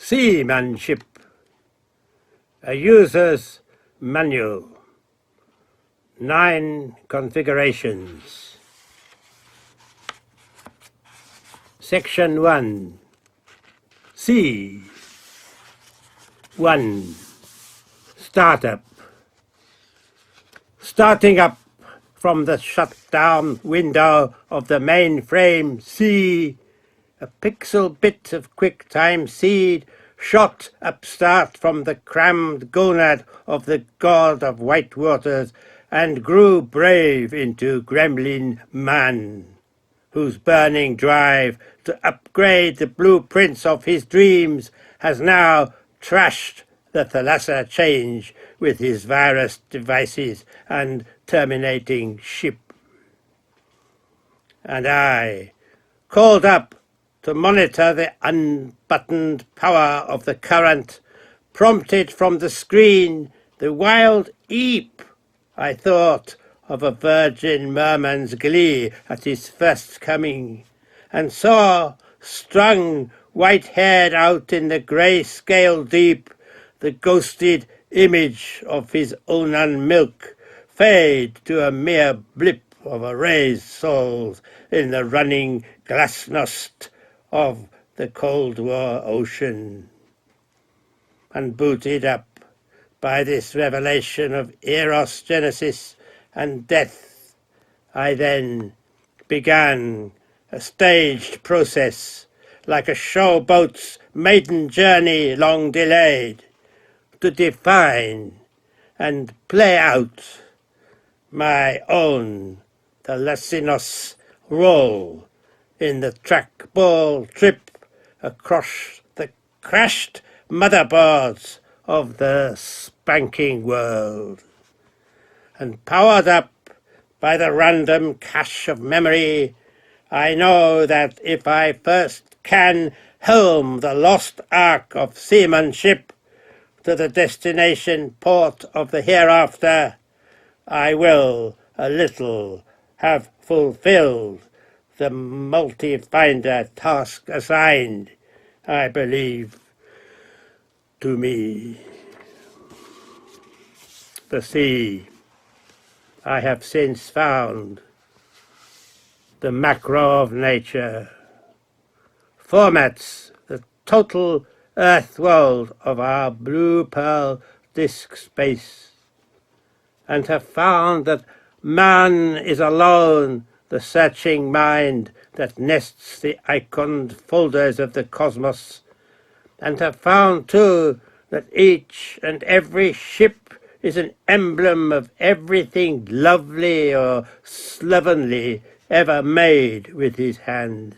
SeaManShip, a user's manual, 9 configurations. Section 1, C. 1. Startup. Starting up from the shutdown window of the mainframe C, a pixel bit of QuickTime seed shot upstart from the crammed gonad of the god of white waters and grew brave into gremlin man, whose burning drive to upgrade the blueprints of his dreams has now trashed the thalassa change with his virus devices and terminating ship. And I, called up to monitor the unbuttoned power of the current, prompted from the screen the wild eep, I thought, of a virgin merman's glee at his first coming, and saw, strung white-haired out in the grey-scale deep, the ghosted image of his onan milk fade to a mere blip of erased souls in the running glasnost of the Cold War ocean. And booted up by this revelation of Eros Genesis and death, I then began a staged process, like a showboat's maiden journey long delayed, to define and play out my own thalassinous role in the trackball trip across the crashed motherboards of the spanking world. And powered up by the random cache of memory, I know that if I first can helm the lost ark of SeaManShip to the destination port of the hereafter, I will a little have fulfilled the multi-finder task assigned, I believe, to me. The sea, I have since found, the macro of nature, formats the total earth world of our blue pearl disk space, and have found that man is alone the searching mind that nests the iconed folders of the cosmos, and have found too that each and every ship is an emblem of everything lovely or slovenly ever made with his hands,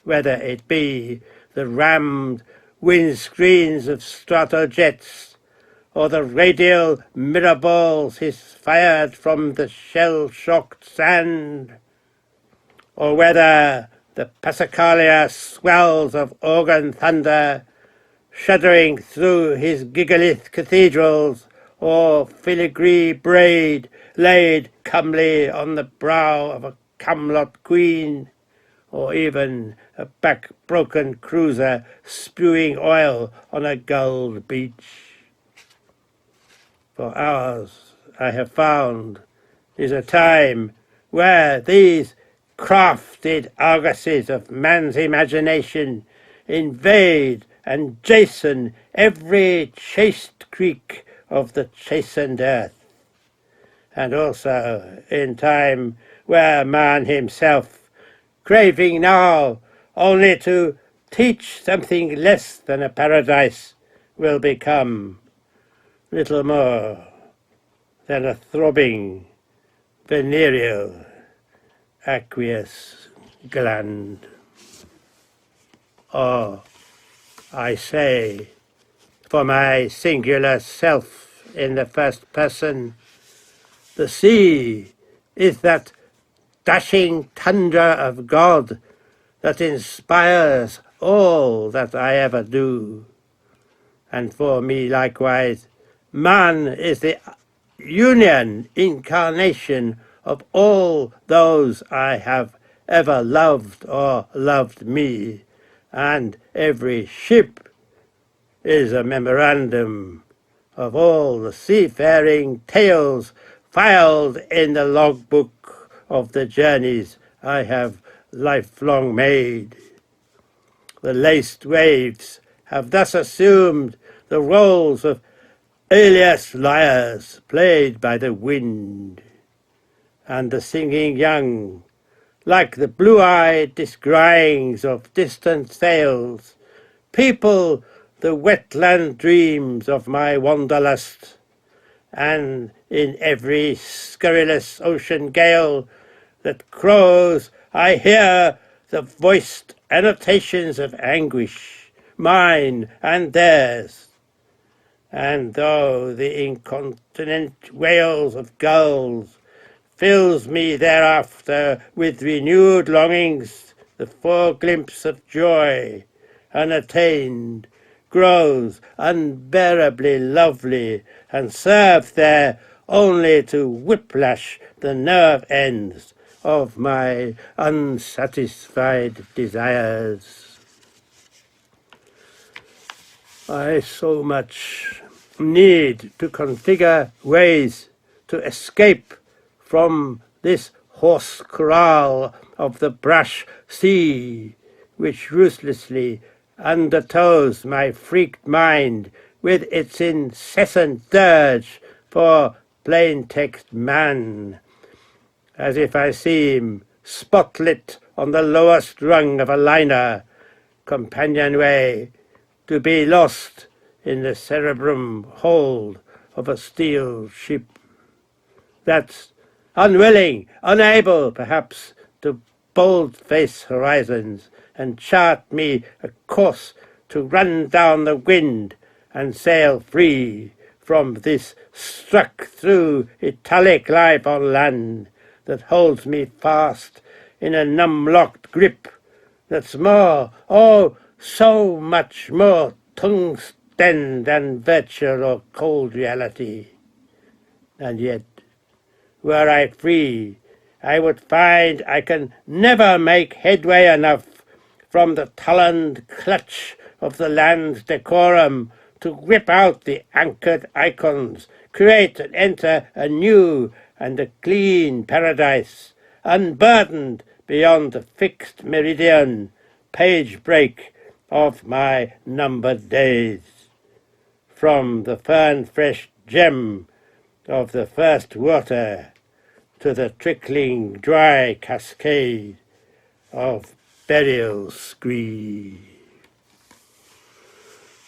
whether it be the rammed windscreens of stratojets, or the radial mirror balls he's fired from the shell-shocked sand, or whether the Passacaglia swells of organ thunder shuddering through his gigalithe cathedrals, or filigree braid laid comely on the brow of a Camelot queen, or even a back-broken cruiser spewing oil on a gulled beach. For ours, I have found, is a time where these crafted argosies of man's imagination invade and jason every chaste creek of the chastened earth, and also in time where man himself, craving now only to teach something less than a paradise, will become little more than a throbbing, venereal, aqueous gland. Or, I say, for my singular self in the first person, the sea is that dashing tundra of God that inspires all that I ever do. And for me likewise, man is the union incarnation of all those I have ever loved or loved me, and every ship is a memorandum of all the seafaring tales filed in the logbook of the journeys I have lifelong made. The laced waves have thus assumed the roles of alias lyres played by the wind, and the singing young, like the blue-eyed descryings of distant sails, people the wetland dreams of my wanderlust, and in every scurrilous ocean gale that crows I hear the voiced annotations of anguish, mine and theirs. And though the incontinent wails of gulls fills me thereafter with renewed longings, the foreglimpse of joy unattained grows unbearably lovely, and serves there only to whiplash the nerve ends of my unsatisfied desires. I so much need to configure ways to escape from this horse corral of the brash sea, which ruthlessly undertows my freaked mind with its incessant dirge for plain-text man, as if I seem spotlit on the lowest rung of a liner companionway, to be lost in the cerebrum hold of a steel ship that's unwilling, unable, perhaps, to bold-face horizons and chart me a course to run down the wind and sail free from this struck-through italic life on land that holds me fast in a numb-locked grip that's more, oh, so much more tungsten than virtual or cold reality. And yet, were I free, I would find I can never make headway enough from the taloned clutch of the land's decorum to whip out the anchored icons, create and enter a new and a clean paradise, unburdened beyond the fixed meridian, page break of my numbered days. From the fern-fresh gem of the first water to the trickling dry cascade of burial scree.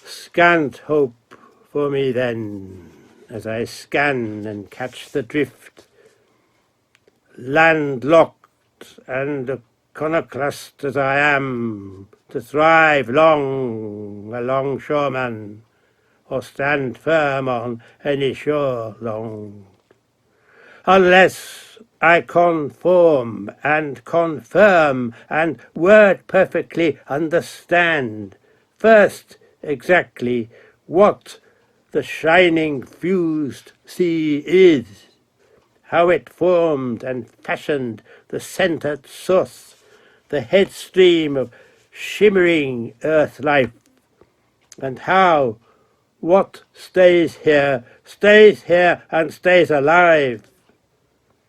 Scant hope for me then, as I scan and catch the drift, landlocked and iconoclast as I am, to thrive long a longshoreman, or stand firm on any shore long, unless I conform and confirm and word perfectly understand first exactly what the shining fused sea is, how it formed and fashioned the centered source, the headstream of shimmering earth life, and how what stays here and stays alive,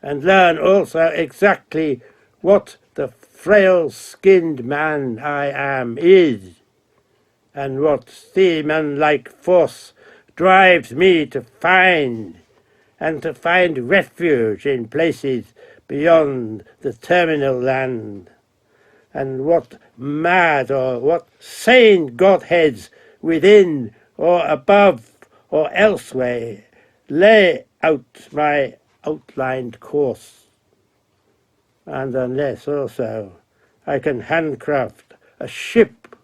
and learn also exactly what the frail-skinned man I am is, and what seaman-like force drives me to find refuge in places beyond the terminal land, and what mad or what sane godheads within or above or elsewhere lay out my outlined course. And unless also I can handcraft a ship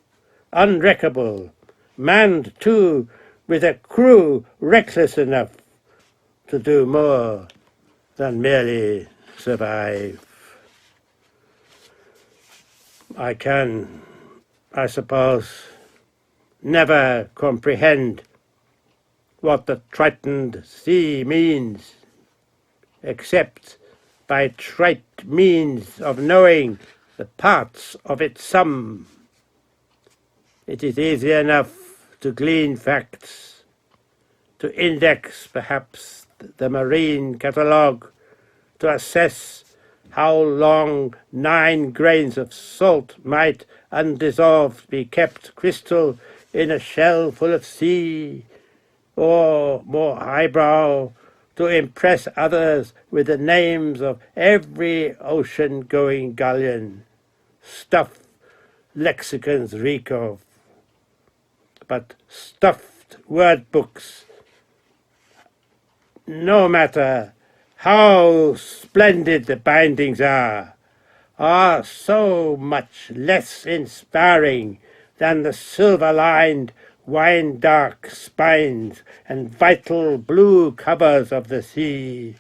unwreckable, manned too with a crew reckless enough to do more than merely survive, I can, I suppose, never comprehend what the tritoned sea means, except by trite means of knowing the parts of its sum. It is easy enough to glean facts, to index perhaps the marine catalogue, to assess how long 9 grains of salt might undissolved be kept crystal in a shell full of sea, or more highbrow, to impress others with the names of every ocean-going galleon, stuff lexicons reek of, but stuffed word books, no matter how splendid the bindings are so much less inspiring than the silver-lined, wine-dark spines and vital blue covers of the sea,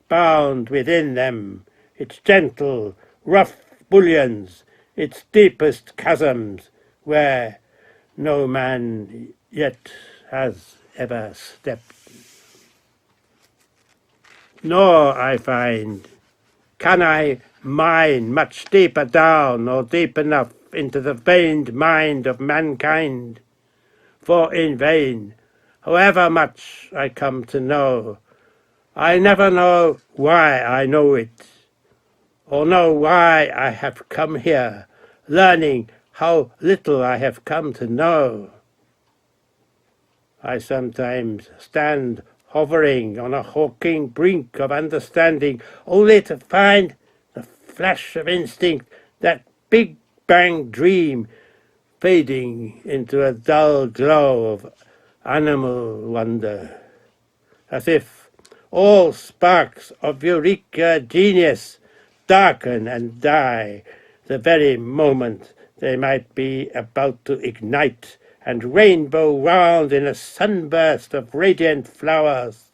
bound within them its gentle, rough bullions, its deepest chasms, where no man yet has ever stepped. Nor, I find, can I mine much deeper down or deep enough into the veined mind of mankind, for in vain, however much I come to know, I never know why I know it, or know why I have come here, learning how little I have come to know. I sometimes stand hovering on a hawking brink of understanding, only to find the flash of instinct, that big bang dream, fading into a dull glow of animal wonder, as if all sparks of eureka genius darken and die the very moment they might be about to ignite and rainbow round in a sunburst of radiant flowers.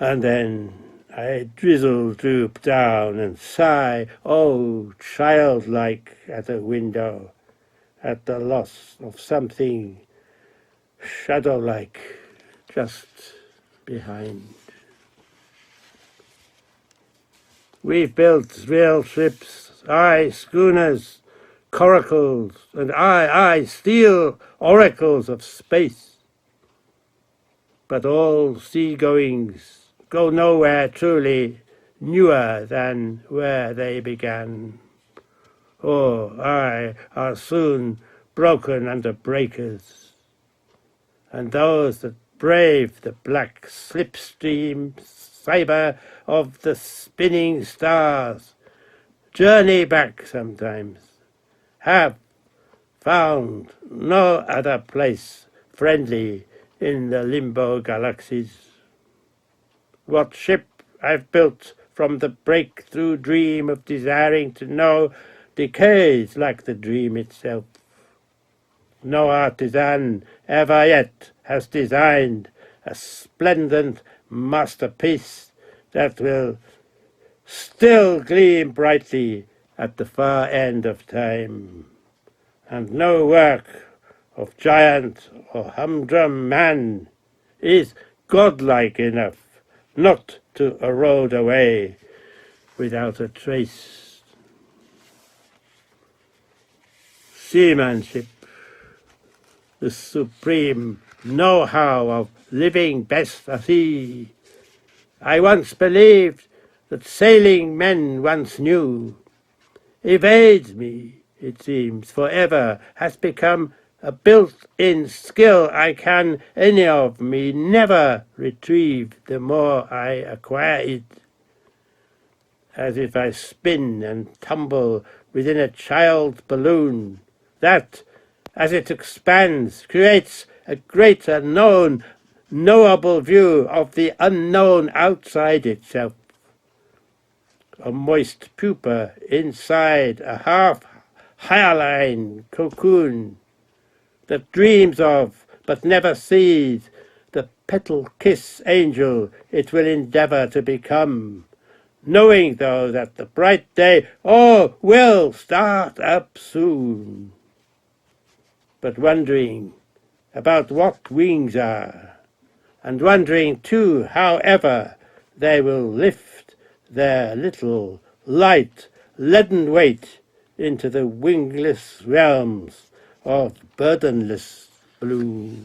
And then I drizzle droop down and sigh, oh, childlike at a window, at the loss of something shadow-like just behind. We've built real ships, aye, schooners, coracles, and aye, steel oracles of space. But all sea-goings go nowhere truly newer than where they began. Or, aye, are soon broken under breakers. And those that brave the black slipstream cyber of the spinning stars journey back sometimes, have found no other place friendly in the limbo galaxies. What ship I've built from the breakthrough dream of desiring to know decays like the dream itself. No artisan ever yet has designed a splendid masterpiece that will still gleam brightly at the far end of time. And no work of giant or humdrum man is godlike enough not to erode away without a trace. SeaManShip, the supreme know-how of living best at sea. I once believed that sailing men once knew, evades me, it seems, forever, has become a built-in skill I can, any of me, never retrieve the more I acquire it. As if I spin and tumble within a child's balloon, that, as it expands, creates a greater knowable view of the unknown outside itself. A moist pupa inside a half hyaline cocoon that dreams of but never sees the petal kiss angel it will endeavor to become, knowing though that the bright day, will start up soon, but wondering about what wings are, and wondering too how ever they will lift their little light leaden weight into the wingless realms of burdenless blue.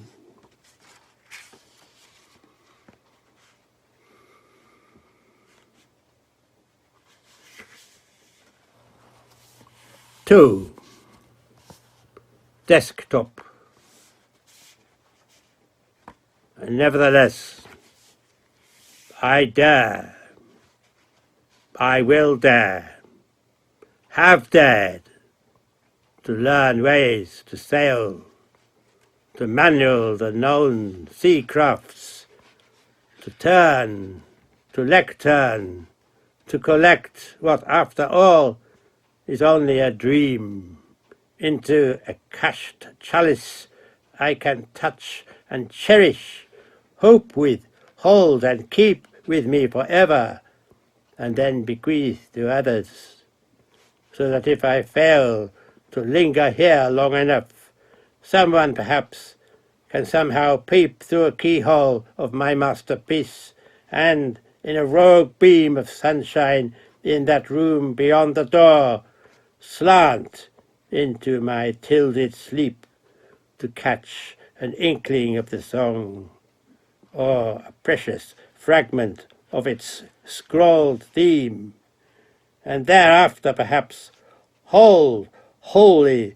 Two, desktop. And nevertheless, I dare, I will dare, have dared to learn ways to sail, to manual the known sea crafts, to turn, to lectern, to collect what after all is only a dream, into a cached chalice I can touch and cherish, hope with, hold and keep with me forever, and then bequeath to others, so that if I fail to linger here long enough, someone perhaps can somehow peep through a keyhole of my masterpiece, and in a rogue beam of sunshine in that room beyond the door, slant into my tilted sleep to catch an inkling of the song, or a precious fragment of its scrawled theme, and thereafter perhaps hold wholly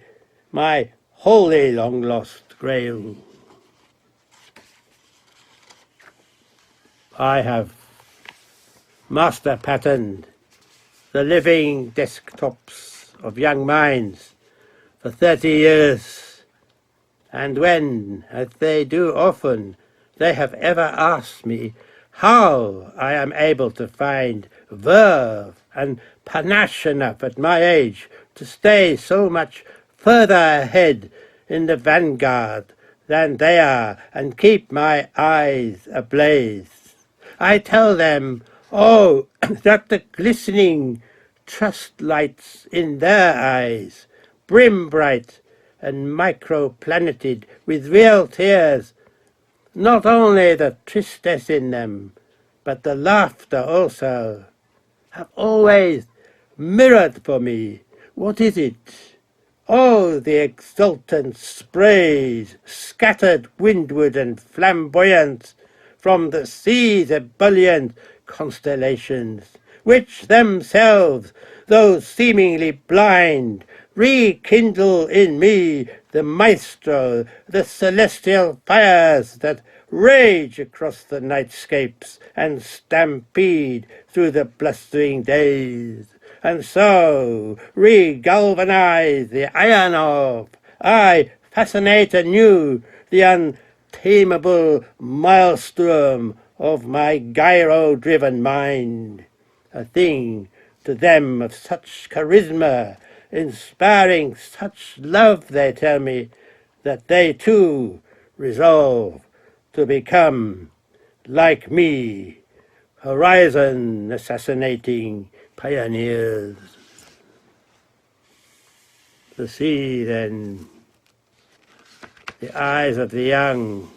my wholly long-lost grail. I have master-patterned the living desktops of young minds for 30 years, and when, as they do often, they have ever asked me how I am able to find verve and panache enough at my age to stay so much further ahead in the vanguard than they are and keep my eyes ablaze, I tell them, oh, that the glistening trust lights in their eyes, brim bright and microplaneted with real tears, not only the tristesse in them, but the laughter also, have always mirrored for me. What is it? Oh, the exultant sprays, scattered windward and flamboyant from the sea's ebullient constellations, which themselves, though seemingly blind, rekindle in me the maestro, the celestial fires that rage across the nightscapes and stampede through the blustering days, and so re-galvanize the iron of, I fascinate anew the untamable maelstrom of my gyro-driven mind, a thing to them of such charisma, inspiring such love, they tell me, that they too resolve to become, like me, horizon assassinating pioneers. The sea, then, the eyes of the young,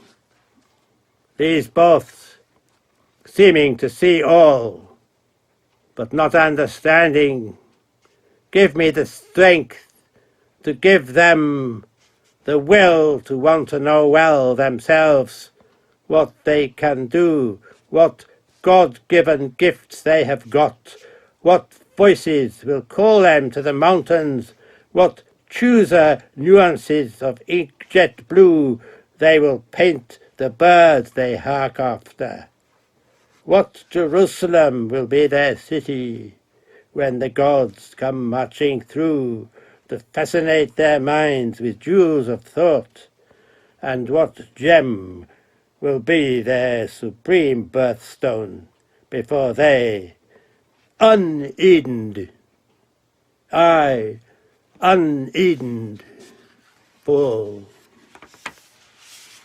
these both seeming to see all, but not understanding, give me the strength to give them the will to want to know well themselves what they can do, what God-given gifts they have got, what voices will call them to the mountains, what chooser nuances of ink-jet blue they will paint the birds they hark after. What Jerusalem will be their city when the gods come marching through to fascinate their minds with jewels of thought, and what gem will be their supreme birthstone before they, unedened, I, unedened, fall.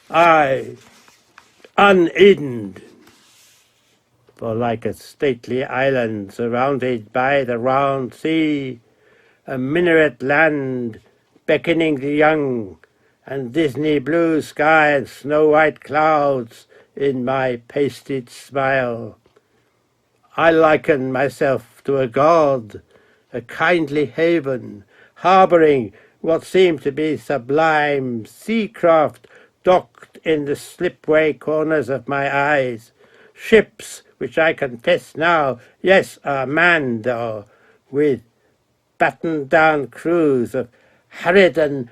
I, unedened, for like a stately island surrounded by the round sea, a minaret land beckoning the young, and Disney blue sky and snow-white clouds in my pasted smile, I liken myself to a god, a kindly haven, harbouring what seem to be sublime sea-craft docked in the slipway corners of my eyes, ships which I confess now, yes, are manned, though, with battened-down crews of harridan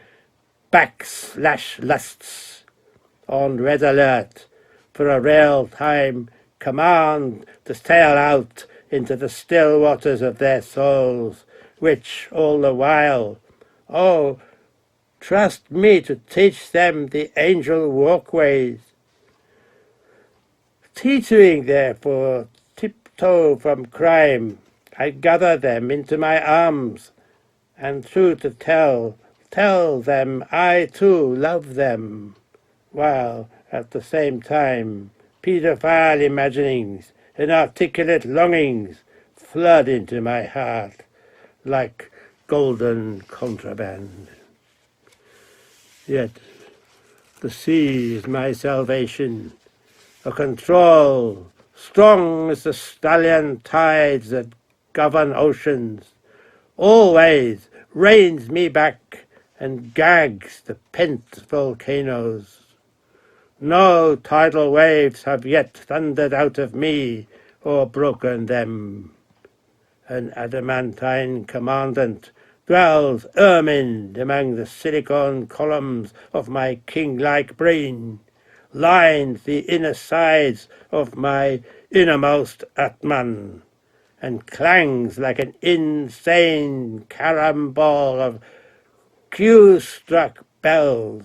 backslash lusts, on red alert for a real-time command to sail out into the still waters of their souls, which all the while, oh, trust me to teach them the angel walkways. Teetering, therefore, tiptoe from crime, I gather them into my arms, and true to tell them I too love them, while at the same time paedophile imaginings, inarticulate longings flood into my heart like golden contraband. Yet the sea is my salvation, a control strong as the stallion tides that govern oceans, always reins me back and gags the pent volcanoes. No tidal waves have yet thundered out of me or broken them. An adamantine commandant dwells ermined among the silicon columns of my king-like brain, lines the inner sides of my innermost Atman, and clangs like an insane carambole of cue-struck bells,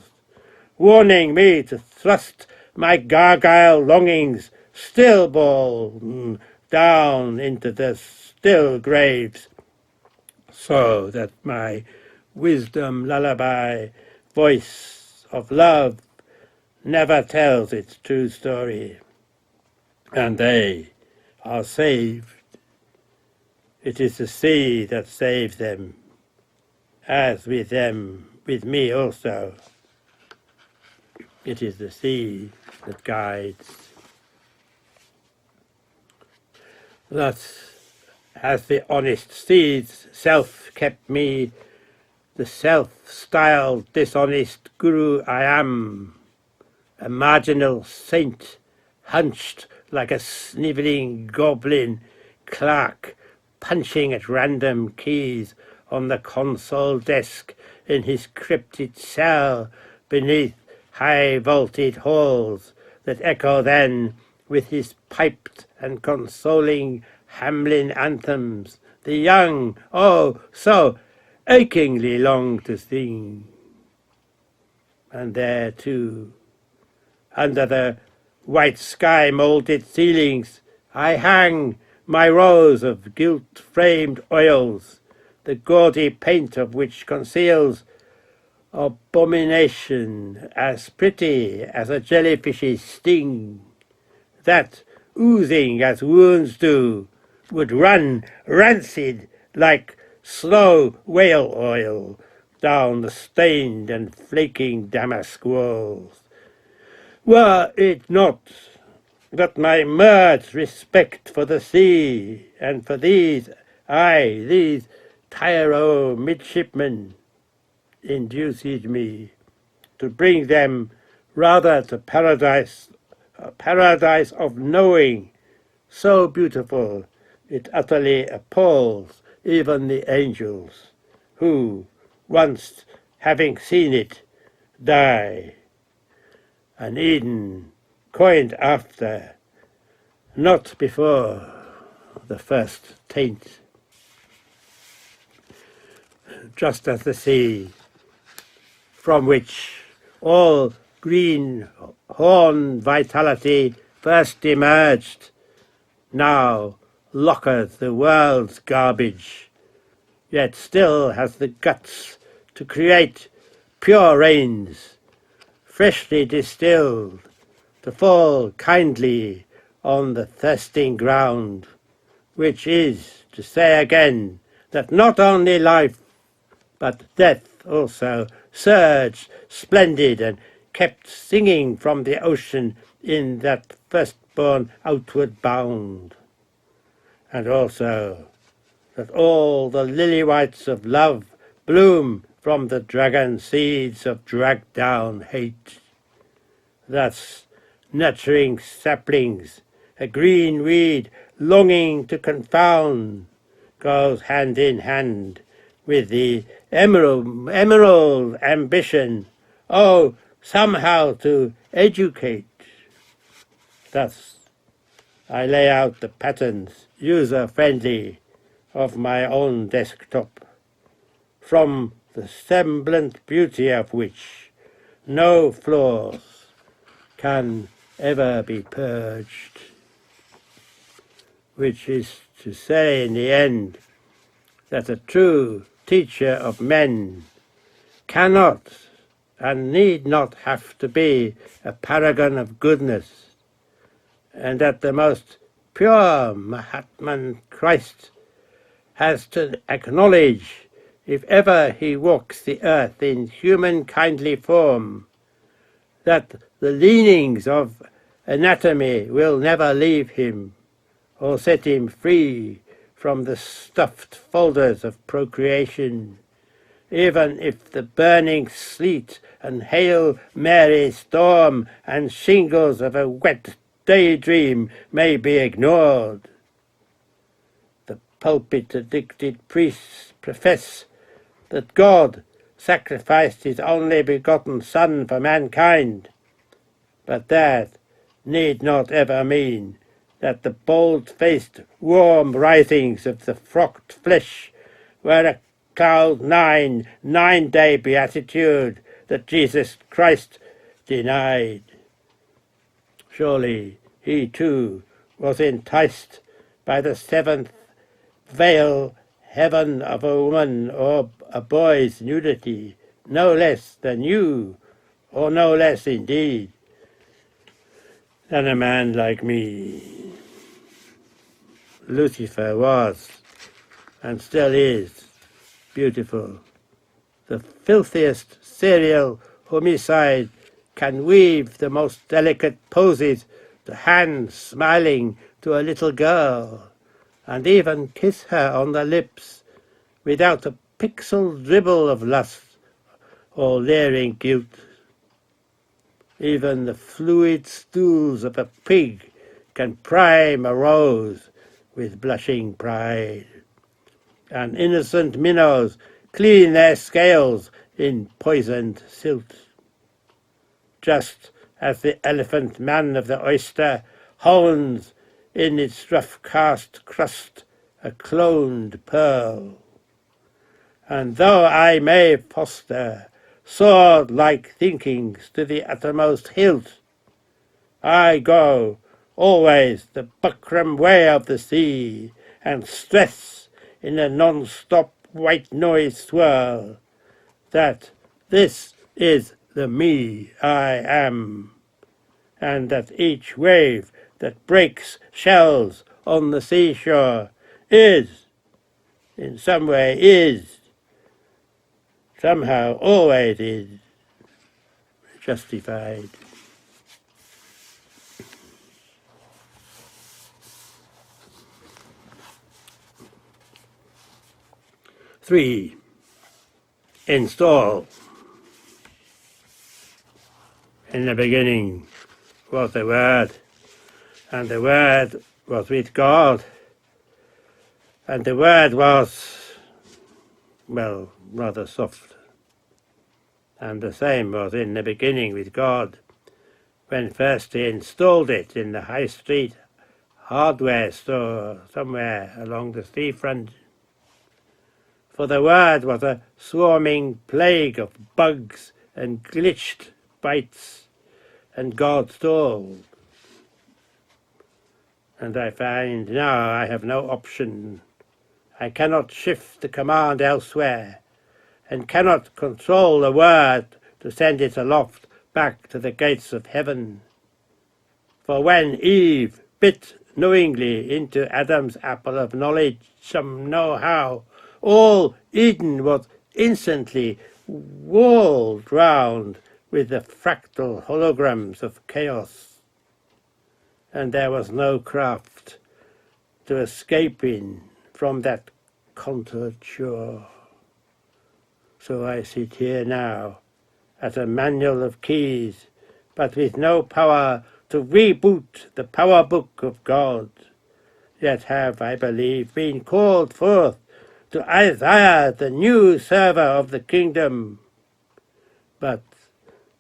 warning me to thrust my gargoyle longings stillborn down into the still graves, so that my wisdom lullaby voice of love never tells its true story, and they are saved. It is the sea that saves them, as with them, with me also. It is the sea that guides. Thus, as the honest sea's self kept me, the self-styled dishonest guru I am, a marginal saint, hunched like a snivelling goblin clerk, punching at random keys on the console desk in his cryptid cell beneath high-vaulted halls that echo then with his piped and consoling Hamlin anthems the young, oh, so achingly long to sing. And there, too, under the white sky-moulded ceilings, I hang my rows of gilt-framed oils, the gaudy paint of which conceals abomination as pretty as a jellyfish's sting, that, oozing as wounds do, would run rancid like slow whale oil down the stained and flaking damask walls. Were it not that my merged respect for the sea and for these tyro midshipmen induces me to bring them rather to paradise, a paradise of knowing, so beautiful it utterly appalls even the angels, who, once having seen it, die. An Eden coined after, not before the first taint. Just as the sea, from which all green horn vitality first emerged, now locketh the world's garbage, yet still has the guts to create pure rains, freshly distilled, to fall kindly on the thirsting ground, which is to say again that not only life, but death also surged splendid and kept singing from the ocean in that firstborn outward bound, and also that all the lily whites of love bloom from the dragon seeds of dragged down hate, thus nurturing saplings, a green weed longing to confound, goes hand in hand with the emerald ambition, oh, somehow to educate. Thus I lay out the patterns, user-friendly, of my own desktop, from the semblant beauty of which no flaws can ever be purged, which is to say in the end that a true teacher of men cannot and need not have to be a paragon of goodness, and that the most pure Mahatman Christ has to acknowledge, if ever he walks the earth in human kindly form, that the leanings of anatomy will never leave him or set him free from the stuffed folders of procreation, even if the burning sleet and hail Mary storm and shingles of a wet daydream may be ignored. The pulpit-addicted priests profess that God sacrificed his only begotten Son for mankind, but that need not ever mean that the bold-faced warm writhings of the frocked flesh were a cloud-9, nine-day beatitude that Jesus Christ denied. Surely he too was enticed by the seventh veil heaven of a woman or a boy's nudity, no less than you, or no less indeed than a man like me. Lucifer was, and still is, beautiful. The filthiest serial homicide can weave the most delicate poses, the hand smiling to a little girl, and even kiss her on the lips without a pixel dribble of lust or leering guilt. Even the fluid stools of a pig can prime a rose with blushing pride, and innocent minnows clean their scales in poisoned silt, just as the elephant man of the oyster hones in its rough-cast crust a cloned pearl. And though I may foster sword-like thinkings to the uttermost hilt, I go always the buckram way of the sea, and stress in a non-stop white noise swirl that this is the me I am, and that each wave that breaks shells on the seashore is, in some way is, somehow always is, justified. Three, install. In the beginning was the Word, and the Word was with God, and the Word was, well, rather soft. And the same was in the beginning with God, when first he installed it in the high street hardware store somewhere along the seafront. For the Word was a swarming plague of bugs and glitched bites, and God stalled. And I find now I have no option. I cannot shift the command elsewhere, and cannot control the Word to send it aloft back to the gates of heaven. For when Eve bit knowingly into Adam's apple of knowledge, some know how, all Eden was instantly walled round with the fractal holograms of chaos, and there was no craft to escape in from that contoured shore. So I sit here now at a manual of keys, but with no power to reboot the power book of God. Yet have, I believe, been called forth to Isaiah, the new server of the kingdom. But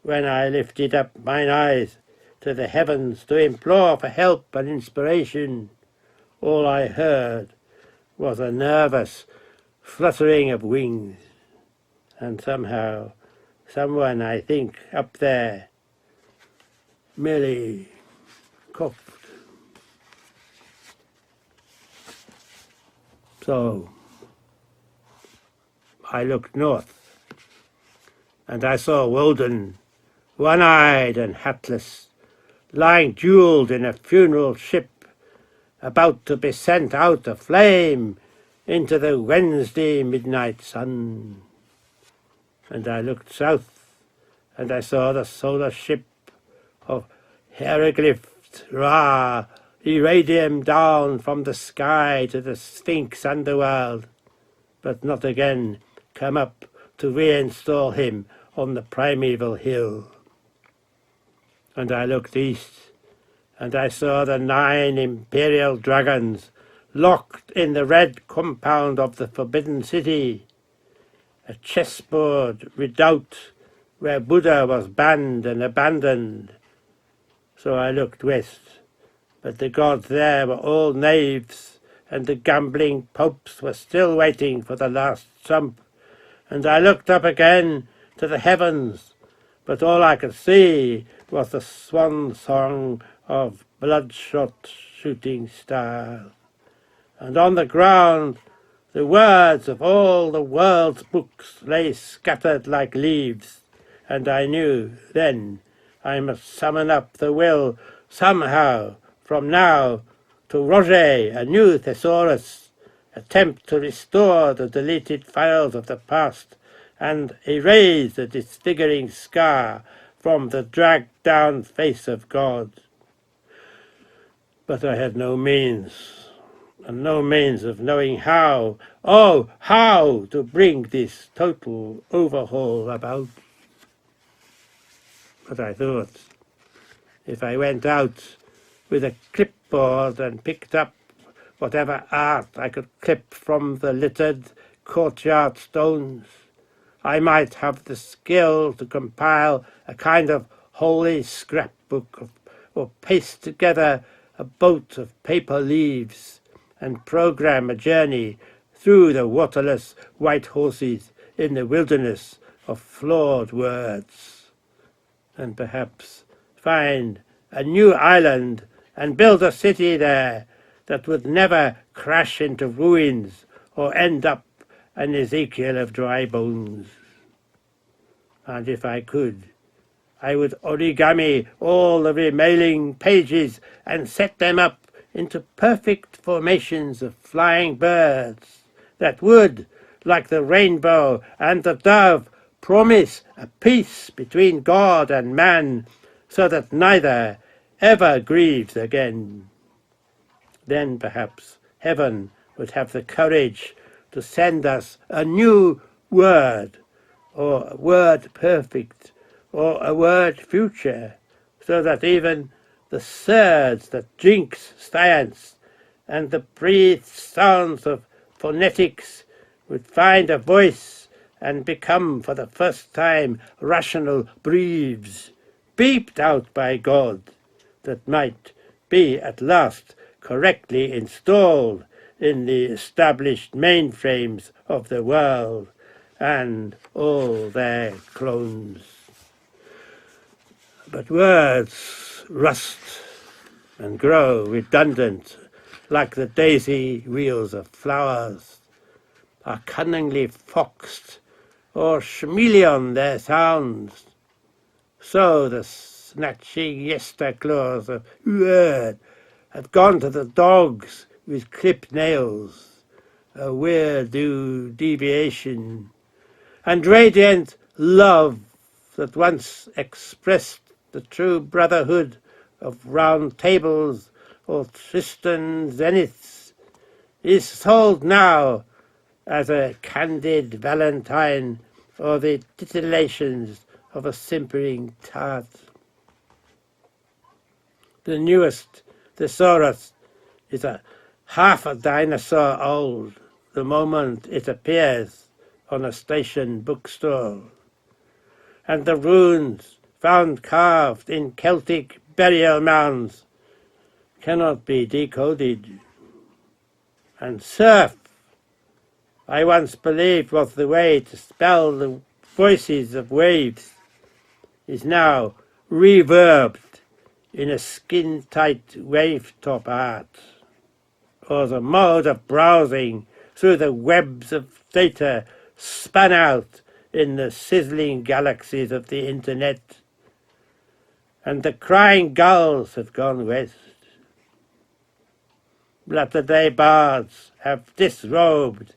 when I lifted up mine eyes to the heavens to implore for help and inspiration, all I heard was a nervous fluttering of wings, and somehow someone, I think, up there merely coughed. So I looked north, and I saw Woden, one-eyed and hatless, lying jewelled in a funeral ship, about to be sent out aflame into the Wednesday midnight sun. And I looked south, and I saw the solar ship of hieroglyphed Ra irradium down from the sky to the Sphinx underworld, but not again come up to reinstall him on the primeval hill. And I looked east, and I saw the 9 imperial dragons locked in the red compound of the Forbidden City, a chessboard redoubt where Buddha was banned and abandoned. So I looked west, but the gods there were all knaves, and the gambling popes were still waiting for the last trump. And I looked up again to the heavens, but all I could see was the swan song of bloodshot shooting stars. And on the ground the words of all the world's books lay scattered like leaves, and I knew then I must summon up the will somehow from now to Roger, a new thesaurus, attempt to restore the deleted files of the past and erase the disfiguring scar from the dragged-down face of God. But I had no means, and no means of knowing how, how to bring this total overhaul about. But I thought, if I went out with a clipboard and picked up whatever art I could clip from the littered courtyard stones, I might have the skill to compile a kind of holy scrapbook or paste together a boat of paper leaves and program a journey through the waterless white horses in the wilderness of flawed words, and perhaps find a new island and build a city there that would never crash into ruins or end up an Ezekiel of dry bones. And if I could, I would origami all the remaining pages and set them up into perfect formations of flying birds that would, like the rainbow and the dove, promise a peace between God and man, so that neither ever grieves again. Then perhaps heaven would have the courage to send us a new word, or a word perfect, or a word future, so that even the surds that jinx science and the breathed sounds of phonetics would find a voice and become for the first time rational breathes, beeped out by God, that might be at last correctly installed in the established mainframes of the world and all their clones. But words rust and grow redundant like the daisy wheels of flowers, are cunningly foxed or chameleon their sounds. So the snatching yester claws of word have gone to the dogs with clipped nails, a weird deviation, and radiant love that once expressed the true brotherhood of round tables or Tristan zeniths is sold now as a candid valentine or the titillations of a simpering tart. The newest thesaurus is half a dinosaur old the moment it appears on a station bookstall. And the runes found carved in Celtic burial mounds cannot be decoded. And surf, I once believed was the way to spell the voices of waves, is now reverbed in a skin-tight wave-top art, or the mode of browsing through the webs of data spun out in the sizzling galaxies of the internet. And the crying gulls have gone west. Latter-day bards have disrobed,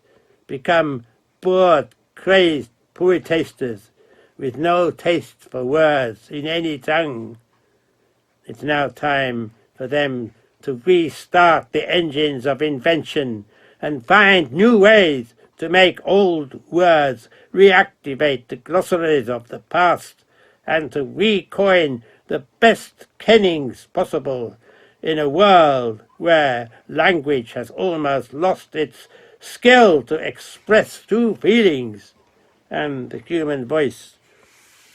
become bored, crazed poetasters with no taste for words in any tongue. It's now time for them to restart the engines of invention and find new ways to make old words, reactivate the glossaries of the past, and to recoin the best kennings possible in a world where language has almost lost its skill to express true feelings, and the human voice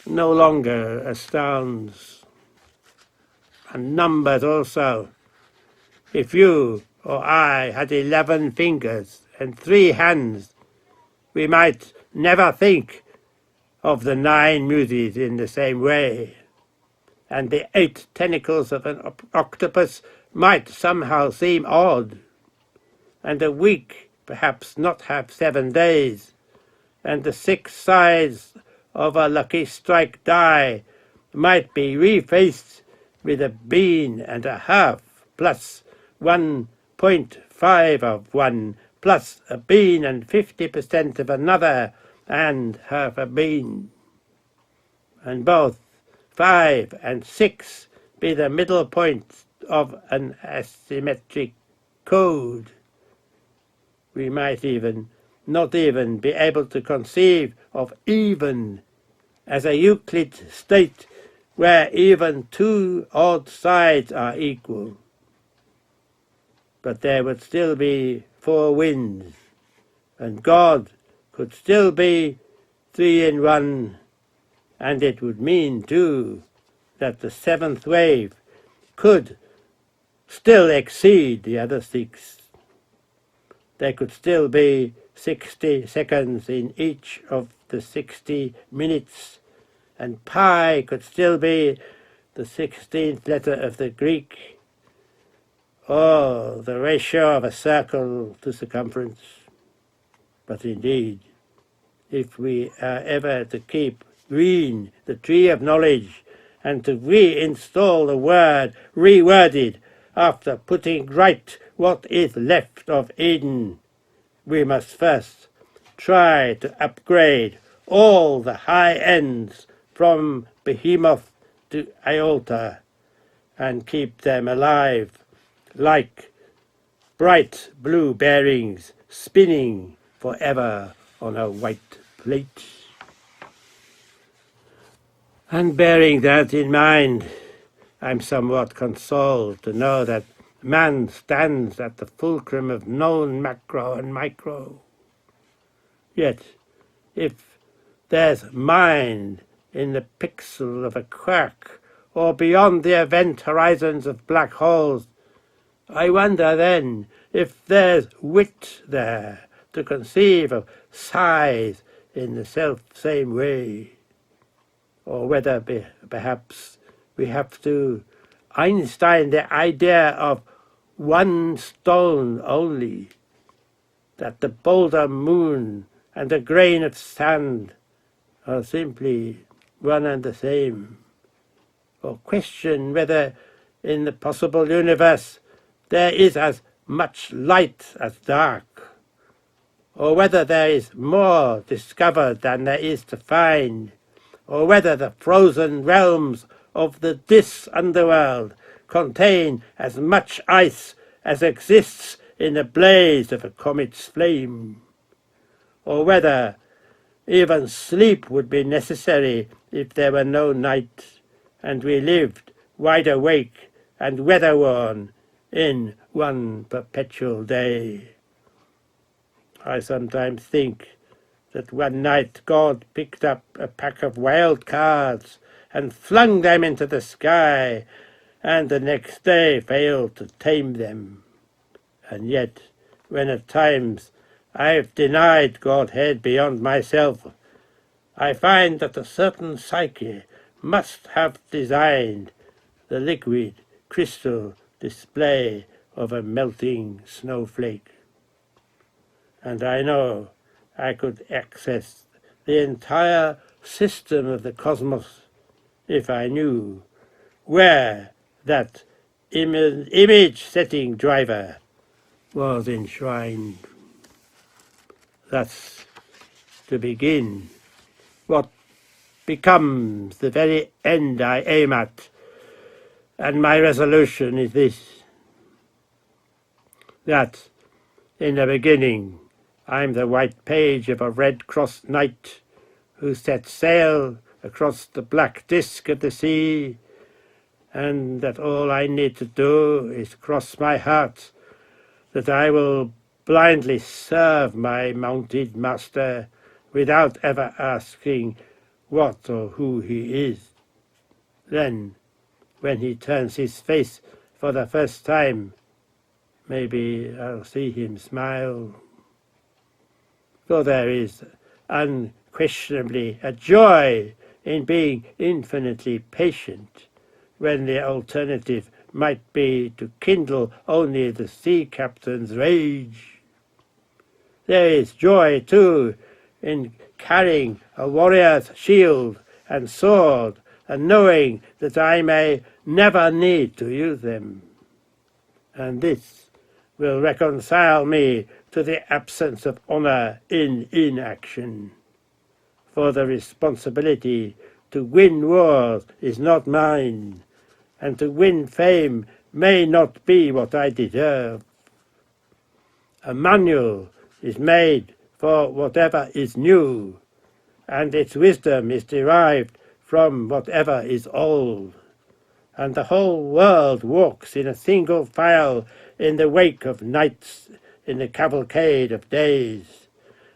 no longer astounds. And numbers also. If you or I had 11 fingers and 3 hands, we might never think of the 9 muses in the same way, and the 8 tentacles of an octopus might somehow seem odd, and a week perhaps not have 7 days, and the 6 sides of a lucky strike die might be refaced with a bean and a half, plus 1.5 of one, plus a bean and 50% of another, and half a bean. And both 5 and 6 be the middle point of an asymmetric code. We might not even be able to conceive of even as a Euclid state where even 2 odd sides are equal. But there would still be 4 winds, and God could still be 3 in 1, and it would mean too that the 7th wave could still exceed the other 6. There could still be 60 seconds in each of the 60 minutes, and pi could still be the 16th letter of the Greek, or the ratio of a circle to circumference. But indeed, if we are ever to keep green the tree of knowledge, and to reinstall the word reworded after putting right what is left of Eden, we must first try to upgrade all the high ends from behemoth to iota, and keep them alive like bright blue bearings spinning forever on a white plate. And bearing that in mind, I'm somewhat consoled to know that man stands at the fulcrum of known macro and micro. Yet, if there's mind in the pixel of a quark, or beyond the event horizons of black holes, I wonder then if there's wit there to conceive of size in the self-same way, or whether perhaps we have to Einstein the idea of one stone only, that the boulder moon and the grain of sand are simply one and the same, or question whether in the possible universe there is as much light as dark, or whether there is more discovered than there is to find, or whether the frozen realms of the dis-underworld contain as much ice as exists in the blaze of a comet's flame, or whether even sleep would be necessary if there were no night, and we lived wide awake and weather-worn in one perpetual day. I sometimes think that one night God picked up a pack of wild cards and flung them into the sky, and the next day failed to tame them. And yet, when at times I've denied Godhead beyond myself, I find that a certain psyche must have designed the liquid crystal display of a melting snowflake. And I know I could access the entire system of the cosmos if I knew where that image-setting driver was enshrined. Thus, to begin, what becomes the very end I aim at, and my resolution is this, that in the beginning I'm the white page of a red-crossed knight who sets sail across the black disk of the sea, and that all I need to do is cross my heart that I will blindly serve my mounted master without ever asking what or who he is. Then, when he turns his face for the first time, maybe I'll see him smile. For there is unquestionably a joy in being infinitely patient, when the alternative might be to kindle only the sea captain's rage. There is joy, too, in carrying a warrior's shield and sword, and knowing that I may never need to use them. And this will reconcile me to the absence of honor in inaction. For the responsibility to win wars is not mine, and to win fame may not be what I deserve. A manual is made for whatever is new, and its wisdom is derived from whatever is old. And the whole world walks in a single file in the wake of nights, in the cavalcade of days.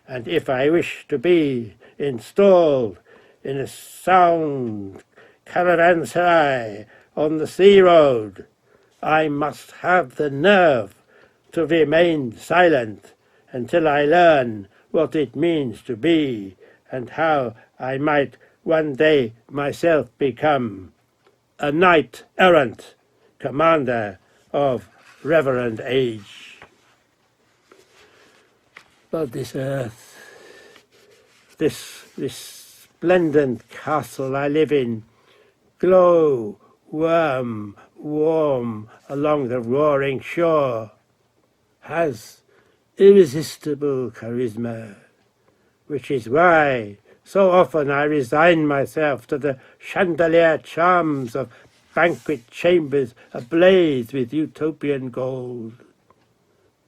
And if I wish to be installed in a sound caravanserai on the sea road, I must have the nerve to remain silent until I learn what it means to be, and how I might one day myself become a knight-errant commander of reverend age. But this earth, this splendid castle I live in, glow warm along the roaring shore, has irresistible charisma, which is why so often I resign myself to the chandelier charms of banquet chambers ablaze with utopian gold.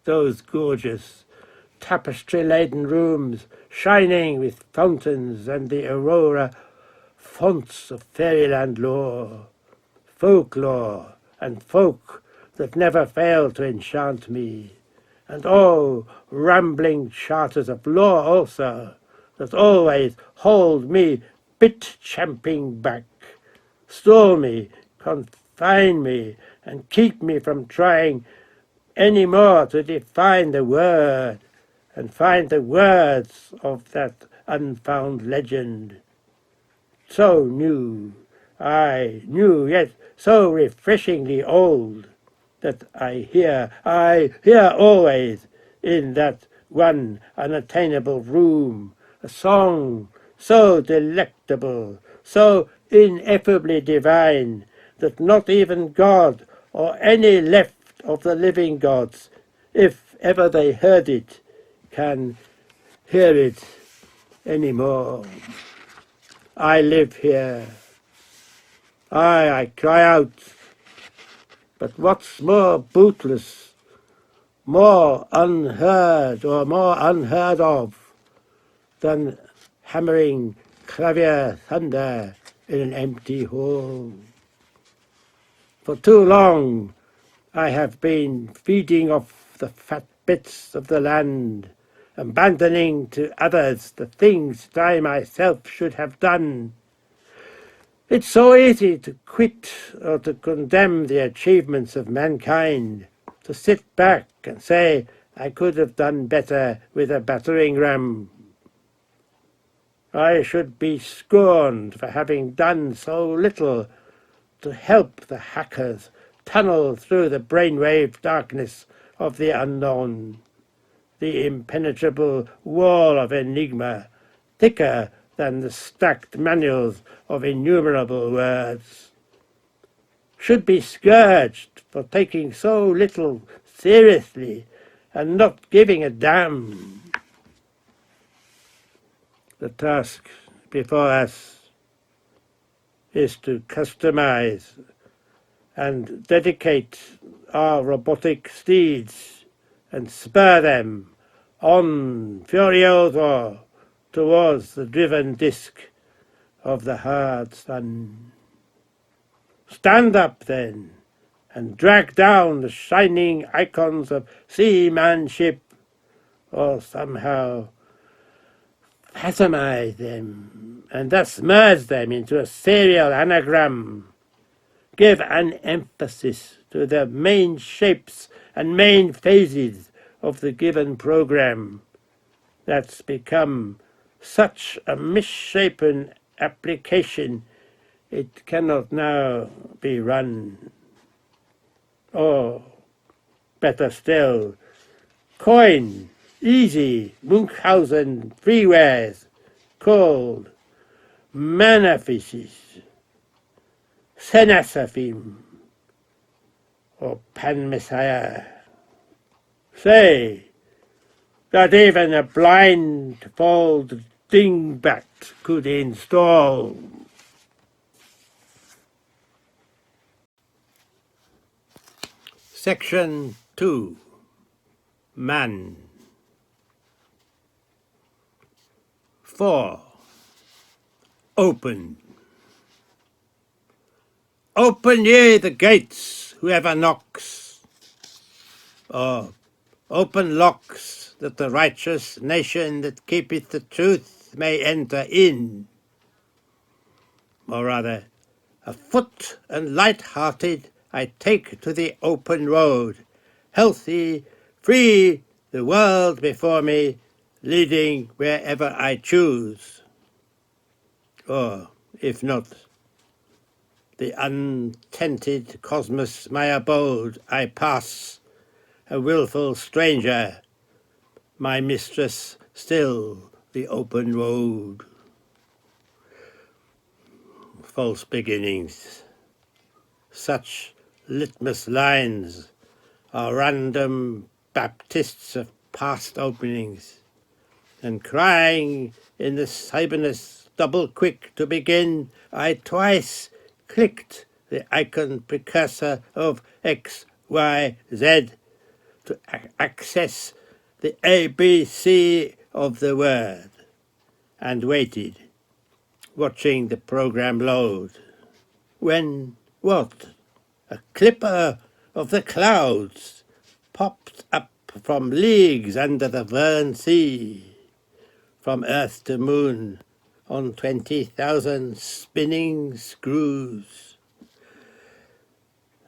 Those gorgeous, tapestry-laden rooms, shining with fountains and the aurora fonts of fairyland lore, folklore and folk that never fail to enchant me, and all rambling charters of law also, that always hold me bit-champing back, stall me, confine me, and keep me from trying any more to define the word and find the words of that unfound legend. So new, yet so refreshingly old, that I hear always in that one unattainable room a song so delectable, so ineffably divine, that not even God or any left of the living gods, if ever they heard it, can hear it any more. I live here. I cry out. But what's more bootless, more unheard or more unheard of than hammering clavier thunder in an empty hall? For too long I have been feeding off the fat bits of the land, abandoning to others the things that I myself should have done. It's so easy to quit or to condemn the achievements of mankind, to sit back and say, I could have done better with a battering ram. I should be scorned for having done so little to help the hackers tunnel through the brainwave darkness of the unknown, the impenetrable wall of enigma, thicker than the stacked manuals of innumerable words. Should be scourged for taking so little seriously and not giving a damn. The task before us is to customize and dedicate our robotic steeds and spur them on furioso towards the driven disk of the hard sun. Stand up then and drag down the shining icons of SeaManShip, or somehow atomize them and thus merge them into a serial anagram. Give an emphasis to the main shapes and main phases of the given program that's become such a misshapen application it cannot now be run. Or, better still, coin easy Munchausen freewares called Manaphysis, Senasaphim, or Pan-Messiah. Say that even a blindfold dingbat could install. Section 2. Man. 4. Open. Open ye the gates, whoever knocks, or open locks, that the righteous nation that keepeth the truth may enter in. Or rather, afoot and light-hearted, I take to the open road, healthy, free, the world before me, leading wherever I choose. Or, if not, the untented cosmos my abode, I pass, a wilful stranger, my mistress still the open road. False beginnings. Such litmus lines are random Baptists of past openings, and crying in the cybernous double quick to begin, I twice clicked the icon precursor of X, Y, Z to access the ABC of the word, and waited, watching the program load. When what? A clipper of the clouds popped up from leagues under the Vern Sea, from earth to moon on 20,000 spinning screws.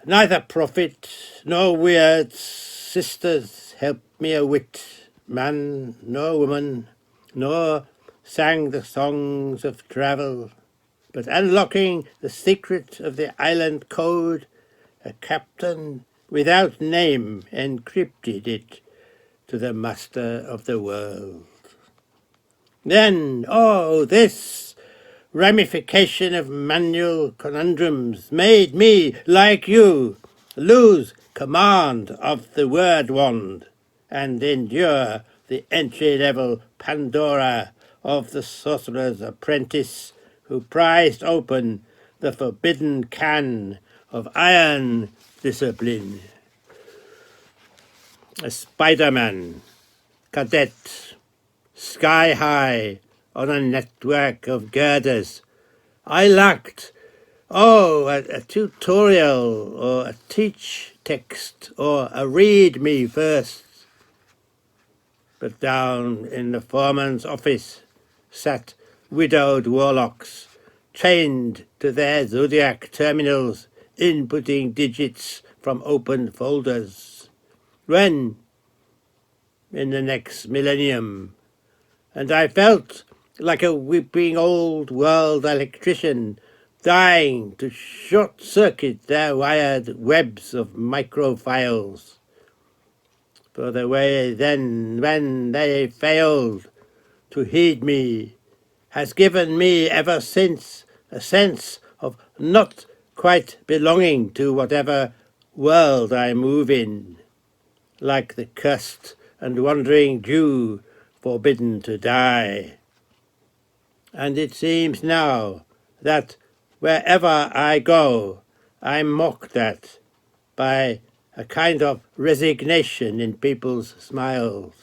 Neither prophet nor weird sisters helped me a whit, man nor woman, nor sang the songs of travel, but unlocking the secret of the island code, a captain without name encrypted it to the master of the world. Then, oh, this ramification of manual conundrums made me, like you, lose command of the word wand and endure the entry-level Pandora of the sorcerer's apprentice who prized open the forbidden can of iron discipline. A Spider-Man, cadet, sky-high on a network of girders, I lacked Oh, a tutorial or a teach text or a read me first. But down in the foreman's office sat widowed warlocks, chained to their zodiac terminals, inputting digits from open folders. When? In the next millennium. And I felt like a weeping old world electrician dying to short-circuit their wired webs of microfiles. For the way then when they failed to heed me has given me ever since a sense of not quite belonging to whatever world I move in, like the cursed and wandering Jew forbidden to die. And it seems now that wherever I go, I'm mocked at by a kind of resignation in people's smiles,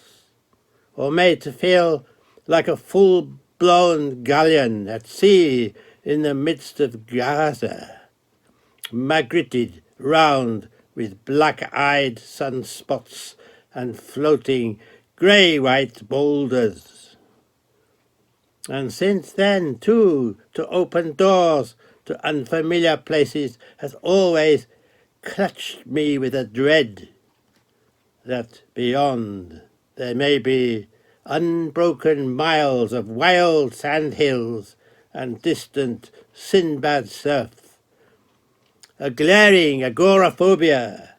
or made to feel like a full-blown galleon at sea in the midst of Gaza, magrited round with black-eyed sunspots and floating grey-white boulders. And since then, too, to open doors to unfamiliar places has always clutched me with a dread that beyond there may be unbroken miles of wild sandhills and distant Sinbad surf, a glaring agoraphobia,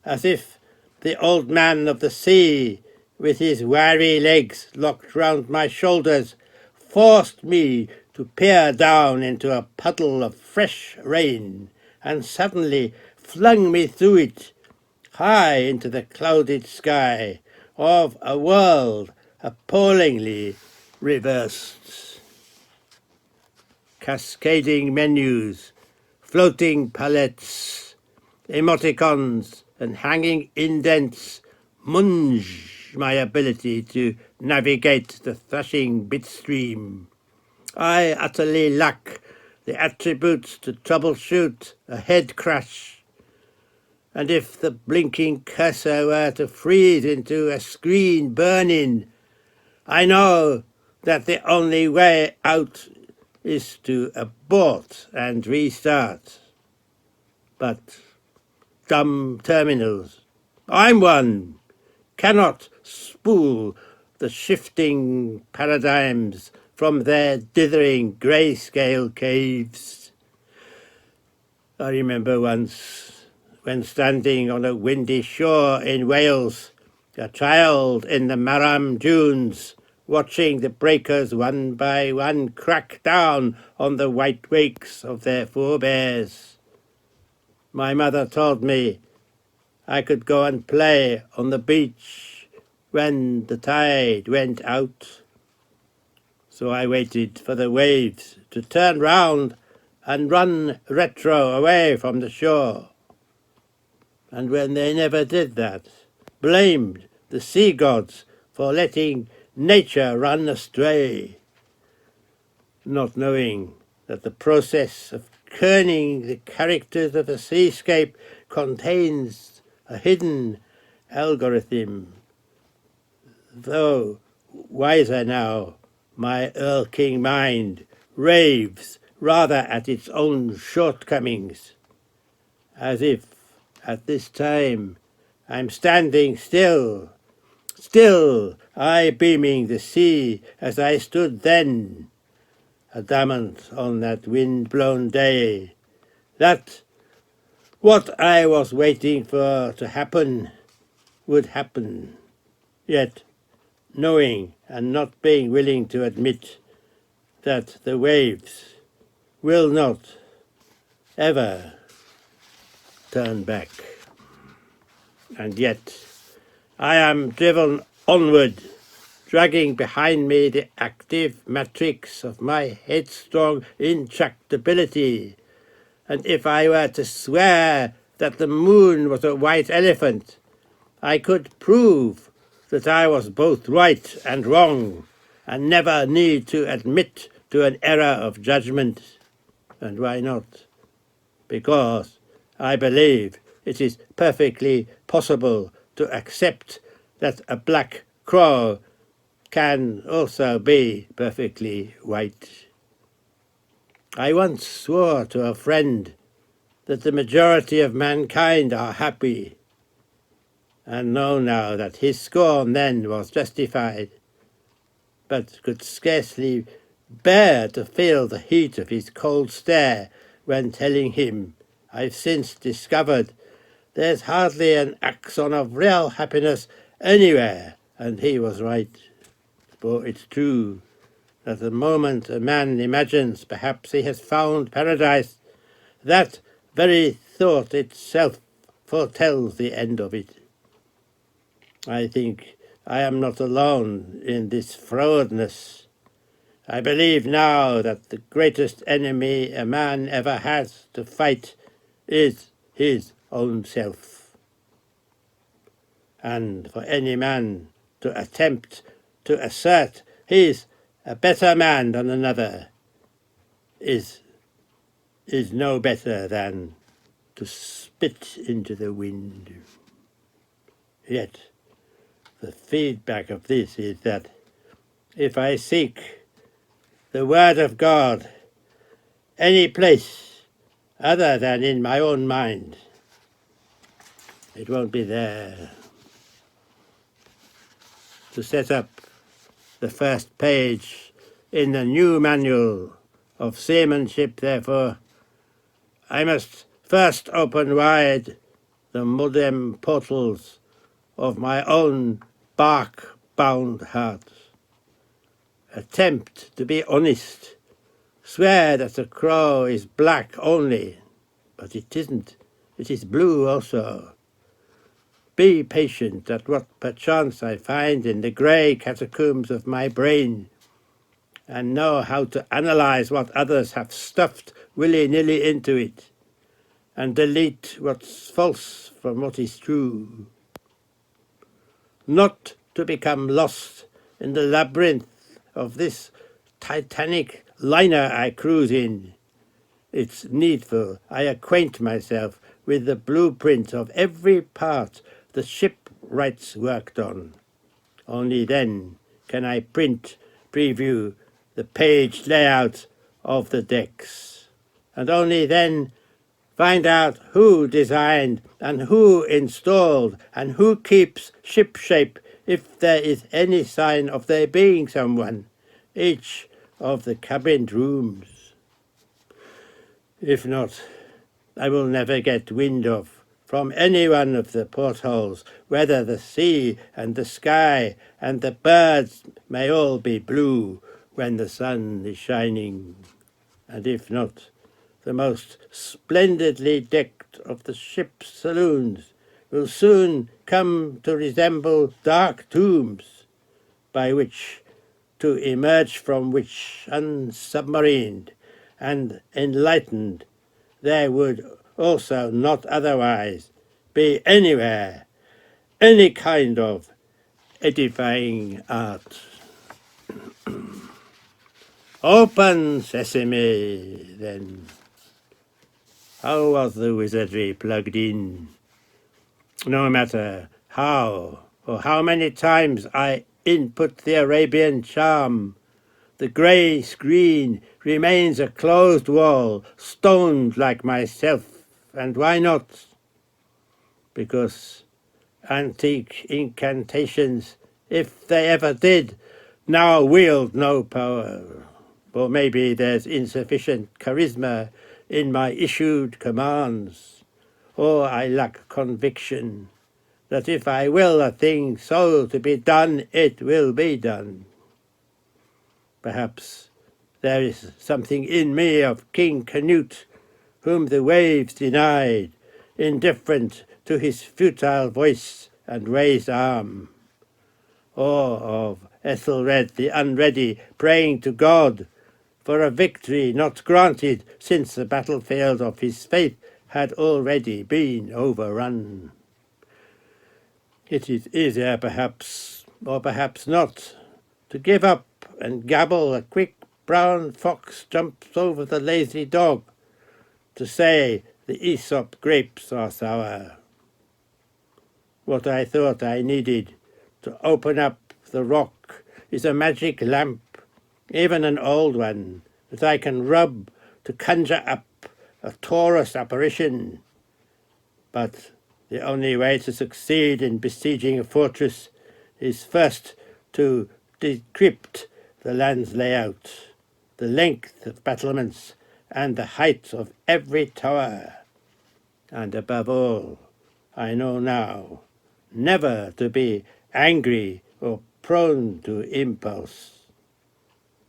as if the old man of the sea, with his wiry legs locked round my shoulders, forced me to peer down into a puddle of fresh rain, and suddenly flung me through it, high into the clouded sky of a world appallingly reversed. Cascading menus, floating palettes, emoticons, and hanging indents munge my ability to navigate the thrashing bitstream. I utterly lack the attributes to troubleshoot a head crash, and if the blinking cursor were to freeze into a screen burning, I know that the only way out is to abort and restart. But dumb terminals, I'm one, cannot spool the shifting paradigms from their dithering grayscale caves. I remember once, when standing on a windy shore in Wales, a child in the Marram dunes, watching the breakers one by one crack down on the white wakes of their forebears. My mother told me I could go and play on the beach when the tide went out. So I waited for the waves to turn round and run retro away from the shore. And when they never did that, blamed the sea gods for letting nature run astray, not knowing that the process of kerning the characters of a seascape contains a hidden algorithm. Though wiser now, my irking mind raves rather at its own shortcomings, as if at this time I'm standing still, I beaming the sea as I stood then, adamant on that wind-blown day, that what I was waiting for to happen would happen, yet knowing and not being willing to admit that the waves will not ever turn back. And yet I am driven onward, dragging behind me the active matrix of my headstrong intractability. And if I were to swear that the moon was a white elephant, I could prove that I was both right and wrong, and never need to admit to an error of judgment. And why not? because I believe it is perfectly possible to accept that a black crow can also be perfectly white. I once swore to a friend that the majority of mankind are happy, and know now that his scorn then was justified, but could scarcely bear to feel the heat of his cold stare when telling him, I've since discovered there's hardly an axon of real happiness anywhere, and he was right. For it's true that the moment a man imagines perhaps he has found paradise, that very thought itself foretells the end of it. I think I am not alone in this frowardness. I believe now that the greatest enemy a man ever has to fight is his own self. And for any man to attempt to assert he's a better man than another is no better than to spit into the wind. Yet the feedback of this is that if I seek the Word of God any place other than in my own mind, it won't be there. To set up the first page in the new manual of SeaManShip, therefore, I must first open wide the modem portals of my own bark-bound heart. Attempt to be honest. Swear that the crow is black only, but it isn't. It is blue also. Be patient at what perchance I find in the grey catacombs of my brain, and know how to analyze what others have stuffed willy-nilly into it, and delete what's false from what is true. Not to become lost in the labyrinth of this titanic liner I cruise in. It's needful I acquaint myself with the blueprint of every part the shipwrights worked on. Only then can I preview the page layout of the decks. And only then find out who designed and who installed and who keeps shipshape if there is any sign of there being someone, each of the cabined rooms. If not, I will never get wind of from any one of the portholes whether the sea and the sky and the birds may all be blue when the sun is shining. And if not, the most splendidly decked of the ship's saloons will soon come to resemble dark tombs, by which to emerge from which unsubmarined and enlightened there would also not otherwise be anywhere any kind of edifying art. Open sesame, then. How was the wizardry plugged in? No matter how or how many times I input the Arabian charm, the grey screen remains a closed wall, stoned like myself. And why not? Because antique incantations, if they ever did, now wield no power. Or maybe there's insufficient charisma in my issued commands, or I lack conviction that if I will a thing so to be done, it will be done. Perhaps there is something in me of King Canute, whom the waves denied, indifferent to his futile voice and raised arm, or of Ethelred the Unready praying to God for a victory not granted, since the battlefield of his faith had already been overrun. It is easier, perhaps, or perhaps not, to give up and gabble a quick brown fox jumps over the lazy dog, to say the Aesop grapes are sour. What I thought I needed to open up the rock is a magic lamp, even an old one, that I can rub to conjure up a Taurus apparition. But the only way to succeed in besieging a fortress is first to decrypt the land's layout, the length of battlements, and the height of every tower. And above all, I know now never to be angry or prone to impulse.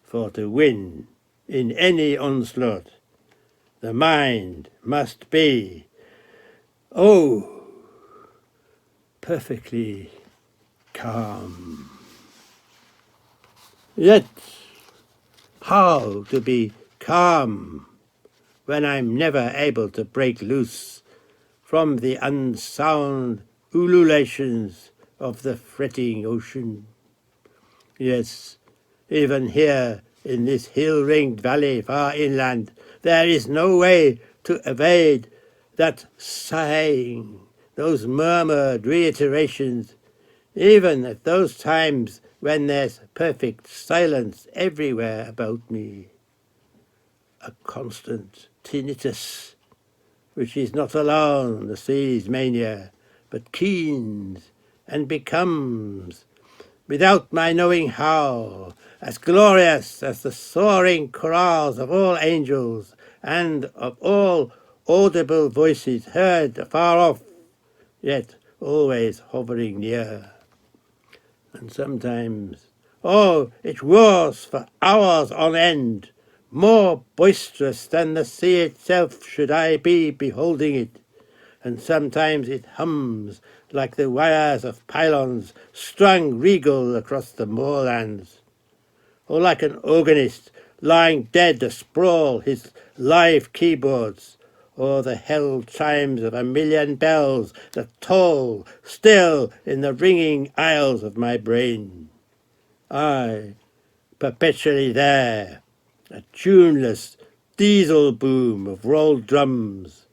For to win in any onslaught, the mind must be, perfectly calm. Yet, how to be calm when I'm never able to break loose from the unsound ululations of the fretting ocean? Yes, even here in this hill-ringed valley far inland, there is no way to evade that sighing, those murmured reiterations, even at those times when there's perfect silence everywhere about me. A constant tinnitus, which is not alone the sea's mania, but keens and becomes, without my knowing how, as glorious as the soaring chorales of all angels and of all audible voices heard afar off, yet always hovering near. And sometimes, it roars for hours on end, more boisterous than the sea itself should I be beholding it. And sometimes it hums like the wires of pylons strung regal across the moorlands, or like an organist lying dead asprawl his live keyboards, or the hell chimes of a million bells that toll still in the ringing aisles of my brain. I, perpetually there, a tuneless diesel boom of rolled drums,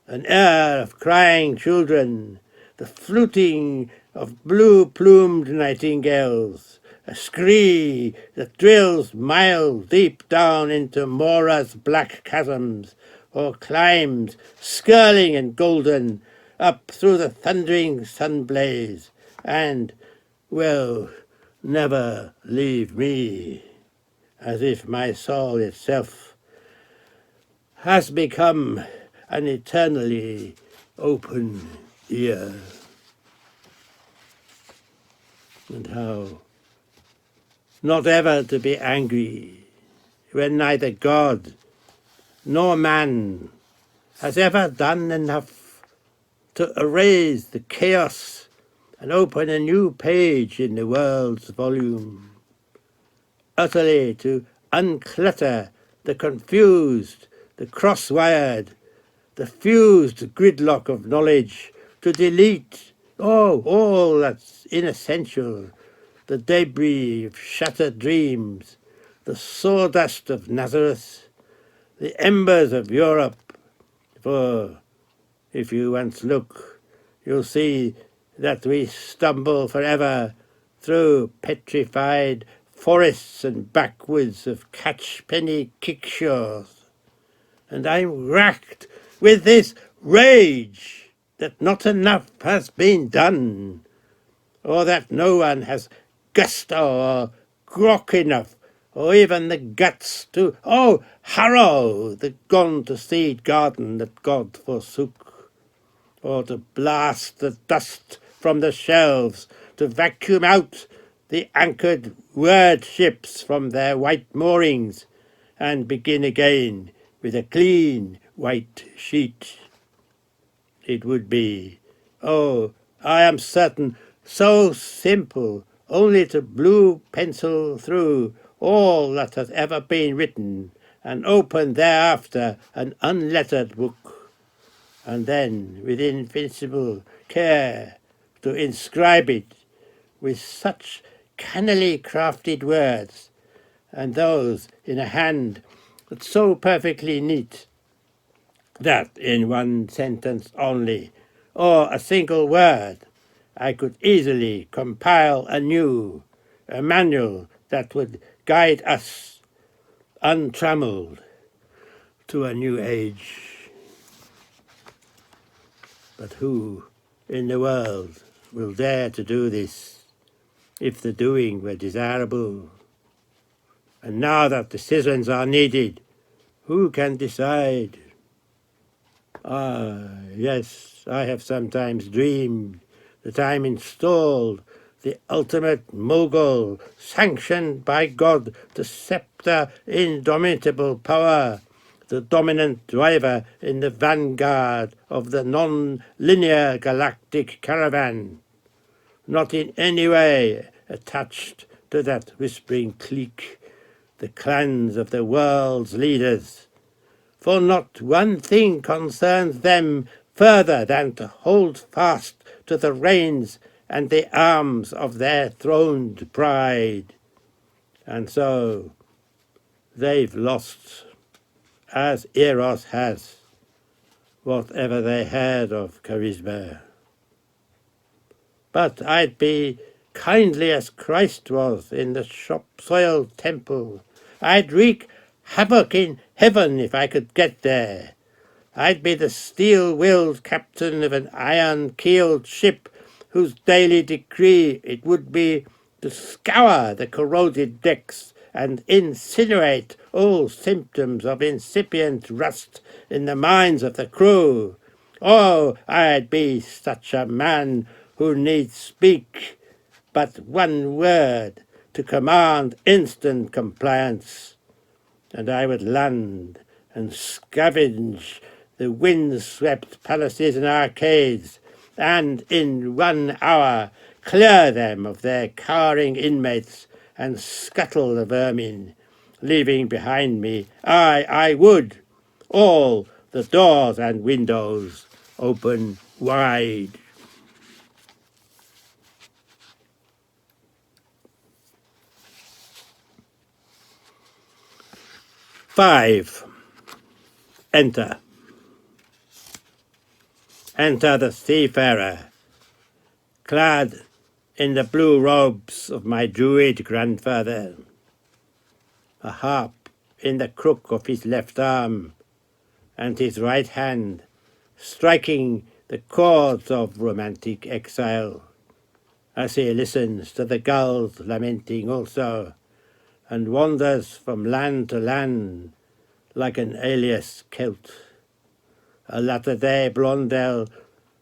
an air of crying children, the fluting of blue-plumed nightingales, a scree that drills miles deep down into Mora's black chasms, or climbs, skirling and golden, up through the thundering sun-blaze, and will never leave me, as if my soul itself has become an eternally open ear. And how not ever to be angry when neither God nor man has ever done enough to erase the chaos and open a new page in the world's volume, utterly to unclutter the confused, the cross-wired, the fused gridlock of knowledge, to delete all that's inessential, the debris of shattered dreams, the sawdust of Nazareth, the embers of Europe. For if you once look, you'll see that we stumble forever through petrified forests and backwoods of catchpenny kickshaws. And I'm racked with this rage that not enough has been done, or that no one has gusto or grok enough, or even the guts to, harrow the gone-to-seed garden that God forsook, or to blast the dust from the shelves, to vacuum out the anchored word ships from their white moorings, and begin again with a clean white sheet. It would be, I am certain, so simple, only to blue pencil through all that has ever been written, and open thereafter an unlettered book, and then with invincible care to inscribe it with such cannily crafted words, and those in a hand that's so perfectly neat, that in one sentence only, or a single word, I could easily compile anew a manual that would guide us untrammeled to a new age. But who in the world will dare to do this if the doing were desirable? And now that decisions are needed, who can decide? Ah, yes, I have sometimes dreamed that I'm installed, the ultimate mogul, sanctioned by God, the scepter, indomitable power, the dominant driver in the vanguard of the non-linear galactic caravan, not in any way attached to that whispering clique, the clans of the world's leaders. For not one thing concerns them further than to hold fast to the reins and the arms of their throned pride. And so they've lost, as Eros has, whatever they had of charisma. But I'd be kindly as Christ was in the shop-soiled temple. I'd wreak havoc in heaven if I could get there. I'd be the steel-willed captain of an iron-keeled ship whose daily decree it would be to scour the corroded decks and incinerate all symptoms of incipient rust in the minds of the crew. Oh, I'd be such a man who need speak but one word to command instant compliance, and I would land and scavenge the wind-swept palaces and arcades, and in 1 hour clear them of their cowering inmates and scuttle the vermin, leaving behind me, I would, all the doors and windows open wide. 5. Enter. Enter the seafarer, clad in the blue robes of my Druid grandfather, a harp in the crook of his left arm, and his right hand striking the chords of romantic exile, as he listens to the gulls lamenting also, and wanders from land to land like an alias Celt, a latter-day Blondel,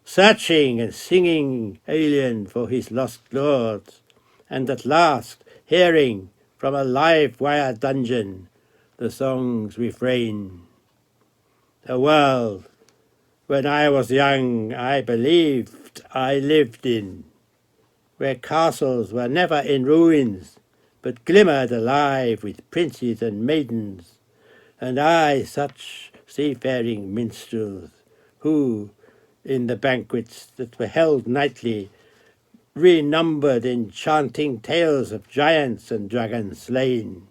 searching and singing alien for his lost lords, and at last hearing from a live-wire dungeon the song's refrain. A world, when I was young, I believed I lived in, where castles were never in ruins, but glimmered alive with princes and maidens, and I such seafaring minstrels, who, in the banquets that were held nightly, renumbered enchanting tales of giants and dragons slain,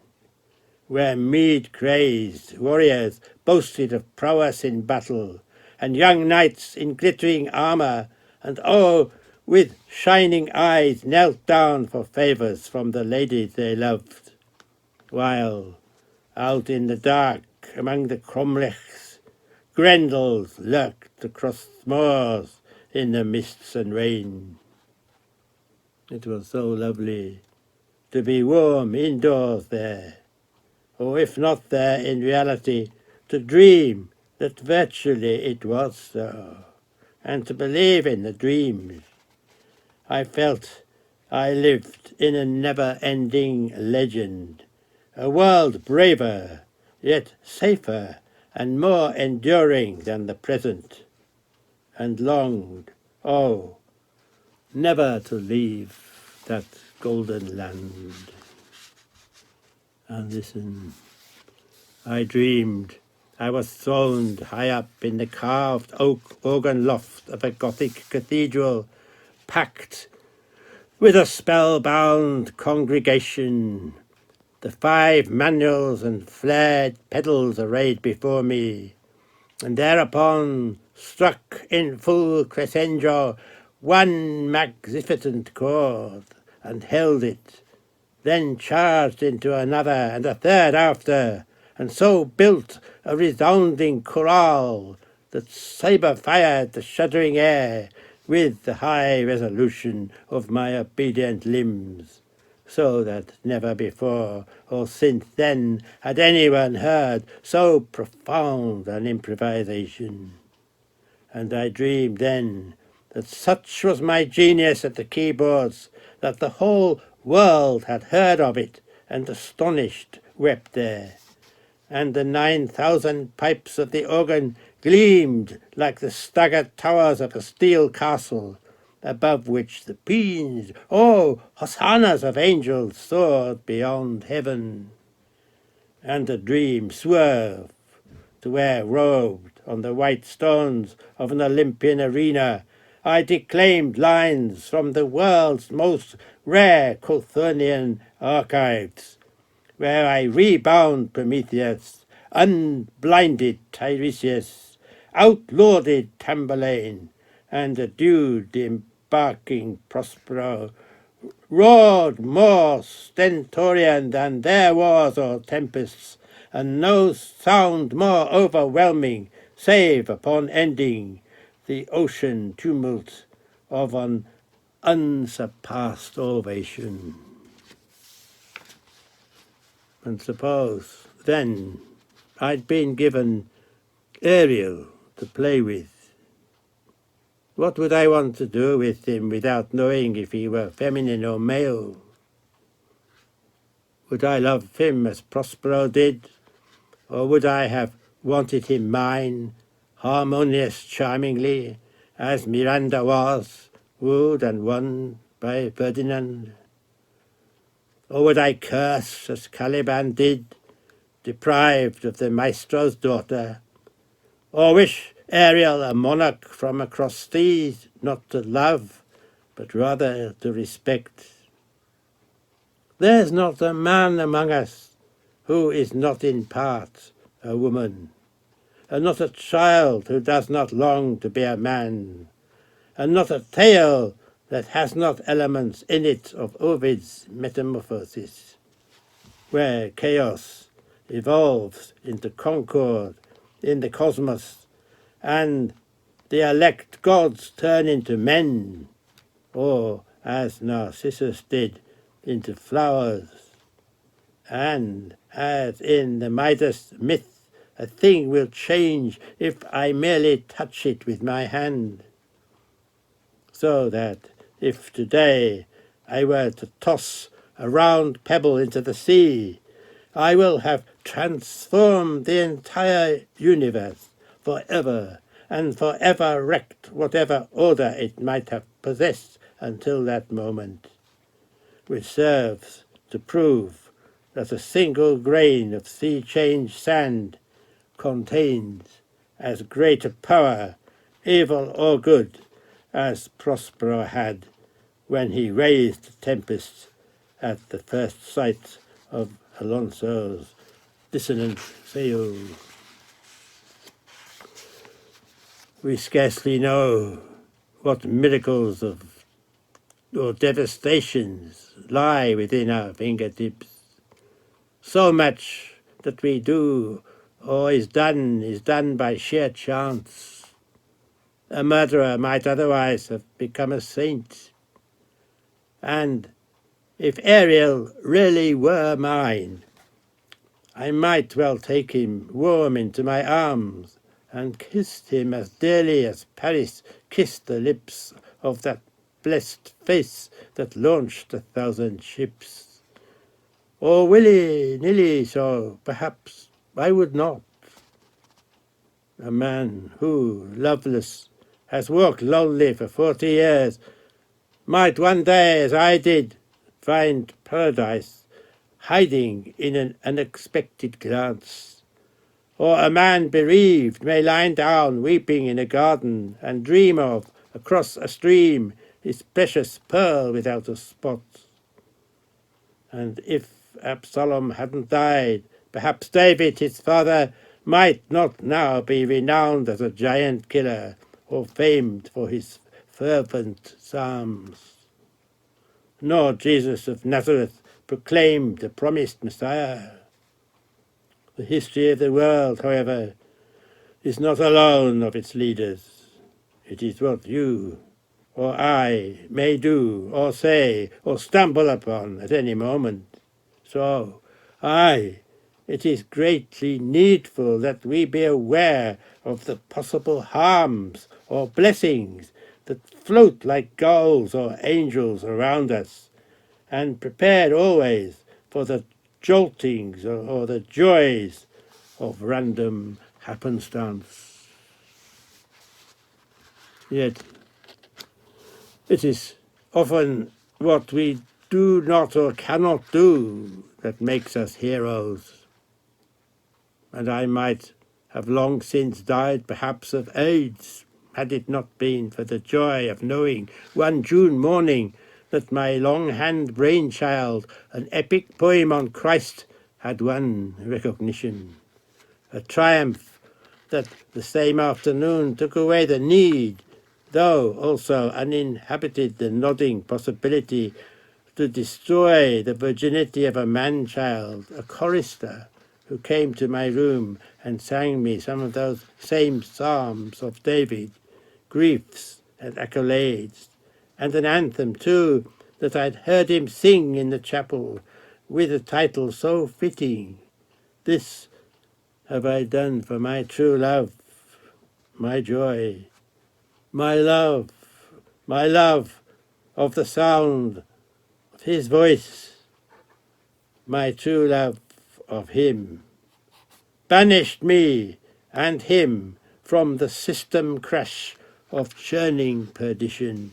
where mead-crazed warriors boasted of prowess in battle, and young knights in glittering armour, and oh, with shining eyes knelt down for favours from the ladies they loved, while out in the dark among the cromlechs, Grendels lurked across moors in the mists and rain. It was so lovely to be warm indoors there, or if not there in reality, to dream that virtually it was so, and to believe in the dreams. I felt I lived in a never-ending legend, a world braver, yet safer and more enduring than the present, and longed, oh, never to leave that golden land. And listen, I dreamed I was throned high up in the carved oak organ loft of a Gothic cathedral, packed with a spellbound congregation, the 5 manuals and flared pedals arrayed before me, and thereupon struck in full crescendo one magnificent chord, and held it, then charged into another and a third after, and so built a resounding chorale that saber-fired the shuddering air with the high resolution of my obedient limbs, so that never before or since then had anyone heard so profound an improvisation. And I dreamed then that such was my genius at the keyboards that the whole world had heard of it, and astonished wept there, and the 9,000 pipes of the organ gleamed like the staggered towers of a steel castle, above which the peans, oh, hosannas of angels, soared beyond heaven. And the dream swerved to where, robed on the white stones of an Olympian arena, I declaimed lines from the world's most rare Cothurnian archives, where I rebound Prometheus, unblinded Tiresias, outlauded Tamburlaine, and addued the embarking Prospero, roared more stentorian than their wars or tempests, and no sound more overwhelming, save upon ending the ocean tumult of an unsurpassed ovation. And suppose then I'd been given Ariel to play with, what would I want to do with him without knowing if he were feminine or male? Would I love him as Prospero did, or would I have wanted him mine, harmonious charmingly, as Miranda was, wooed and won by Ferdinand? Or would I curse as Caliban did, deprived of the maestro's daughter, or wish Ariel a monarch from across seas, not to love, but rather to respect? There's not a man among us who is not in part a woman, and not a child who does not long to be a man, and not a tale that has not elements in it of Ovid's Metamorphosis, where chaos evolves into concord in the cosmos, and the elect gods turn into men, or, as Narcissus did, into flowers. And, as in the Midas myth, a thing will change if I merely touch it with my hand. So that, if today I were to toss a round pebble into the sea, I will have transformed the entire universe forever, and forever wrecked whatever order it might have possessed until that moment, which serves to prove that a single grain of sea-changed sand contains as great a power, evil or good, as Prospero had when he raised the tempest at the first sight of Alonso's dissonant sail. We scarcely know what miracles or devastations lie within our fingertips. So much that we do or is done by sheer chance. A murderer might otherwise have become a saint. And if Ariel really were mine, I might well take him warm into my arms and kiss him as dearly as Paris kissed the lips of that blessed face that launched 1,000 ships. Or willy-nilly so, perhaps I would not. A man who, loveless, has walked lonely for 40 years, might one day, as I did, find paradise hiding in an unexpected glance. Or a man bereaved may lie down weeping in a garden and dream of, across a stream, his precious pearl without a spot. And if Absalom hadn't died, perhaps David, his father, might not now be renowned as a giant killer or famed for his fervent psalms. Nor Jesus of Nazareth proclaimed the promised Messiah. The history of the world, however, is not alone of its leaders. It is what you or I may do or say or stumble upon at any moment. So, it is greatly needful that we be aware of the possible harms or blessings that float like gulls or angels around us, and prepared always for the joltings or the joys of random happenstance. Yet it is often what we do not or cannot do that makes us heroes. And I might have long since died perhaps of AIDS, had it not been for the joy of knowing one June morning that my longhand brainchild, an epic poem on Christ, had won recognition. A triumph that the same afternoon took away the need, though also uninhabited the nodding possibility, to destroy the virginity of a man-child, a chorister, who came to my room and sang me some of those same psalms of David, griefs and accolades, and an anthem too that I'd heard him sing in the chapel, with a title so fitting, "This have I done for my true love, my joy, my love of the sound of his voice, my true love of him, banished me and him from the system crash of churning perdition,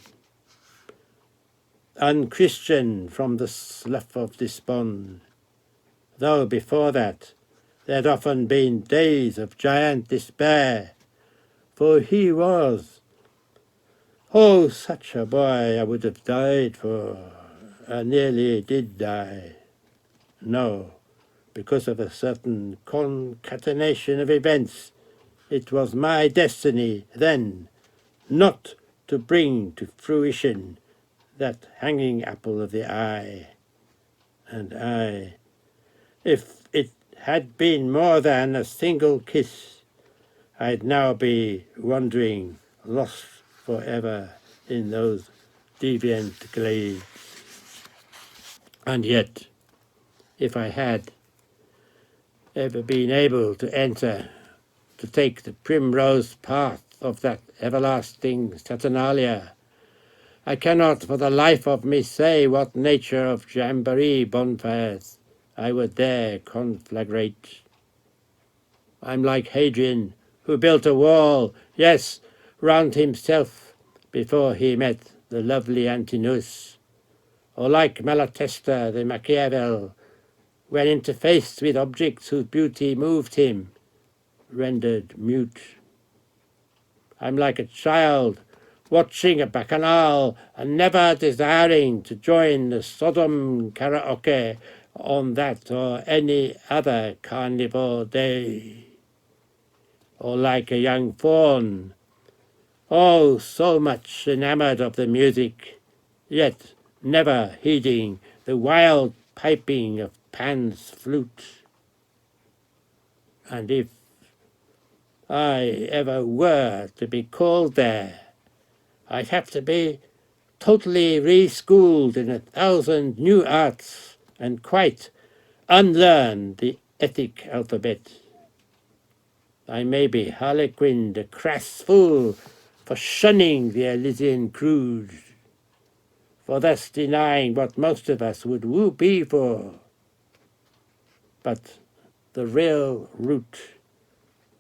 unchristian from the slough of despond, though before that there'd often been days of giant despair, for he was, oh, such a boy I would have died for, I nearly did die. No, because of a certain concatenation of events, it was my destiny then not to bring to fruition that hanging apple of the eye. And I, if it had been more than a single kiss, I'd now be wandering, lost forever in those deviant glades. And yet, if I had ever been able to enter, to take the primrose path of that everlasting Saturnalia, I cannot for the life of me say what nature of jamboree bonfires I would there conflagrate. I'm like Hadrian, who built a wall, yes, round himself before he met the lovely Antinous, or like Malatesta the Machiavel, when interfaced with objects whose beauty moved him, rendered mute. I'm like a child watching a bacchanal and never desiring to join the Sodom karaoke on that or any other carnival day. Or like a young fawn, oh, so much enamored of the music, yet never heeding the wild piping of Pan's flute. And if I ever were to be called there, I'd have to be totally re-schooled in 1,000 new arts and quite unlearn the ethic alphabet. I may be harlequined, a crass fool, for shunning the Elysian cruise, for thus denying what most of us would woo be for. But the real root,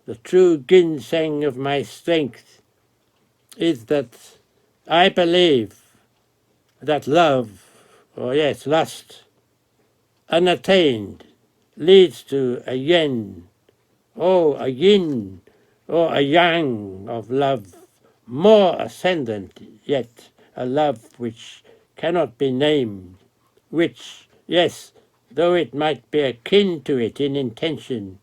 the true ginseng of my strength, is that I believe that love, or yes, lust, unattained, leads to a yin, a yin, or a yang of love, more ascendant yet, a love which cannot be named, which, yes, though it might be akin to it in intention,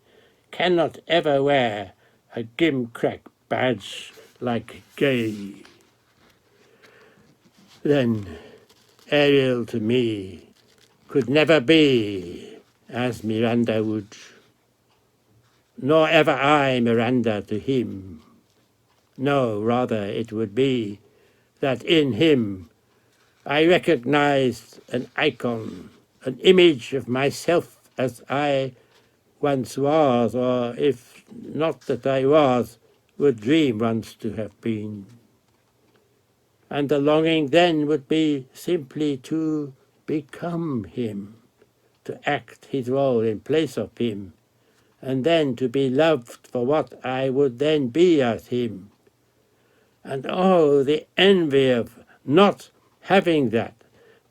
cannot ever wear a gimcrack badge like gay. Then Ariel to me could never be as Miranda would, nor ever I Miranda to him. No, rather it would be that in him I recognized an icon, an image of myself as I once was, or if not that I was, would dream once to have been. And the longing then would be simply to become him, to act his role in place of him, and then to be loved for what I would then be as him. And oh, the envy of not having that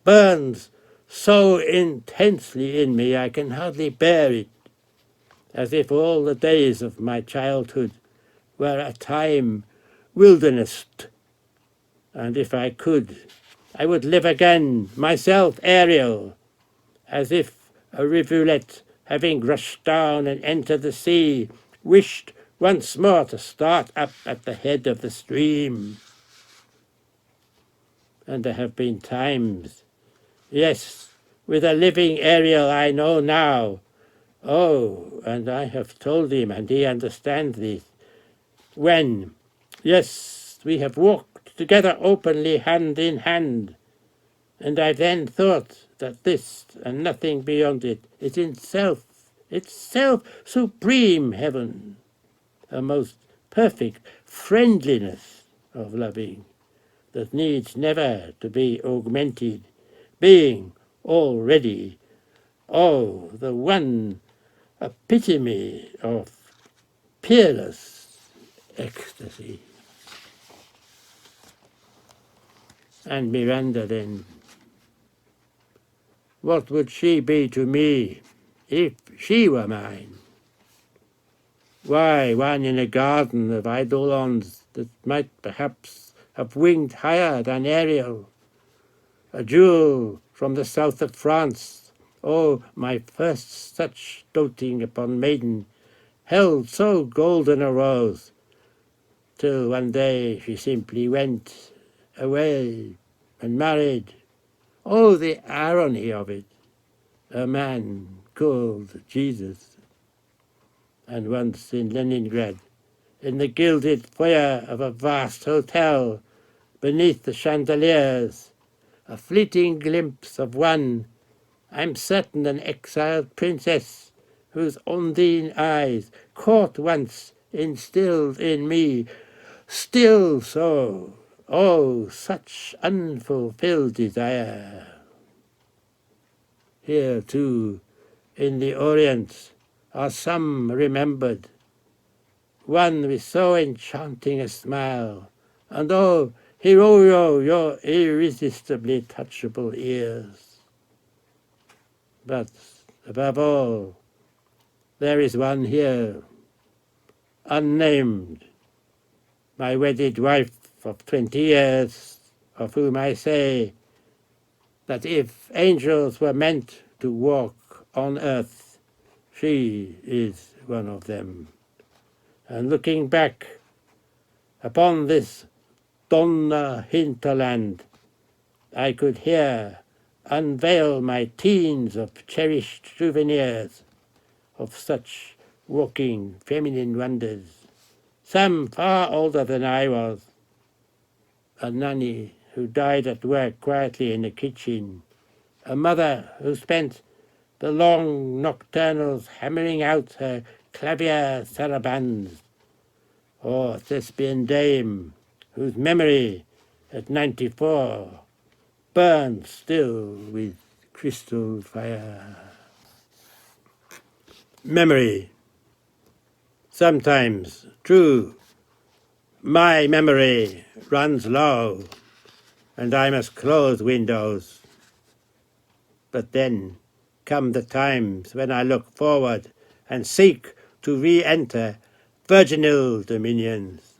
burns so intensely in me I can hardly bear it, as if all the days of my childhood were a time wildernessed, and if I could, I would live again, myself Ariel, as if a rivulet, having rushed down and entered the sea, wished once more to start up at the head of the stream. And there have been times, yes, with a living Ariel I know now. Oh, and I have told him, and he understands this, when, yes, we have walked together openly hand in hand, and I then thought that this, and nothing beyond it, is itself supreme heaven, a most perfect friendliness of loving that needs never to be augmented, being already, oh, the one epitome of peerless ecstasy. And Miranda then, what would she be to me if she were mine? Why, one in a garden of eidolons that might perhaps have winged higher than Ariel, a jewel from the south of France, oh, my first such doting upon maiden, held so golden a rose, till one day she simply went away and married. Oh, the irony of it, a man called Jesus. And once in Leningrad, in the gilded foyer of a vast hotel, beneath the chandeliers, a fleeting glimpse of one, I'm certain an exiled princess, whose undine eyes, caught once, instilled in me, still so, oh, such unfulfilled desire. Here, too, in the Orient, are some remembered, one with so enchanting a smile, and oh, Hiroyo, your irresistibly touchable ears. But above all, there is one here, unnamed, my wedded wife of 20 years, of whom I say that if angels were meant to walk on earth, she is one of them. And looking back upon this Donna hinterland, I could here unveil my teens of cherished souvenirs of such walking feminine wonders, some far older than I was, a nanny who died at work quietly in the kitchen, a mother who spent the long nocturnals hammering out her clavier sarabands, or a thespian dame whose memory at 94 burns still with crystal fire. Memory. Sometimes, true, my memory runs low, and I must close windows. But then come the times when I look forward and seek to re-enter virginal dominions.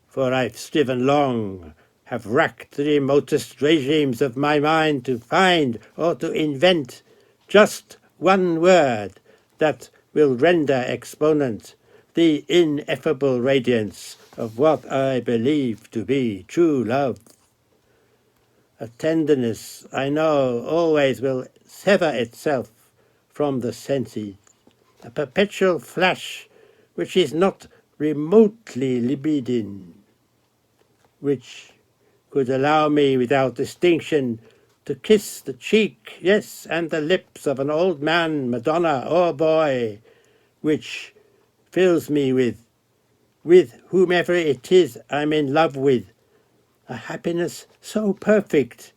For I've striven long, have racked the remotest regimes of my mind to find or to invent just one word that will render exponent the ineffable radiance of what I believe to be true love. A tenderness I know always will sever itself from the senses, a perpetual flash which is not remotely libidine, which could allow me without distinction to kiss the cheek, yes, and the lips of an old man, Madonna, or boy, which fills me with whomever it is I'm in love with, a happiness so perfect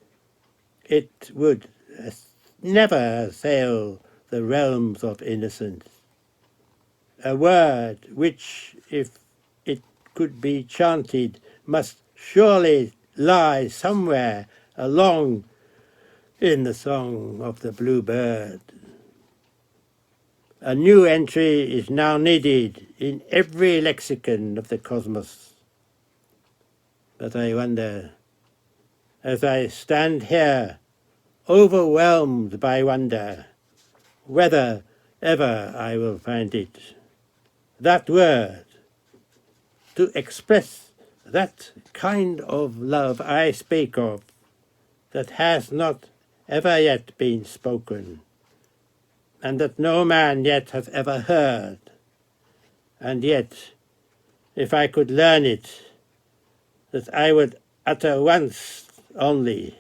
it would never assail the realms of innocence. A word which, if it could be chanted, must surely lie somewhere along in the song of the bluebird. A new entry is now needed in every lexicon of the cosmos. But I wonder, as I stand here, overwhelmed by wonder, whether ever I will find it, that word, to express that kind of love I speak of, that has not ever yet been spoken, and that no man yet has ever heard. And yet, if I could learn it, that I would utter once only,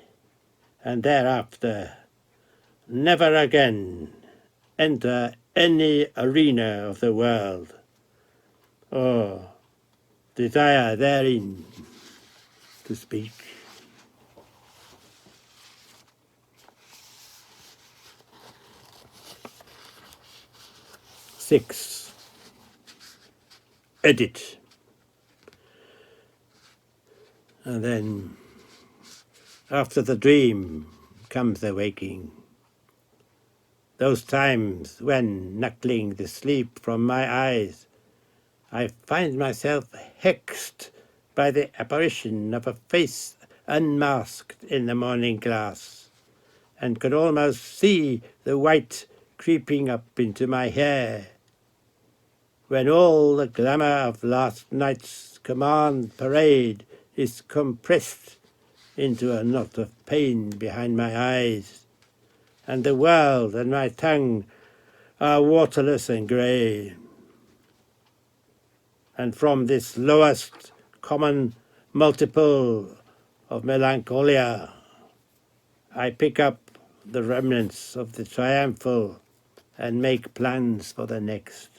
and thereafter never again enter any arena of the world, or desire therein to speak. Six. Edit. And then, after the dream comes the waking. Those times when, knuckling the sleep from my eyes, I find myself hexed by the apparition of a face unmasked in the morning glass, and could almost see the white creeping up into my hair, when all the glamour of last night's command parade is compressed into a knot of pain behind my eyes, and the world and my tongue are waterless and grey. And from this lowest common multiple of melancholia, I pick up the remnants of the triumphal and make plans for the next,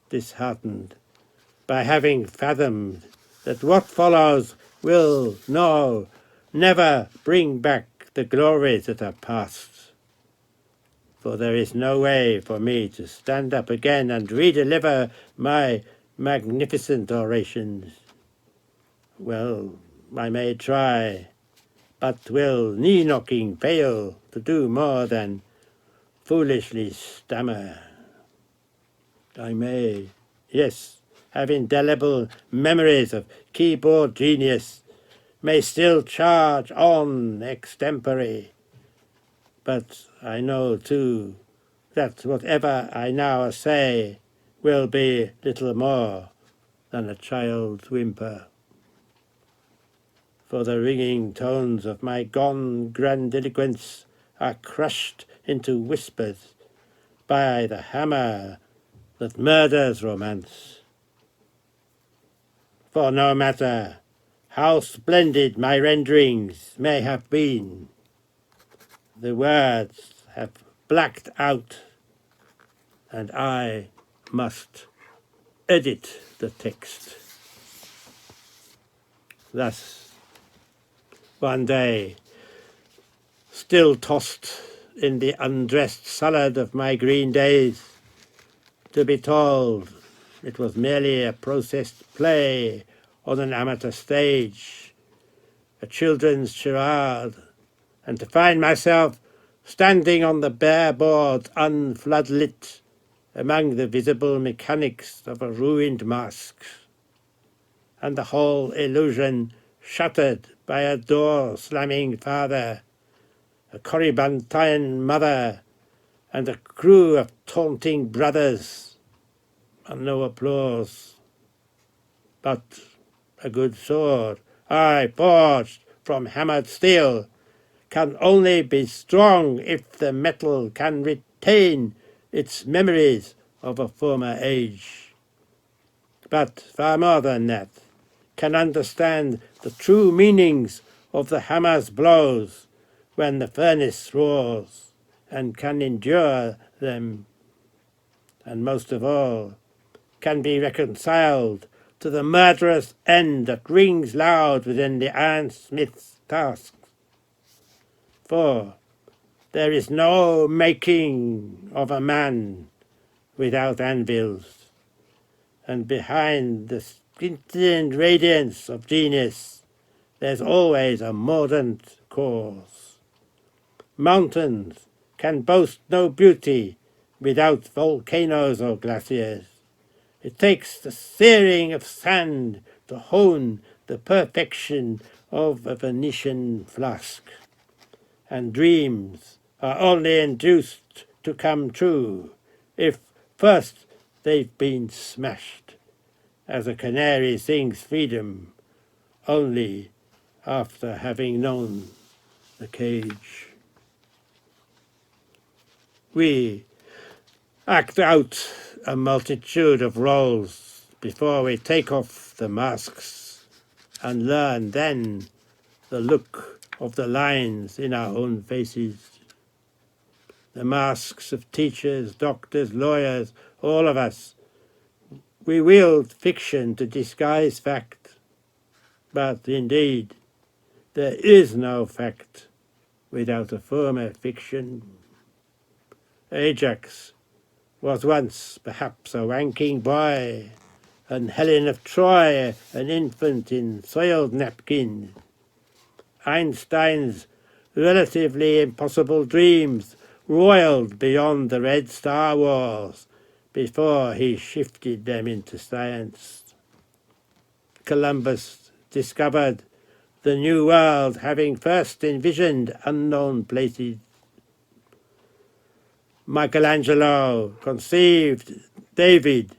disheartened by having fathomed that what follows will never bring back the glories that are past. For there is no way for me to stand up again and redeliver my magnificent orations. Well, I may try, but will knee-knocking fail to do more than foolishly stammer? I may, yes, have indelible memories of keyboard genius, may still charge on extempore, but I know too that whatever I now say will be little more than a child's whimper. For the ringing tones of my gone grandiloquence are crushed into whispers by the hammer that murders romance. For no matter how splendid my renderings may have been, the words have blacked out, and I must edit the text. Thus, one day, still tossed in the undressed salad of my green days, to be told it was merely a processed play on an amateur stage, a children's charade, and to find myself standing on the bare boards unfloodlit among the visible mechanics of a ruined mask, and the whole illusion shuttered by a door-slamming father, a Corybantian mother, and a crew of taunting brothers, and no applause, but a good sword, aye, forged from hammered steel, can only be strong if the metal can retain its memories of a former age. But far more than that, can understand the true meanings of the hammer's blows when the furnace roars, and can endure them, and most of all, can be reconciled to the murderous end that rings loud within the ironsmith's task. For there is no making of a man without anvils, and behind the scintillant radiance of genius there's always a mordant cause. Mountains can boast no beauty without volcanoes or glaciers. It takes the searing of sand to hone the perfection of a Venetian flask, and dreams are only induced to come true if first they've been smashed, as a canary sings freedom only after having known the cage. We act out a multitude of roles before we take off the masks, and learn then the look of the lines in our own faces. The masks of teachers, doctors, lawyers, all of us. We wield fiction to disguise fact, but indeed there is no fact without a former fiction. Ajax was once perhaps a wanking boy, and Helen of Troy an infant in soiled napkins. Einstein's relatively impossible dreams roiled beyond the Red Star Wars before he shifted them into science. Columbus discovered the New World, having first envisioned unknown places. Michelangelo conceived David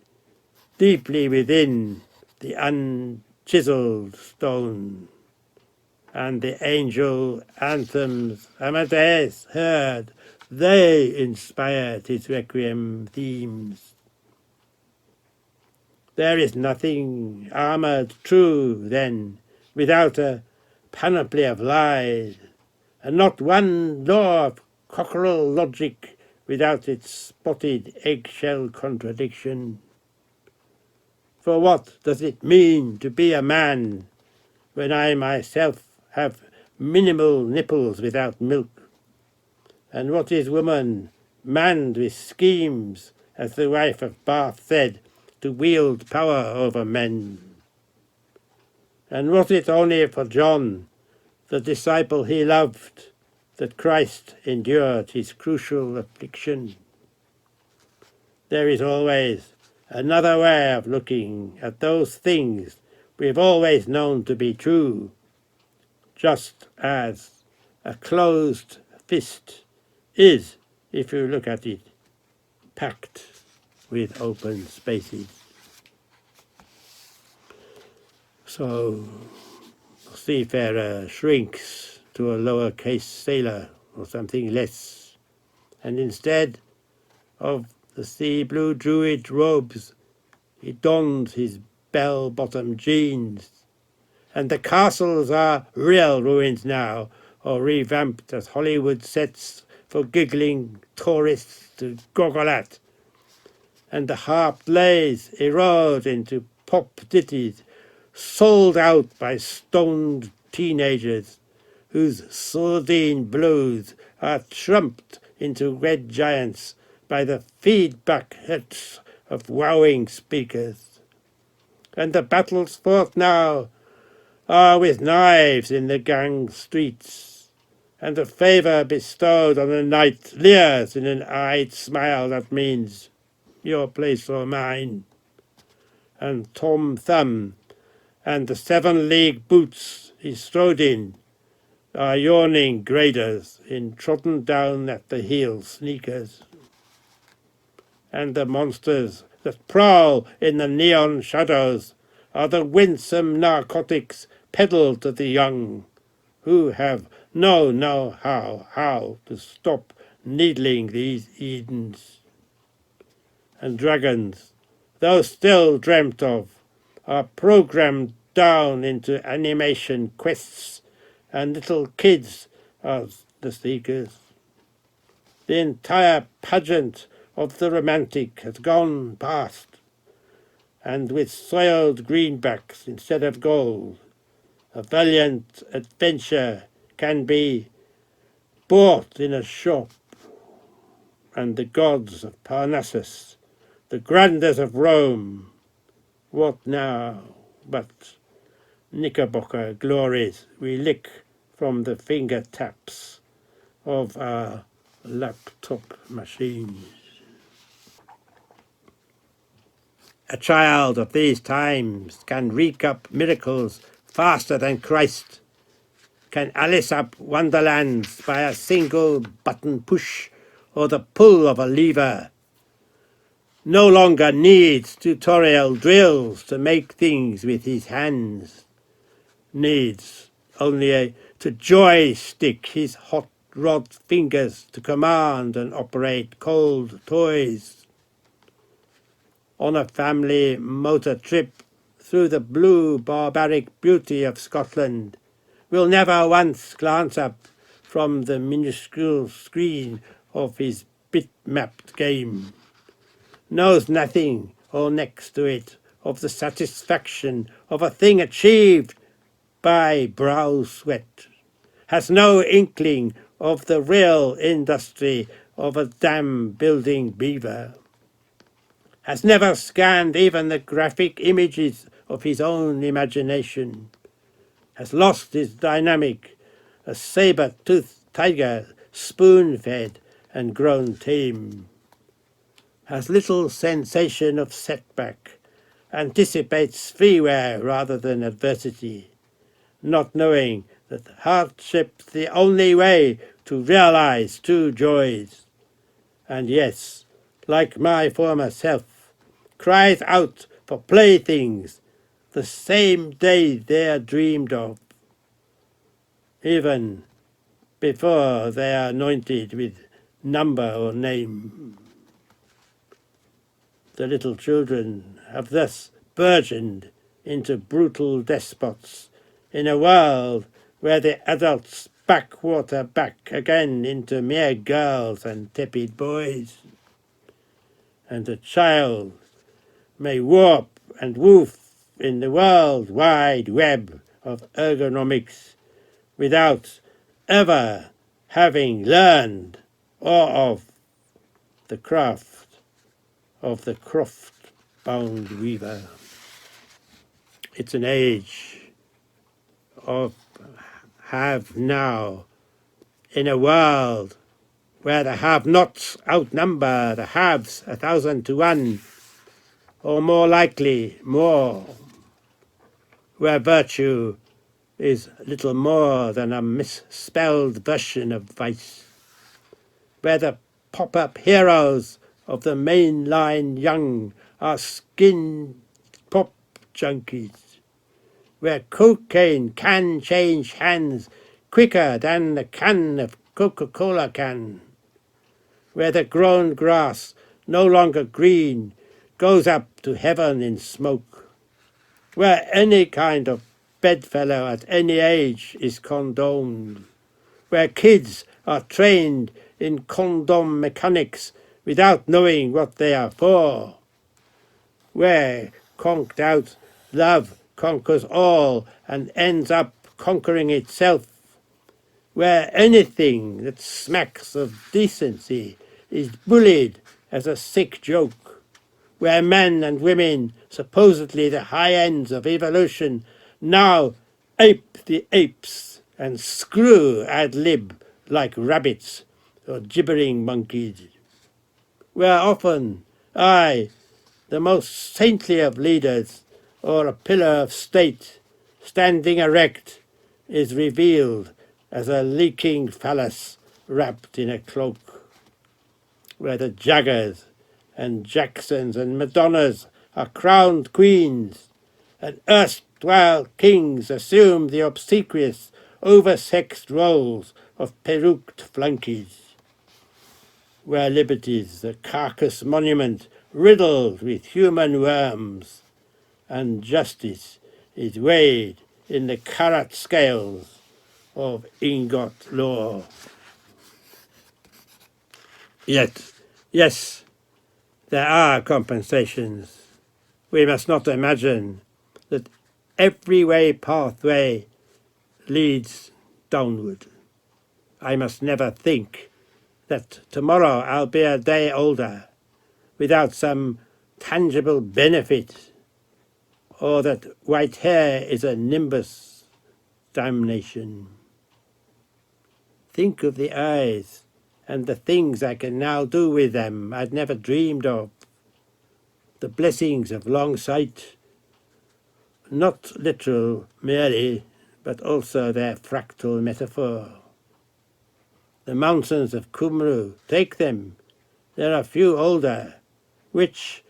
deeply within the unchiseled stone, and the angel anthems Amadeus heard, they inspired his requiem themes. There is nothing armoured true, then, without a panoply of lies, and not one law of cockerel logic without its spotted eggshell contradiction. For what does it mean to be a man when I myself have minimal nipples without milk? And what is woman, manned with schemes, as the wife of Bath said, to wield power over men? And was it only for John, the disciple he loved, that Christ endured his crucial affliction? There is always another way of looking at those things we've always known to be true, just as a closed fist is, if you look at it, packed with open spaces. So the seafarer shrinks to a lowercase sailor or something less, and instead of the sea blue druid robes, he dons his bell-bottom jeans, and the castles are real ruins now, or revamped as Hollywood sets for giggling tourists to goggle at, and the harp lays erode into pop ditties sold out by stoned teenagers whose sordine blues are trumped into red giants by the feedback hits of wowing speakers. And the battles fought now are with knives in the gang streets, and the favour bestowed on a knight leers in an eyed smile that means your place or mine. And Tom Thumb and the 7-league boots he strode in are yawning graders in trodden down at the heel sneakers. and the monsters that prowl in the neon shadows are the winsome narcotics peddled to the young, who have no know-how how to stop needling these Edens. And dragons, though still dreamt of, are programmed down into animation quests, and little kids are the seekers. The entire pageant of the romantic has gone past, and with soiled greenbacks instead of gold, a valiant adventure can be bought in a shop, and the gods of Parnassus, the grandeurs of Rome, what now but Knickerbocker glories we lick from the finger taps of our laptop machines. A child of these times can reek up miracles faster than Christ, can alice up wonderlands by a single button push or the pull of a lever, no longer needs tutorial drills to make things with his hands, needs only to joystick his hot rod fingers to command and operate cold toys. On a family motor trip through the blue barbaric beauty of Scotland, will never once glance up from the minuscule screen of his bit-mapped game, knows nothing, or next to it, of the satisfaction of a thing achieved by brow sweat, has no inkling of the real industry of a dam-building beaver, has never scanned even the graphic images of his own imagination, has lost his dynamic, a saber-toothed tiger, spoon-fed and grown tame, has little sensation of setback, anticipates freeware rather than adversity, not knowing that hardship's the only way to realize true joys, and yes, like my former self, cries out for playthings the same day they are dreamed of, even before they are anointed with number or name. The little children have thus burgeoned into brutal despots in a world where the adults backwater back again into mere girls and tepid boys. And the child may warp and woof in the world-wide web of ergonomics without ever having learned or of the craft of the croft-bound weaver. It's an age of have now in a world where the have-nots outnumber the haves 1,000 to 1, or more likely more, where virtue is little more than a misspelled version of vice, where the pop-up heroes of the mainline young are skin pop junkies, where cocaine can change hands quicker than the can of Coca-Cola can, where the grown grass, no longer green, goes up to heaven in smoke, where any kind of bedfellow at any age is condoned, where kids are trained in condom mechanics without knowing what they are for, where conked out love conquers all and ends up conquering itself, where anything that smacks of decency is bullied as a sick joke, where men and women, supposedly the high ends of evolution, now ape the apes and screw ad lib like rabbits or gibbering monkeys, where often I, the most saintly of leaders, or a pillar of state, standing erect, is revealed as a leaking phallus wrapped in a cloak, where the jaggers and Jacksons and Madonnas are crowned queens, and erstwhile kings assume the obsequious, oversexed roles of peruqued flunkies, where liberty's the carcass monument riddled with human worms, and justice is weighed in the carat scales of ingot law. Yet, yes, there are compensations. We must not imagine that every pathway leads downward. I must never think that tomorrow I'll be a day older without some tangible benefit, or that white hair is a nimbus damnation. Think of the eyes and the things I can now do with them I'd never dreamed of. The blessings of long sight, not literal merely, but also their fractal metaphor. The mountains of Kumru, take them, there are few older, which,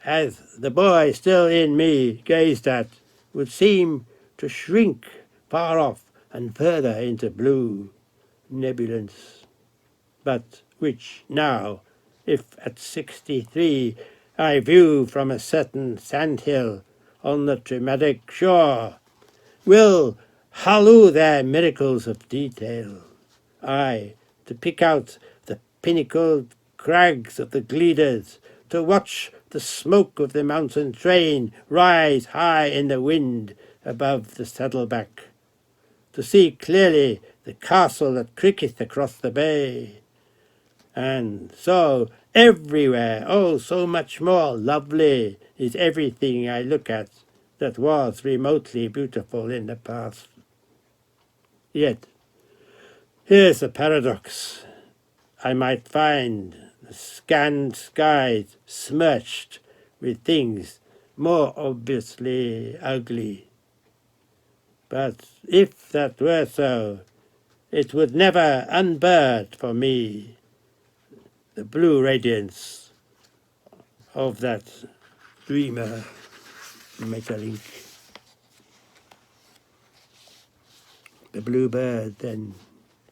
as the boy still in me gazed at, would seem to shrink far off and further into blue nebulence, but which now, if at 63 I view from a certain sandhill on the Trimadic shore, will halloo their miracles of detail. Aye, to pick out the pinnacled crags of the Gleaders, to watch the smoke of the mountain train rise high in the wind above the saddleback, to see clearly the castle that cricketh across the bay. And so everywhere, oh, so much more lovely is everything I look at that was remotely beautiful in the past. Yet, here's the paradox. I might find the scanned skies smirched with things more obviously ugly. But if that were so, it would never unbird for me the blue radiance of that dreamer Metalink. The blue bird, then,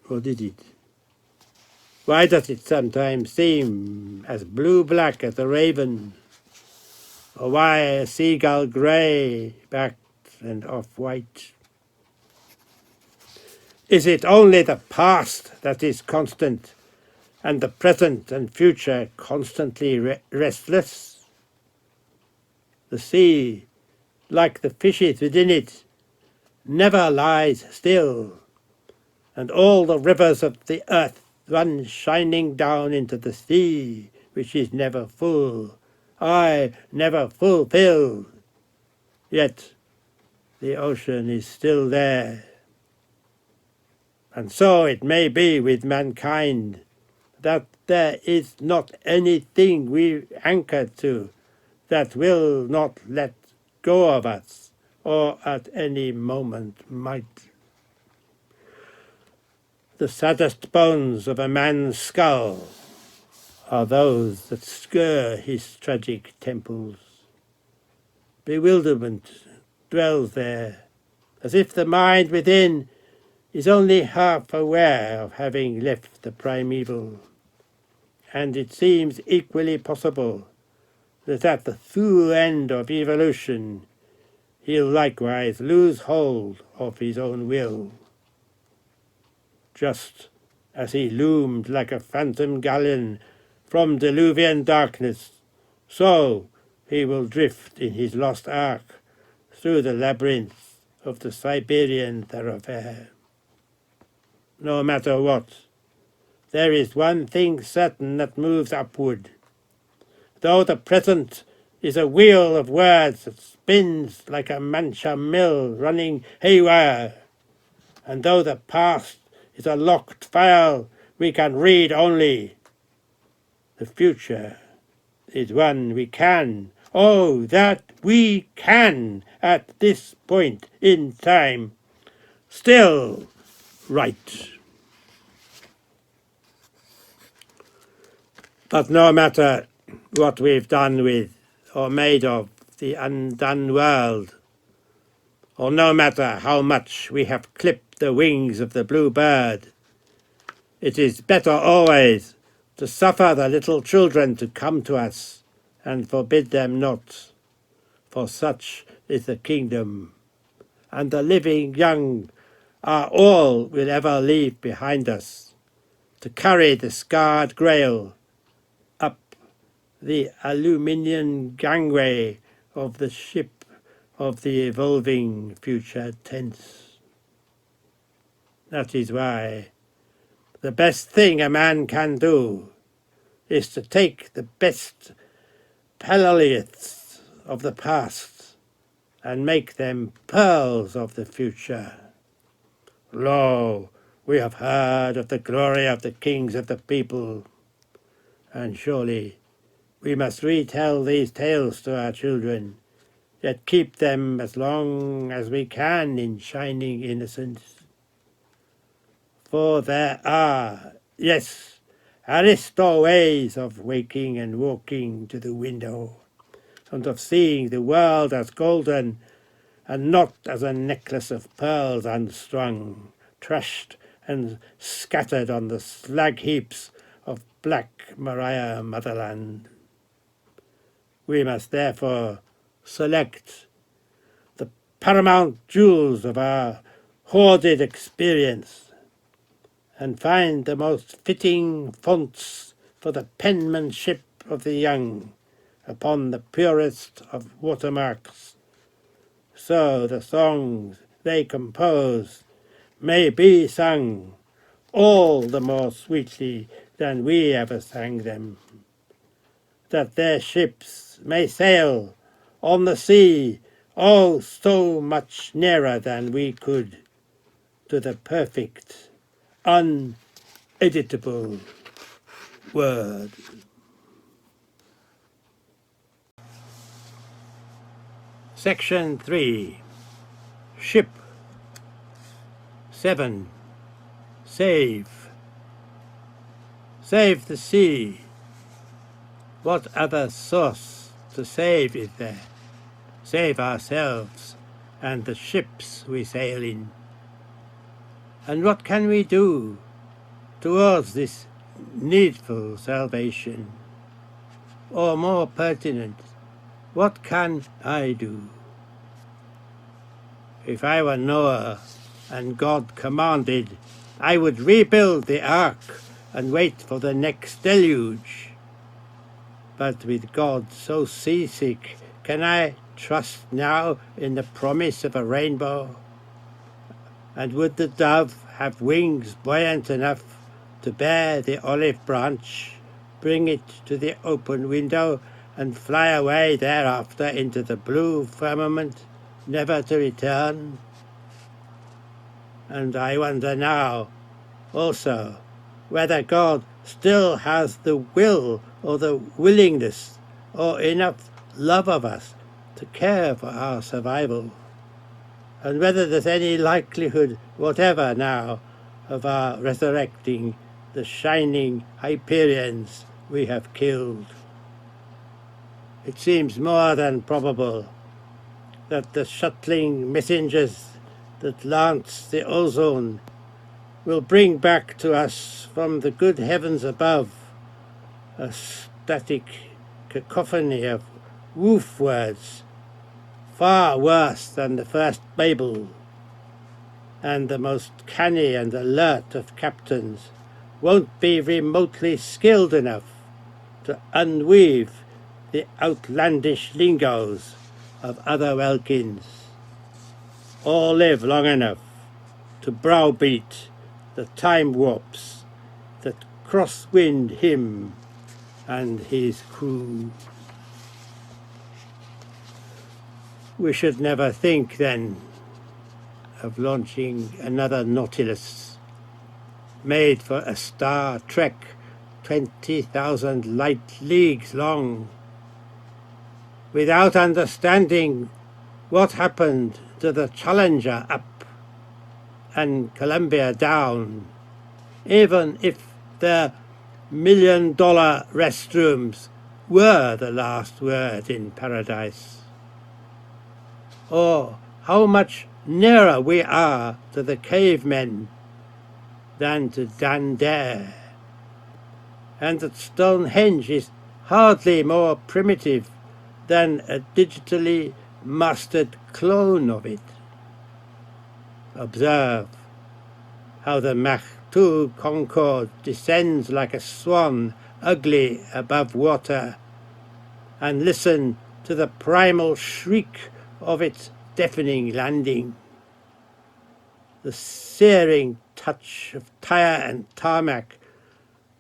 what is it? Why does it sometimes seem as blue-black as a raven? Or why a seagull grey-backed and off-white? Is it only the past that is constant, and the present and future constantly restless? The sea, like the fishes within it, never lies still, and all the rivers of the earth run shining down into the sea, which is never full, aye, never fulfilled. Yet the ocean is still there. And so it may be with mankind, that there is not anything we anchor to that will not let go of us, or at any moment might. The saddest bones of a man's skull are those that scur his tragic temples. Bewilderment dwells there, as if the mind within is only half aware of having left the primeval, and it seems equally possible that at the full end of evolution he'll likewise lose hold of his own will. Just as he loomed like a phantom galleon from diluvian darkness, so he will drift in his lost ark through the labyrinth of the Siberian thoroughfare. No matter what, there is one thing certain that moves upward. Though the present is a wheel of words that spins like a Mancha mill running haywire, and though the past is a locked file we can read only, the future is one we can, oh, that we can, at this point in time, still write. But no matter what we've done with or made of the undone world, or no matter how much we have clipped the wings of the blue bird, it is better always to suffer the little children to come to us and forbid them not, for such is the kingdom, and the living young are all we'll ever leave behind us, to carry the scarred grail up the aluminium gangway of the ship of the evolving future tense. That is why the best thing a man can do is to take the best paleoliths of the past and make them pearls of the future. Lo, we have heard of the glory of the kings of the people, and surely we must retell these tales to our children, yet keep them as long as we can in shining innocence. For there are, yes, aristo ways of waking and walking to the window, and of seeing the world as golden, and not as a necklace of pearls unstrung, trashed and scattered on the slag heaps of Black Maria motherland. We must therefore select the paramount jewels of our hoarded experience, and find the most fitting fonts for the penmanship of the young upon the purest of watermarks, so the songs they compose may be sung all the more sweetly than we ever sang them, that their ships may sail on the sea, oh, so much nearer than we could to the perfect, uneditable word. Section 3. Ship 7. Save. Save the sea. What other source to save is there? Save ourselves and the ships we sail in. And what can we do towards this needful salvation? Or more pertinent, what can I do? If I were Noah and God commanded, I would rebuild the ark and wait for the next deluge. But with God so seasick, can I trust now in the promise of a rainbow? And would the dove have wings buoyant enough to bear the olive branch, bring it to the open window, and fly away thereafter into the blue firmament, never to return? And I wonder now, also, whether God still has the will or the willingness or enough love of us to care for our survival, and whether there's any likelihood whatever now of our resurrecting the shining Hyperions we have killed. It seems more than probable that the shuttling messengers that lance the ozone will bring back to us from the good heavens above a static cacophony of woof words far worse than the first Babel, and the most canny and alert of captains won't be remotely skilled enough to unweave the outlandish lingos of other welkins, or live long enough to browbeat the time warps that crosswind him and his crew. We should never think, then, of launching another Nautilus, made for a star trek 20,000 light leagues long, without understanding what happened to the Challenger up and Columbia down, even if their $1 million restrooms were the last word in paradise? Or how much nearer we are to the cavemen than to Dare, and that Stonehenge is hardly more primitive than a digitally mastered clone of it. Observe how the Mach 2 Concorde descends like a swan, ugly above water, and listen to the primal shriek of its deafening landing. The searing touch of tire and tarmac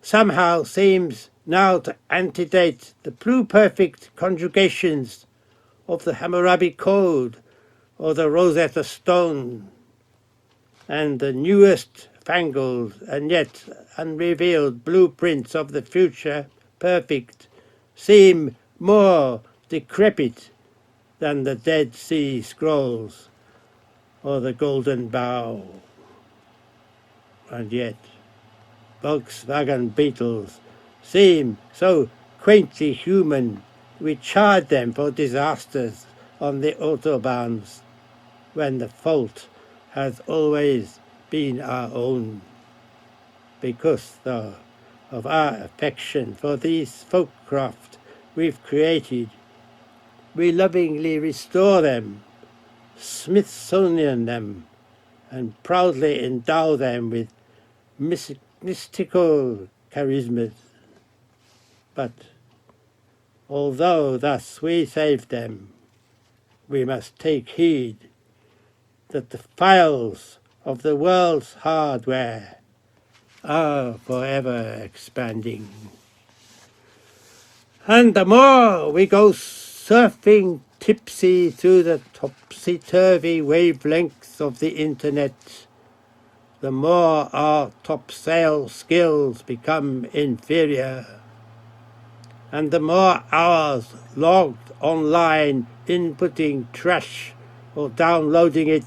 somehow seems now to antedate the pluperfect conjugations of the Hammurabi Code or the Rosetta Stone, and the newest fangled and yet unrevealed blueprints of the future perfect seem more decrepit than the Dead Sea Scrolls or the Golden Bough. And yet Volkswagen Beetles seem so quaintly human we chide them for disasters on the autobahns when the fault has always been our own. Because, though, of our affection for these folkcraft we've created, we lovingly restore them, Smithsonian them, and proudly endow them with mystical charismas. But although thus we save them, we must take heed that the files of the world's hardware are forever expanding. And the more we go surfing tipsy through the topsy-turvy wavelengths of the internet, the more our topsail skills become inferior, and the more hours logged online inputting trash or downloading it,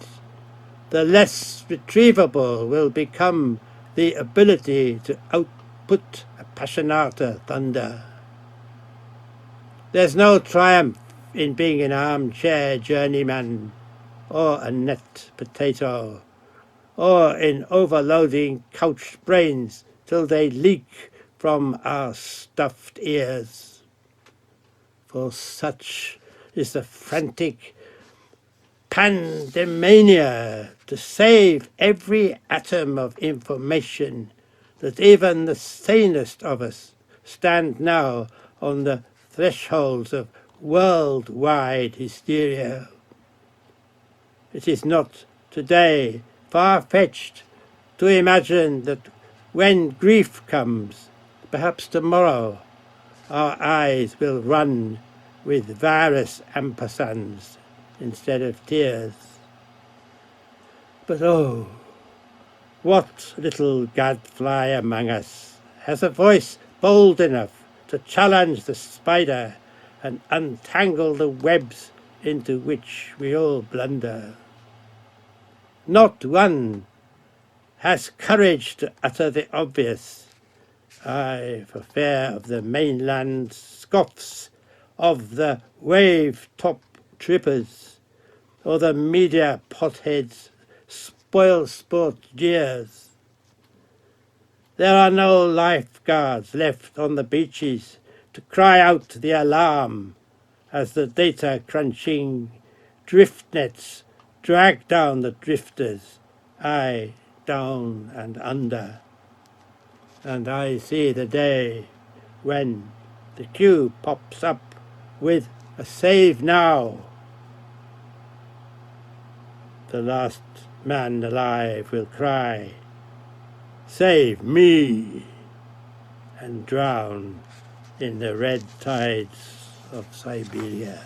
the less retrievable will become the ability to output a passionata thunder. There's no triumph in being an armchair journeyman, or a net potato, or in overloading couch brains till they leak from our stuffed ears. For such is the frantic pandemania to save every atom of information that even the sanest of us stand now on the thresholds of worldwide hysteria. It is not today far-fetched to imagine that when grief comes, perhaps tomorrow, our eyes will run with virus ampersands instead of tears. But oh, what little gadfly among us has a voice bold enough to challenge the spider and untangle the webs into which we all blunder? Not one has courage to utter the obvious. I, for fear of the mainland scoffs of the wave-top trippers, or the media potheads' spoil sport jeers. There are no lifeguards left on the beaches to cry out the alarm as the data-crunching drift nets drag down the drifters, aye, down and under. And I see the day when the queue pops up with a save now. The last man alive will cry, "Save me," and drown in the red tides of Siberia.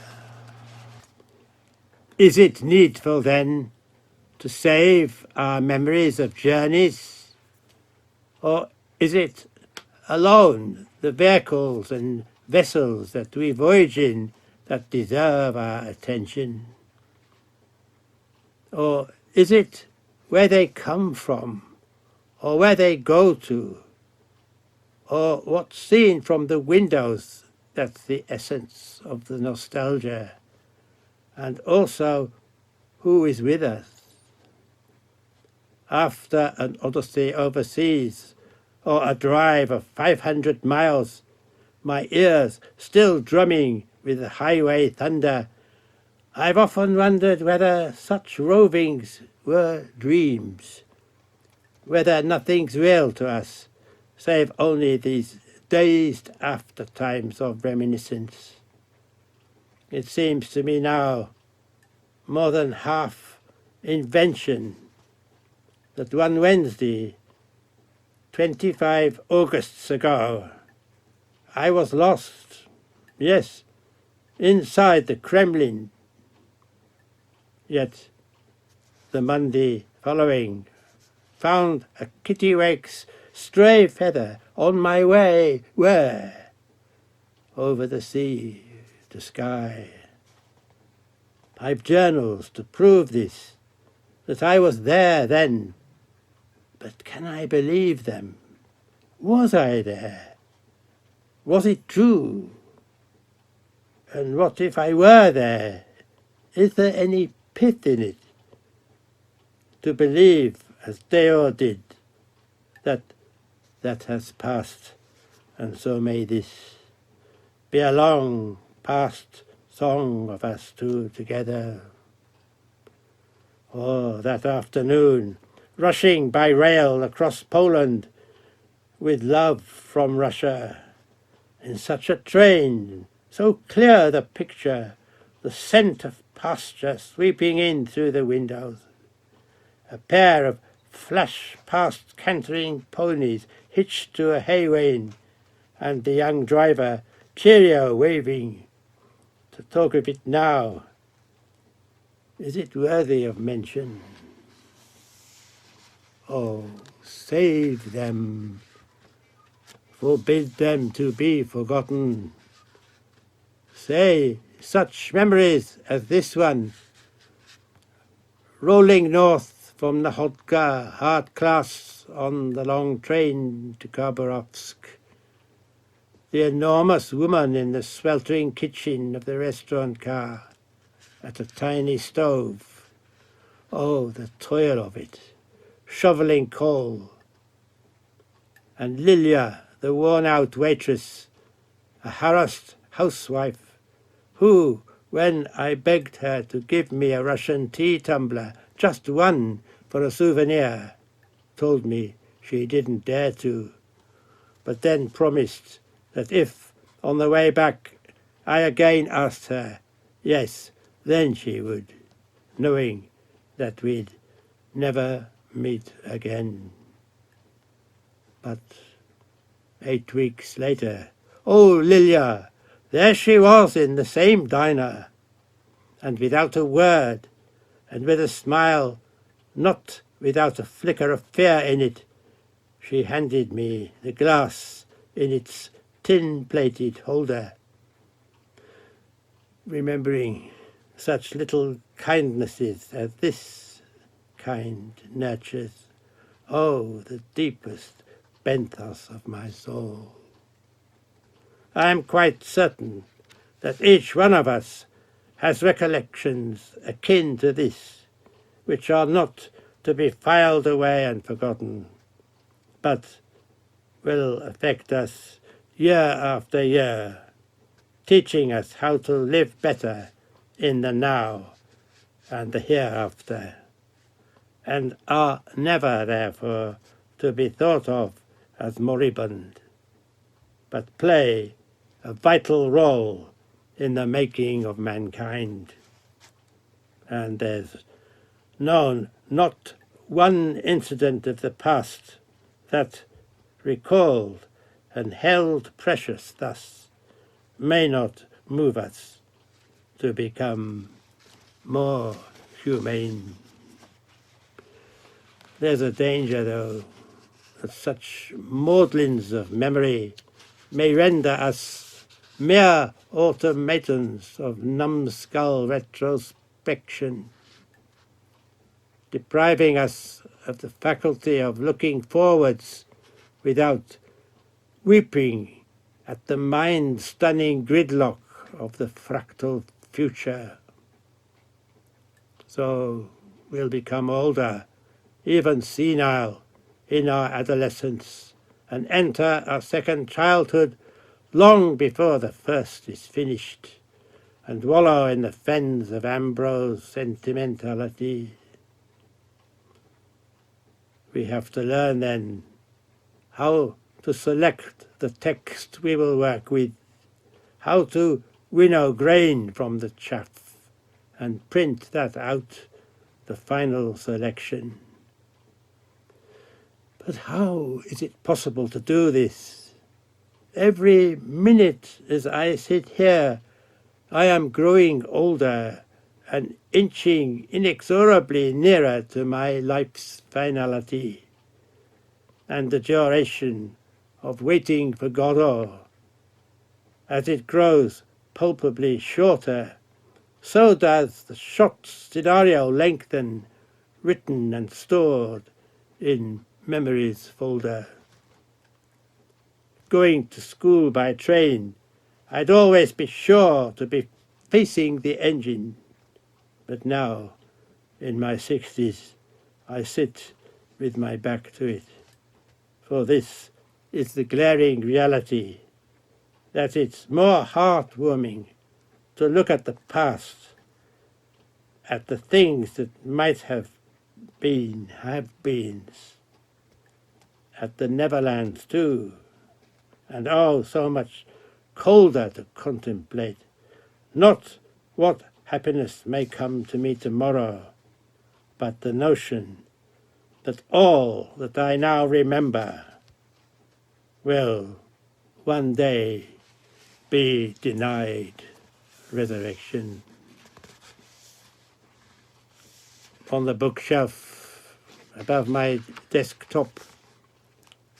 Is it needful, then, to save our memories of journeys? Or is it alone the vehicles and vessels that we voyage in that deserve our attention? Or is it where they come from, or where they go to, or what's seen from the windows that's the essence of the nostalgia. And also, who is with us? After an odyssey overseas, or a drive of 500 miles, my ears still drumming with the highway thunder, I've often wondered whether such rovings were dreams, whether nothing's real to us, save only these dazed after times of reminiscence. It seems to me now more than half invention that one Wednesday, 25 Augusts ago, I was lost, yes, inside the Kremlin. Yet the Monday following found a kittiwake's stray feather on my way, where? Over the sea to sky. I've journals to prove this, that I was there then. But can I believe them? Was I there? Was it true? And what if I were there? Is there any pith in it? To believe, as Deo did, that has passed, and so may this be a long past song of us two together. Oh, that afternoon, rushing by rail across Poland, with love from Russia, in such a train, so clear the picture, the scent of pasture sweeping in through the windows. A pair of flash-past cantering ponies hitched to a hay wain, and the young driver, cheerio waving. To talk of it now, is it worthy of mention? Oh, save them, forbid them to be forgotten. Say, such memories as this one, rolling north from Nahodka, hard class on the long train to Khabarovsk. The enormous woman in the sweltering kitchen of the restaurant car at a tiny stove. Oh, the toil of it, shoveling coal. And Lilia, the worn-out waitress, a harassed housewife, who, when I begged her to give me a Russian tea tumbler, just one, for a souvenir, told me she didn't dare to, but then promised that if, on the way back, I again asked her, yes, then she would, knowing that we'd never meet again. But 8 weeks later, oh, Lilia, there she was in the same diner, and without a word, and with a smile not without a flicker of fear in it, she handed me the glass in its tin-plated holder. Remembering such little kindnesses as this kind nurtures, oh, the deepest benthos of my soul. I am quite certain that each one of us has recollections akin to this, which are not to be filed away and forgotten, but will affect us year after year, teaching us how to live better in the now and the hereafter, and are never, therefore, to be thought of as moribund, but play a vital role in the making of mankind. And there's known not one incident of the past that, recalled and held precious thus, may not move us to become more humane. There's a danger, though, that such maudlins of memory may render us mere automatons of numbskull retrospection, depriving us of the faculty of looking forwards without weeping at the mind-stunning gridlock of the fractal future. So we'll become older, even senile, in our adolescence, and enter our second childhood long before the first is finished, and wallow in the fens of Ambrose sentimentality. We have to learn then how to select the text we will work with, how to winnow grain from the chaff and print that out, the final selection. But how is it possible to do this? Every minute as I sit here, I am growing older and inching inexorably nearer to my life's finality, and the duration of waiting for Godot. As it grows palpably shorter, so does the shot scenario lengthen, written and stored in memories folder. Going to school by train, I'd always be sure to be facing the engine, but now, in my 60s, I sit with my back to it. For this is the glaring reality, that it's more heartwarming to look at the past, at the things that might have beens, at the Neverlands too, and oh, so much colder to contemplate, not what happiness may come to me tomorrow, but the notion that all that I now remember will one day be denied resurrection. On the bookshelf above my desktop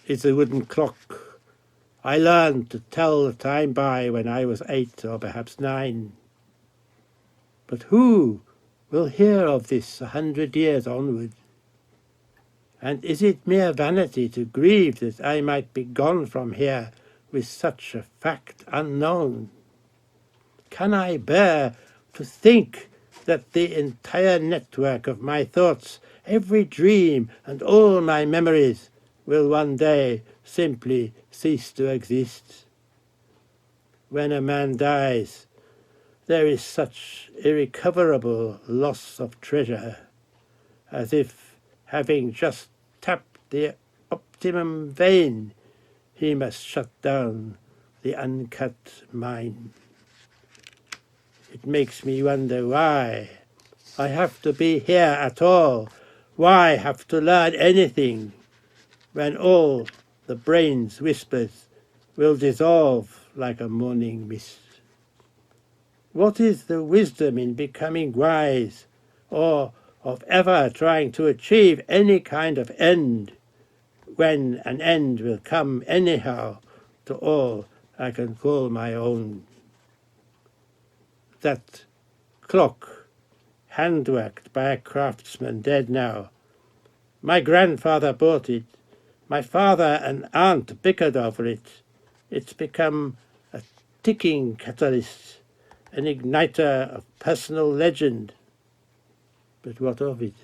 is a wooden clock I learned to tell the time by when I was 8 or perhaps 9. But who will hear of this 100 years onward? And is it mere vanity to grieve that I might be gone from here with such a fact unknown? Can I bear to think that the entire network of my thoughts, every dream and all my memories will one day simply cease to exist? When a man dies, there is such irrecoverable loss of treasure, as if, having just tapped the optimum vein, he must shut down the uncut mine. It makes me wonder why I have to be here at all, why have to learn anything, when all the brain's whispers will dissolve like a morning mist. What is the wisdom in becoming wise, or of ever trying to achieve any kind of end, when an end will come anyhow to all I can call my own? That clock, hand-worked by a craftsman dead now. My grandfather bought it. My father and aunt bickered over it. It's become a ticking catalyst, an igniter of personal legend. But what of it?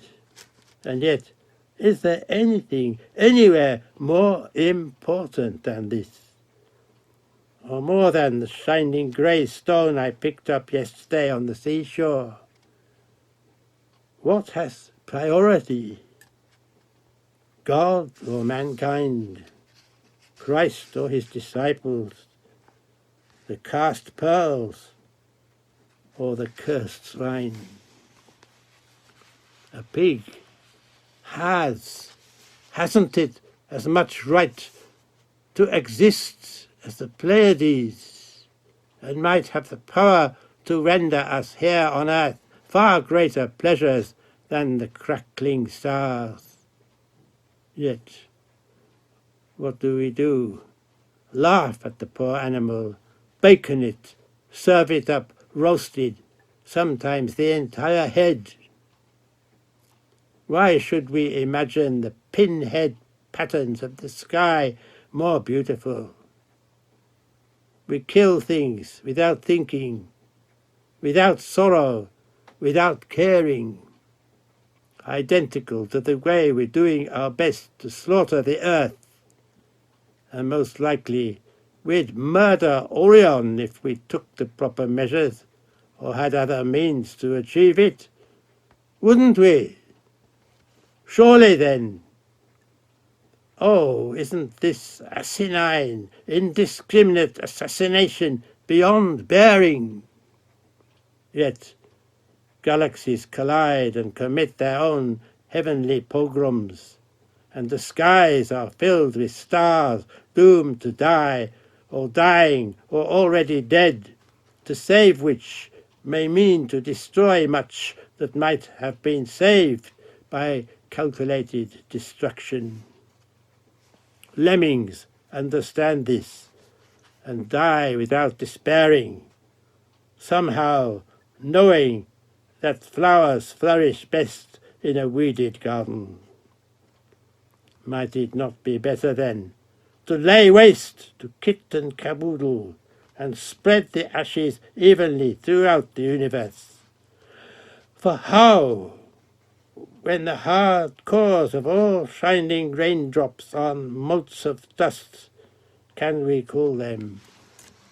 And yet, is there anything, anywhere, more important than this? Or more than the shining grey stone I picked up yesterday on the seashore? What has priority? God or mankind? Christ or his disciples? The cast pearls or the cursed swine? A pig hasn't it as much right to exist as the Pleiades, and might have the power to render us here on earth far greater pleasures than the crackling stars? Yet, what do? Laugh at the poor animal, bacon it, serve it up roasted, sometimes the entire head. Why should we imagine the pinhead patterns of the sky more beautiful? we kill things without thinking, without sorrow, without caring, identical to the way we're doing our best to slaughter the earth, and most likely we'd murder Orion if we took the proper measures or had other means to achieve it, wouldn't we? Surely then. Oh, isn't this asinine, indiscriminate assassination beyond bearing? Yet galaxies collide and commit their own heavenly pogroms, and the skies are filled with stars doomed to die, or dying, or already dead, to save which may mean to destroy much that might have been saved by calculated destruction. Lemmings understand this and die without despairing, somehow knowing that flowers flourish best in a weeded garden. Might it not be better then to lay waste to kit and caboodle and spread the ashes evenly throughout the universe? For how, when the hard cores of all shining raindrops on motes of dust, can we call them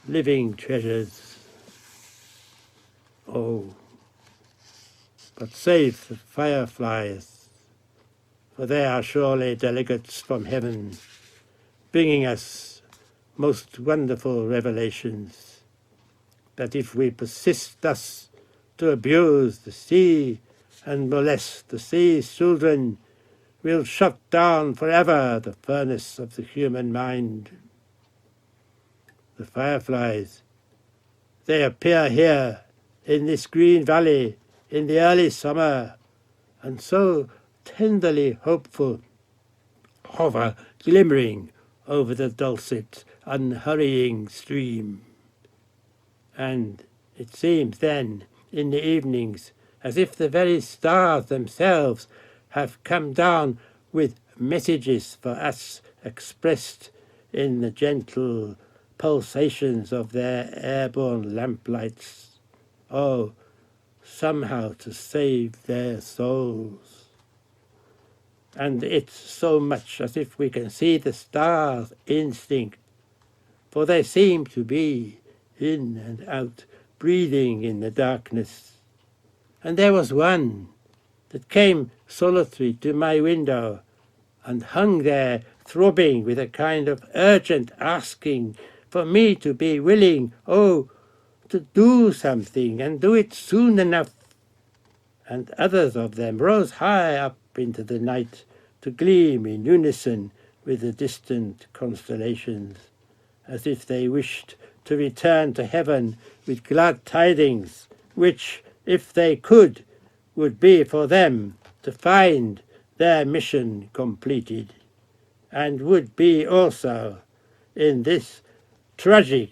living treasures? Oh, but save the fireflies, for they are surely delegates from heaven, bringing us most wonderful revelations, that if we persist thus to abuse the sea and molest the sea's children, we'll shut down forever the furnace of the human mind. The fireflies, they appear here in this green valley in the early summer, and so tenderly hopeful, hover glimmering over the dulcet, unhurrying stream. And it seems then, in the evenings, as if the very stars themselves have come down with messages for us expressed in the gentle pulsations of their airborne lamplights. Oh, somehow to save their souls. And it's so much as if we can see the stars instinct, for they seem to be in and out, breathing in the darkness. And there was one that came solitary to my window and hung there throbbing with a kind of urgent asking for me to be willing, oh, to do something and do it soon enough. And others of them rose high up into the night to gleam in unison with the distant constellations, as if they wished to return to heaven with glad tidings, which, if they could, would be for them to find their mission completed, and would be also, in this tragic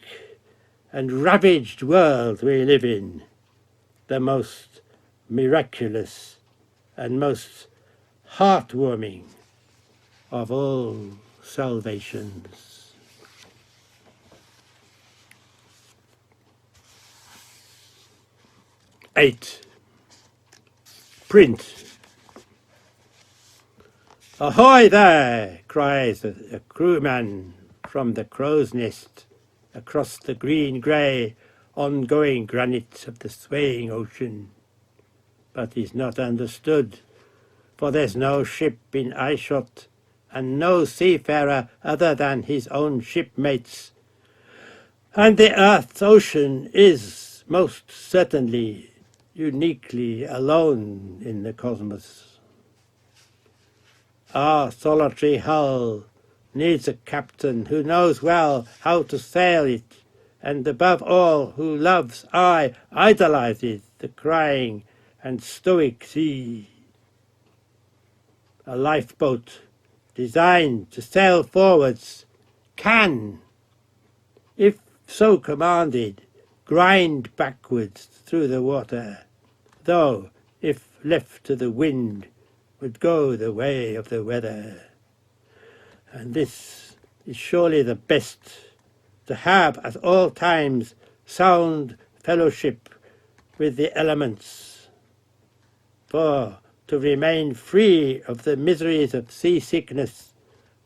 and ravaged world we live in, the most miraculous and most heartwarming of all salvations. Eight. Print. Ahoy there, cries a crewman from the crow's nest across the green-grey, ongoing granite of the swaying ocean. But he's not understood, for there's no ship in eyeshot, and no seafarer other than his own shipmates. And the earth's ocean is most certainly uniquely alone in the cosmos. Our solitary hull needs a captain who knows well how to sail it, and above all who loves, aye, idolizes the crying and stoic sea. A lifeboat designed to sail forwards can, if so commanded, grind backwards through the water, though, if left to the wind, would go the way of the weather. And this is surely the best to have at all times sound fellowship with the elements. For to remain free of the miseries of seasickness,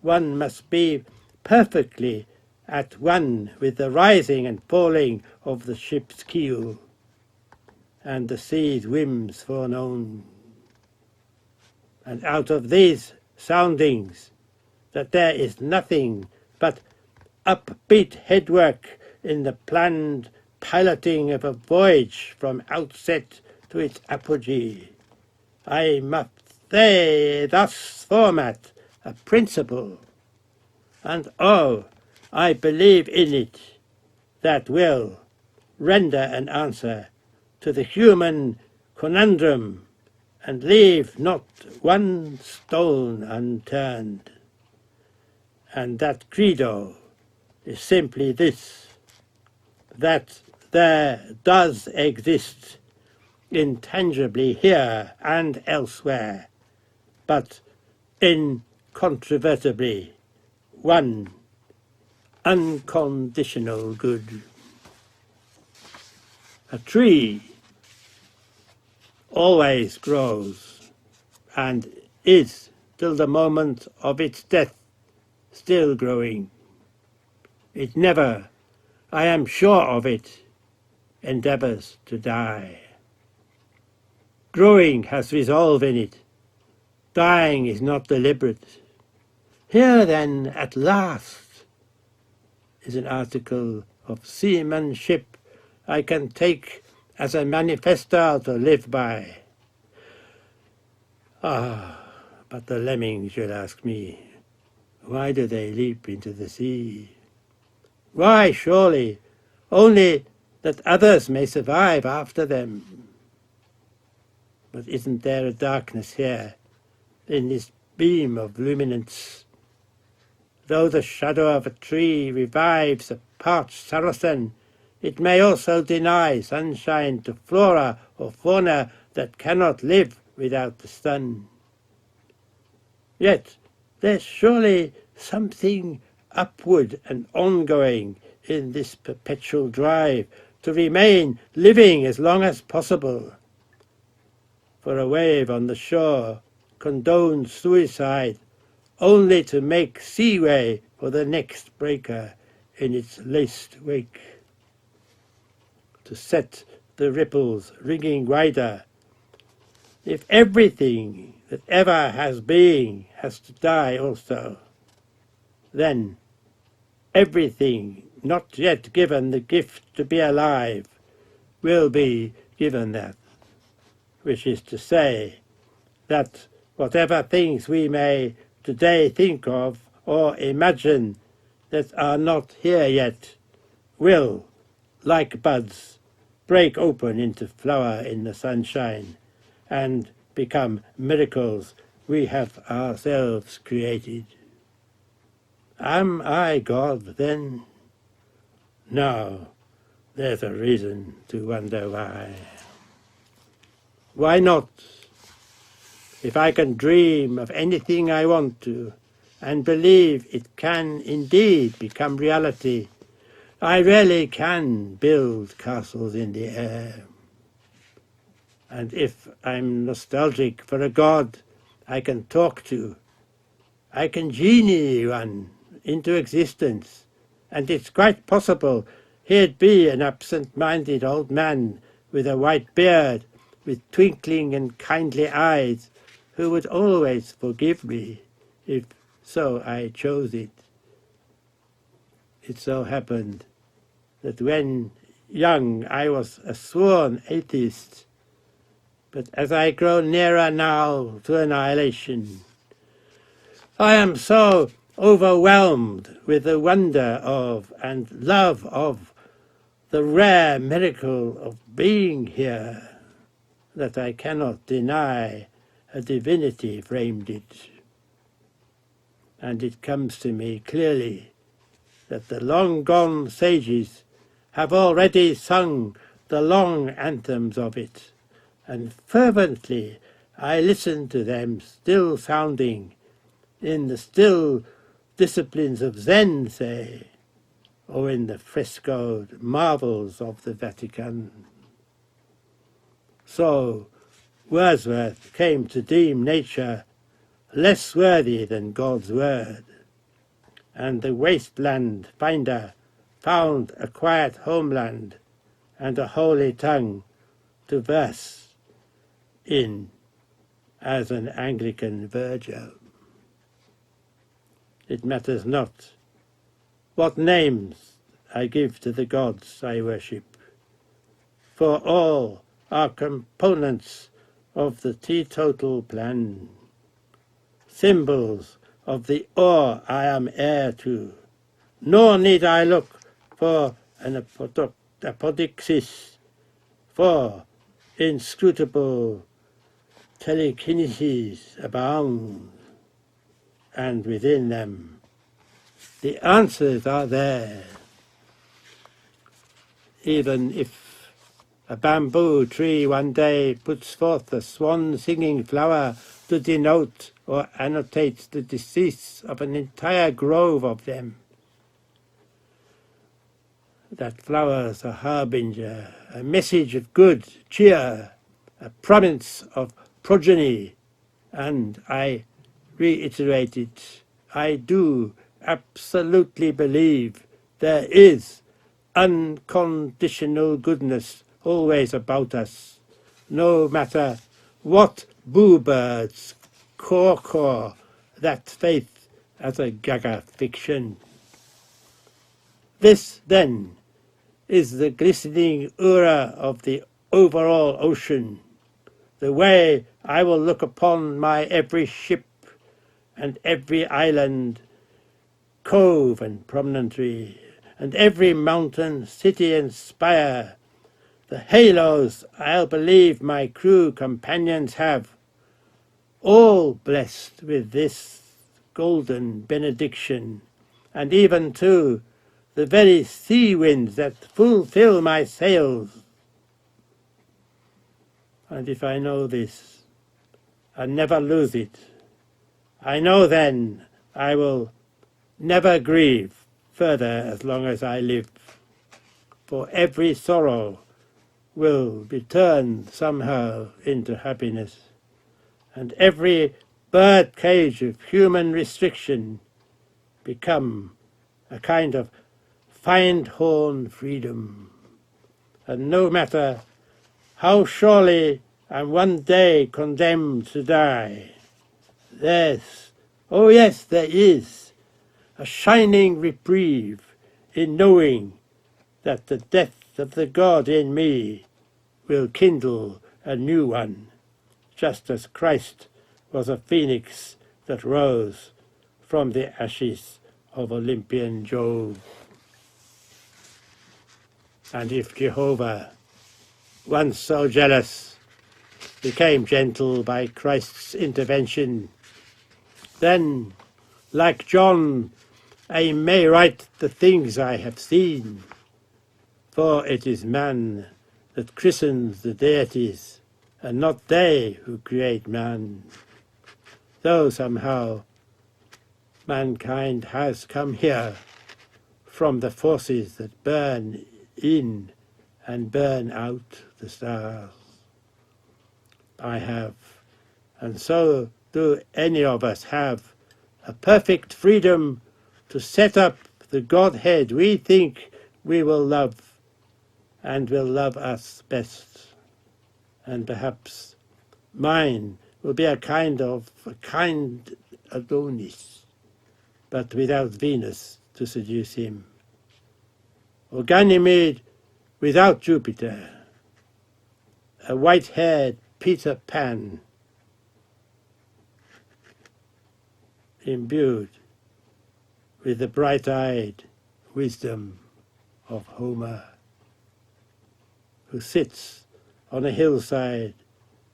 one must be perfectly at one with the rising and falling of the ship's keel, and the sea's whims foreknown. And out of these soundings, that there is nothing but upbeat headwork in the planned piloting of a voyage from outset to its apogee, I must thus format a principle, and I believe in it, that will render an answer to the human conundrum and leave not one stone unturned. And that credo is simply this, that there does exist intangibly here and elsewhere, but incontrovertibly one unconditional good. A tree always grows and is, till the moment of its death, still growing. It never, I am sure of it, endeavours to die. Growing has resolve in it. Dying is not deliberate. Here then, at last, is an article of SeaManShip I can take as a manifesto to live by. But the lemmings, you'll ask me, why do they leap into the sea? Why, surely, only that others may survive after them. But isn't there a darkness here, in this beam of luminance? Though the shadow of a tree revives a parched Saracen, it may also deny sunshine to flora or fauna that cannot live without the sun. Yet there's surely something upward and ongoing in this perpetual drive to remain living as long as possible. For a wave on the shore condones suicide only to make seaway for the next breaker in its laced wake, to set the ripples ringing wider. If everything that ever has being has to die also, then everything not yet given the gift to be alive will be given that, which is to say that whatever things we may today think of or imagine that are not here yet will, like buds, break open into flower in the sunshine and become miracles we have ourselves created. Am I God then? No, there's a reason to wonder why. Why not? If I can dream of anything I want to, and believe it can indeed become reality, I really can build castles in the air. And if I'm nostalgic for a god I can talk to, I can genie one into existence, and it's quite possible he'd be an absent-minded old man with a white beard, with twinkling and kindly eyes, who would always forgive me, if so I chose it. It so happened that when young I was a sworn atheist, but as I grow nearer now to annihilation, I am so overwhelmed with the wonder of and love of the rare miracle of being here that I cannot deny a divinity framed it. And it comes to me clearly that the long-gone sages have already sung the long anthems of it, and fervently I listen to them still sounding in the still disciplines of Zen, say, or in the frescoed marvels of the Vatican. So Wordsworth came to deem nature less worthy than God's word, and the wasteland finder found a quiet homeland and a holy tongue to verse in as an Anglican Virgil. It matters not what names I give to the gods I worship, for all are components of the teetotal plan, symbols of the awe I am heir to, nor need I look for an apodixis, for inscrutable telekinesis abound, and within them the answers are there. Even if a bamboo tree one day puts forth a swan-singing flower to denote or annotate the decease of an entire grove of them, that flower's a harbinger, a message of good cheer, a promise of progeny, and I reiterate it, I do absolutely believe there is unconditional goodness always about us, no matter what boo-birds caw that faith as a gaga fiction. This, then, is the glistening aura of the overall ocean, the way I will look upon my every ship and every island, cove and promontory, and every mountain, city and spire, the halos I'll believe my crew companions have, all blessed with this golden benediction, and even too the very sea winds that fulfill my sails. And if I know this, and never lose it, I know then I will never grieve further as long as I live, for every sorrow will be turned somehow into happiness, and every bird cage of human restriction become a kind of find-horn freedom. And no matter how surely I'm one day condemned to die, there's, oh yes, there is, a shining reprieve in knowing that the death of the God in me will kindle a new one, just as Christ was a phoenix that rose from the ashes of Olympian Jove. And if Jehovah, once so jealous, became gentle by Christ's intervention, then, like John, I may write the things I have seen, for it is man that christens the deities, and not they who create man. Though somehow mankind has come here from the forces that burn in and burn out the stars. I have, and so do any of us have, a perfect freedom to set up the Godhead we think we will love and will love us best. And perhaps mine will be a kind Adonis, but without Venus to seduce him, or Ganymede without Jupiter, a white-haired Peter Pan, imbued with the bright-eyed wisdom of Homer, who sits on a hillside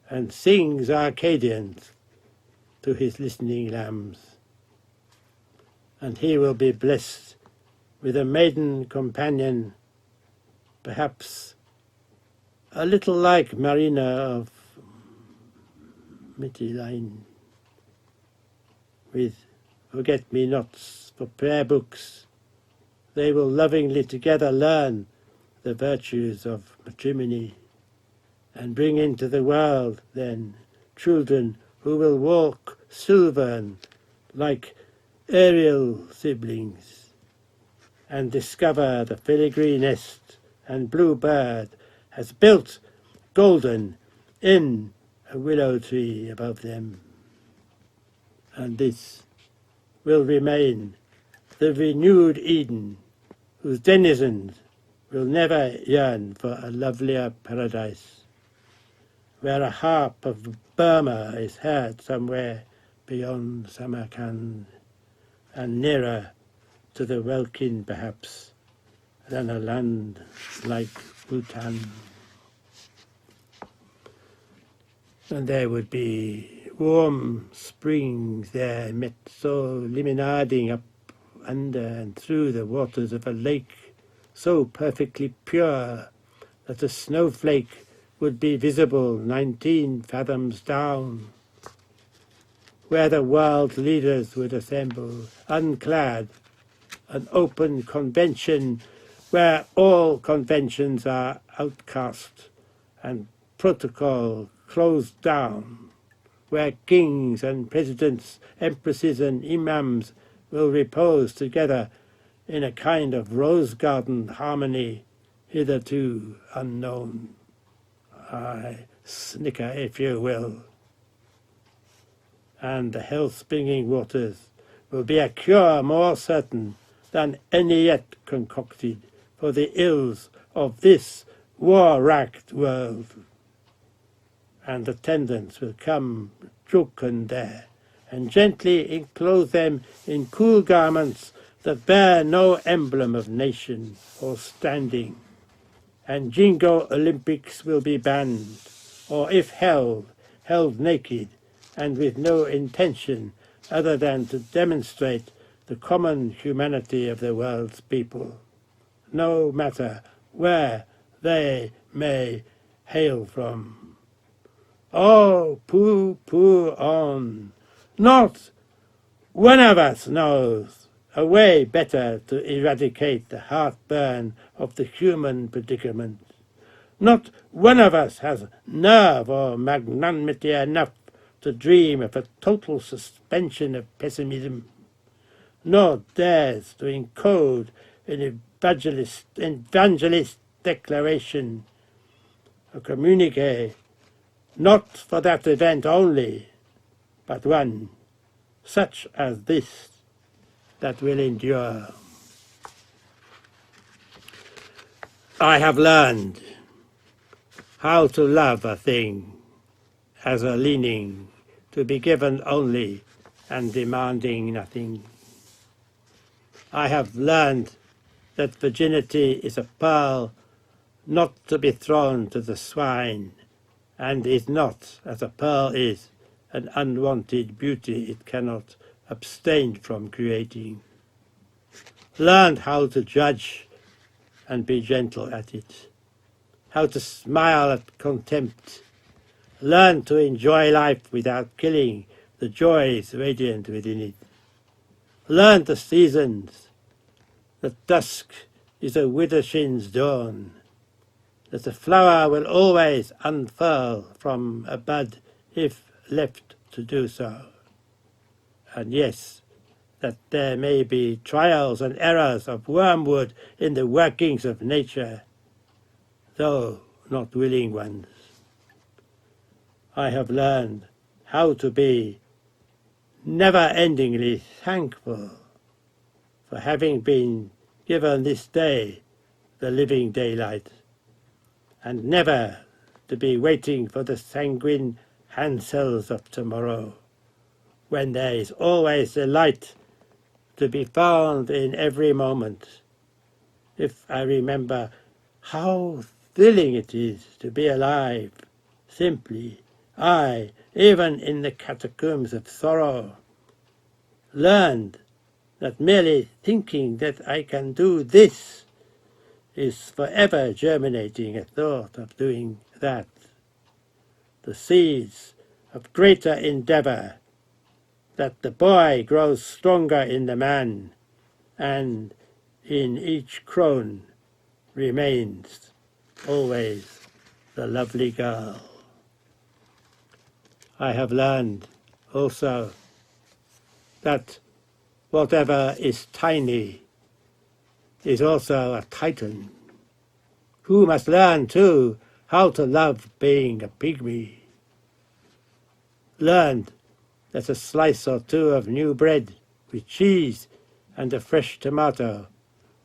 and sings Arcadians to his listening lambs. And he will be blessed with a maiden companion, perhaps a little like Marina of Mytilene, with forget-me-nots for prayer books, they will lovingly together learn the virtues of matrimony, and bring into the world, then, children who will walk silvern like aerial siblings, and discover the filigree nest and blue bird has built golden in a willow tree above them. And this will remain the renewed Eden, whose denizens will never yearn for a lovelier paradise, where a harp of Burma is heard somewhere beyond Samarkand, and nearer to the welkin perhaps than a land like Bhutan. And there would be warm springs there, met so limonading up under and through the waters of a lake so perfectly pure that a snowflake would be visible 19 fathoms down, where the world leaders would assemble, unclad, an open convention where all conventions are outcast and protocol closed down, where kings and presidents, empresses and imams will repose together in a kind of rose garden harmony hitherto unknown. I snicker, if you will. And the health-bringing waters will be a cure more certain than any yet concocted for the ills of this war-racked world. And attendants will come jocund there, and gently enclose them in cool garments that bear no emblem of nation or standing. And Jingo Olympics will be banned, or if held naked, and with no intention other than to demonstrate the common humanity of the world's people, no matter where they may hail from. Oh, pooh on! Not one of us knows a way better to eradicate the heartburn of the human predicament. Not one of us has nerve or magnanimity enough to dream of a total suspension of pessimism, nor dares to encode an evangelist declaration, a communique, not for that event only, but one such as this that will endure. I have learned how to love a thing as a leaning to be given only and demanding nothing. I have learned that virginity is a pearl not to be thrown to the swine, and is not, as a pearl is, an unwanted beauty it cannot abstain from creating. Learned how to judge and be gentle at it, how to smile at contempt. Learn to enjoy life without killing the joys radiant within it. Learn the seasons, that dusk is a widowshin's dawn, that the flower will always unfurl from a bud if left to do so. And yes, that there may be trials and errors of wormwood in the workings of nature, though not willing ones. I have learned how to be never-endingly thankful for having been given this day the living daylight, and never to be waiting for the sanguine hand cells of tomorrow, when there is always the light to be found in every moment. If I remember how thrilling it is to be alive, simply, I, even in the catacombs of sorrow, learned that merely thinking that I can do this is forever germinating a thought of doing that. The seeds of greater endeavour, that the boy grows stronger in the man, and in each crone remains always the lovely girl. I have learned also that whatever is tiny is also a titan, who must learn too how to love being a pygmy. Learned that a slice or two of new bread with cheese and a fresh tomato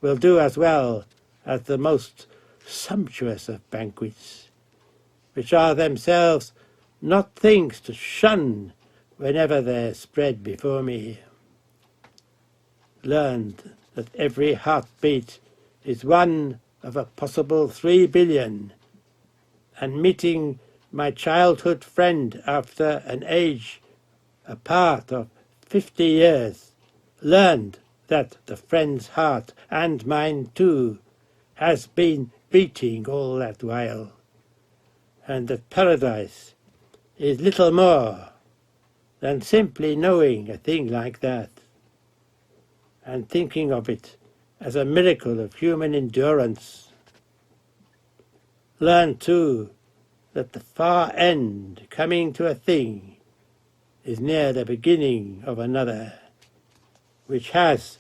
will do as well as the most sumptuous of banquets, which are themselves not things to shun whenever they're spread before me. Learned that every heartbeat is one of a possible 3 billion, and meeting my childhood friend after an age apart of 50 years, learned that the friend's heart, and mine too, has been beating all that while, and that paradise is little more than simply knowing a thing like that, and thinking of it as a miracle of human endurance. Learn too that the far end coming to a thing is near the beginning of another, which has,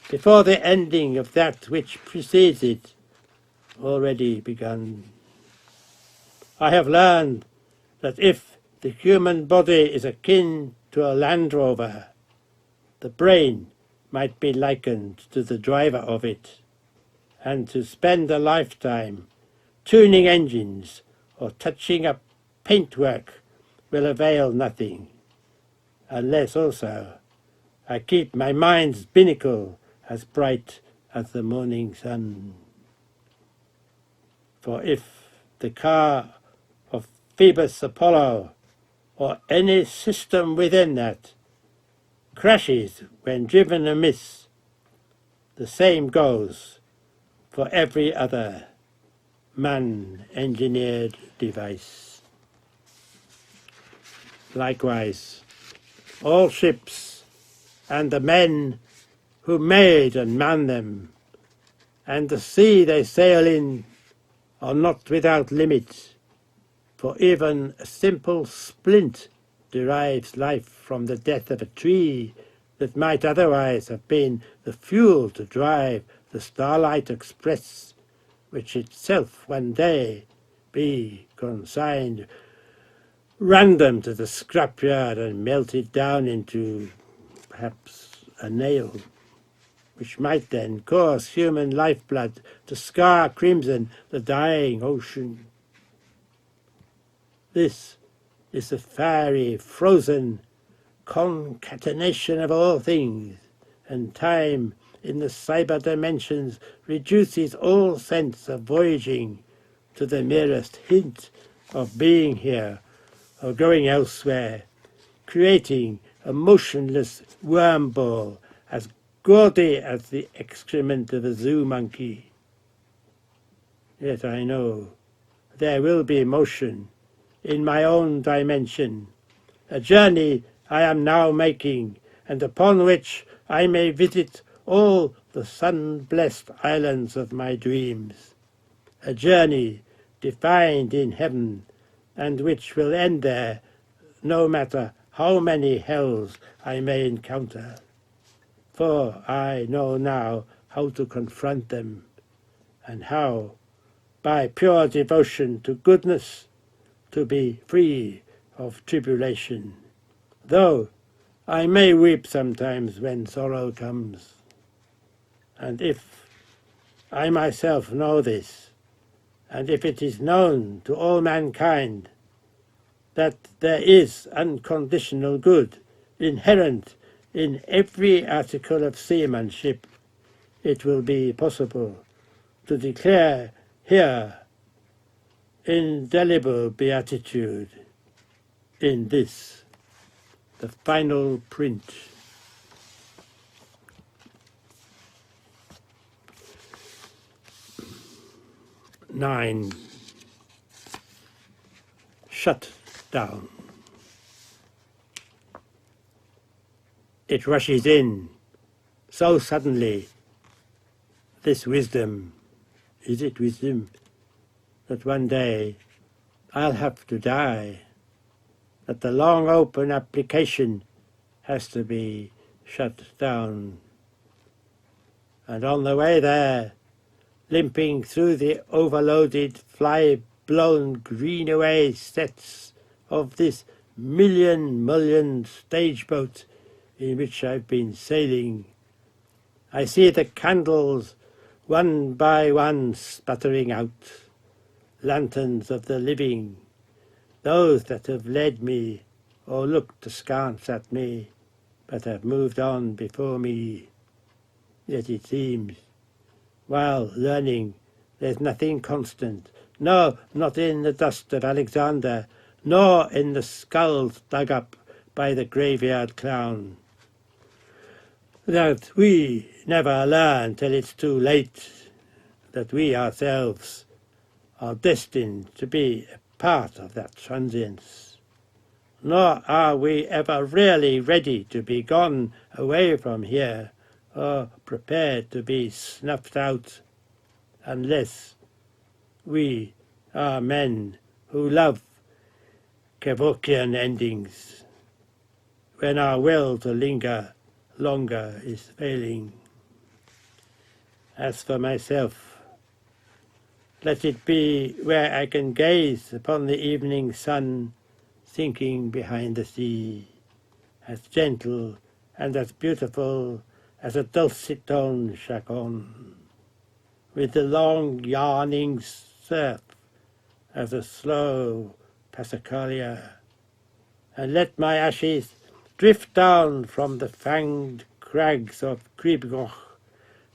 before the ending of that which precedes it, already begun. I have learned that if the human body is akin to a Land Rover, the brain might be likened to the driver of it, and to spend a lifetime tuning engines or touching up paintwork will avail nothing, unless also I keep my mind's binnacle as bright as the morning sun. For if the car of Phoebus Apollo, or any system within that, crashes when driven amiss, the same goes for every other man-engineered device. Likewise, all ships and the men who made and man them, and the sea they sail in, are not without limit, for even a simple splint derives life from the death of a tree that might otherwise have been the fuel to drive the Starlight Express, which itself one day be consigned random to the scrapyard and melted down into perhaps a nail, which might then cause human lifeblood to scar crimson the dying ocean. This is the fiery, frozen concatenation of all things, and time in the cyber dimensions reduces all sense of voyaging to the merest hint of being here or going elsewhere, creating a motionless wormball as gaudy as the excrement of a zoo monkey. Yet I know there will be motion in my own dimension, a journey I am now making, and upon which I may visit all the sun-blessed islands of my dreams, a journey defined in heaven, and which will end there, no matter how many hells I may encounter. For I know now how to confront them, and how, by pure devotion to goodness, to be free of tribulation, though I may weep sometimes when sorrow comes. And if I myself know this, and if it is known to all mankind that there is unconditional good inherent in every article of SeaManShip, it will be possible to declare here indelible beatitude in this, the final print. Nine. Shut down. It rushes in so suddenly this wisdom, is it wisdom, that one day I'll have to die, that the long open application has to be shut down. And on the way there, limping through the overloaded, fly-blown greenaway sets of this million stage boat in which I've been sailing, I see the candles one by one sputtering out, lanterns of the living, those that have led me or looked askance at me, but have moved on before me. Yet it seems, while learning, there's nothing constant, no, not in the dust of Alexander, nor in the skulls dug up by the graveyard clown. That we never learn till it's too late, that we ourselves are destined to be a part of that transience. Nor are we ever really ready to be gone away from here, or prepared to be snuffed out, unless we are men who love Kevorkian endings, when our will to linger longer is failing. As for myself, let it be where I can gaze upon the evening sun sinking behind the sea, as gentle and as beautiful as a dulcet-toned chaconne, with the long yarning surf as a slow passacaglia, and let my ashes drift down from the fanged crags of Cribgoch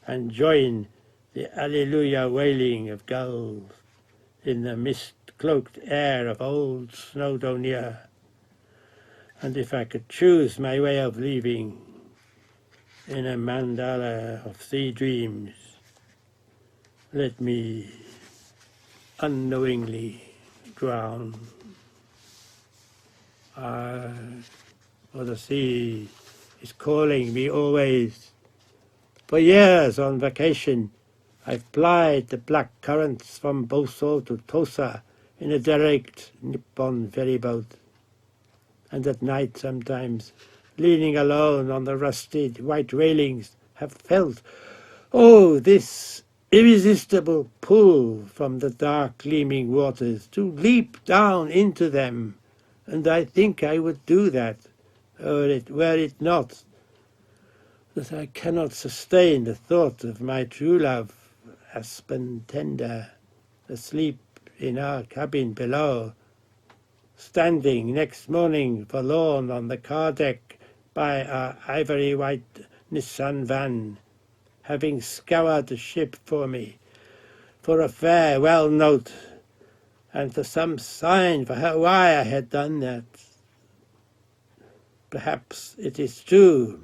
and join the Alleluia wailing of gulls in the mist-cloaked air of old Snowdonia. And if I could choose my way of leaving in a mandala of sea dreams, let me unknowingly drown. For the sea is calling me always. For years on vacation, I've plied the black currents from Boso to Tosa in a derelict Nippon ferryboat. And at night sometimes, leaning alone on the rusted white railings, have felt, oh, this irresistible pull from the dark gleaming waters to leap down into them, and I think I would do that, were it not that I cannot sustain the thought of my true love, aspen tender, asleep in our cabin below, standing next morning forlorn on the car deck by our ivory-white Nissan van, having scoured the ship for me, for a farewell note, and for some sign for her why I had done that. Perhaps it is true,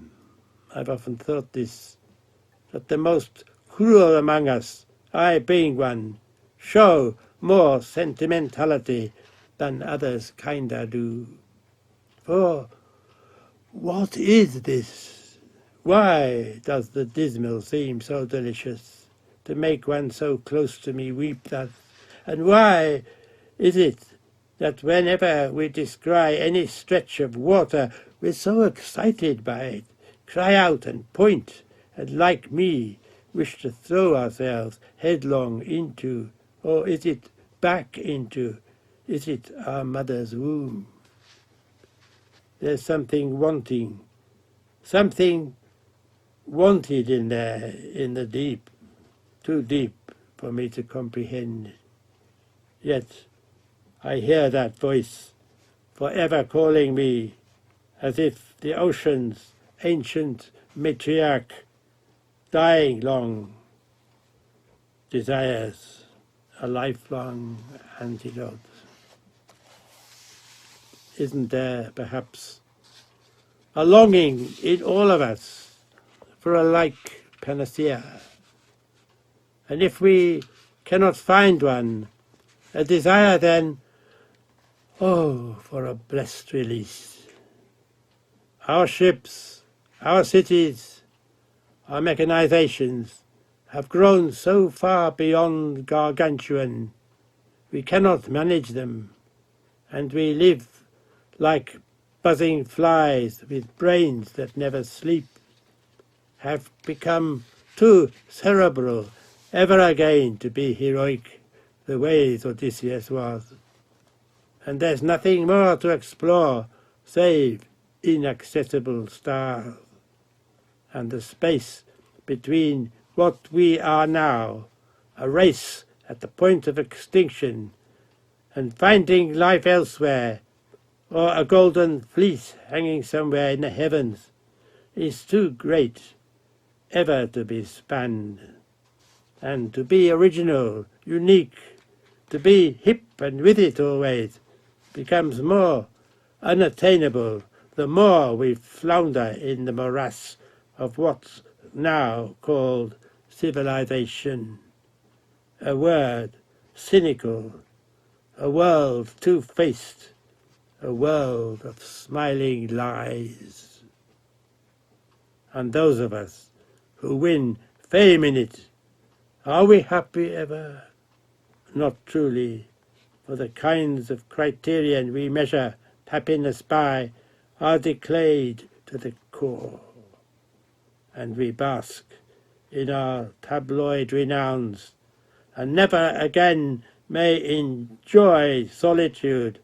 I've often thought this, that the most cruel among us, I being one, show more sentimentality than others kinder do. For what is this? Why does the dismal seem so delicious, to make one so close to me weep thus? And why is it that whenever we descry any stretch of water, we're so excited by it, cry out and point, and like me, wish to throw ourselves headlong into, or is it back into, is it our mother's womb? There's something wanting, something wanted in there, in the deep, too deep for me to comprehend. Yet I hear that voice forever calling me, as if the ocean's ancient matriarch, dying long, desires a lifelong antidote. Isn't there, perhaps, a longing in all of us for a like panacea? And if we cannot find one, a desire then, oh, for a blessed release. Our ships, our cities, our mechanizations have grown so far beyond gargantuan, we cannot manage them, and we live like buzzing flies with brains that never sleep, have become too cerebral ever again to be heroic the way Odysseus was. And there's nothing more to explore save inaccessible stars, and the space between what we are now, a race at the point of extinction, and finding life elsewhere, or a golden fleece hanging somewhere in the heavens, is too great ever to be spanned. And to be original, unique, to be hip and with it always, becomes more unattainable the more we flounder in the morass of what's now called civilization, a word cynical, a world two-faced, a world of smiling lies. And those of us who win fame in it, are we happy ever? Not truly, for the kinds of criterion we measure happiness by are decayed to the core, and we bask in our tabloid renowns, and never again may enjoy solitude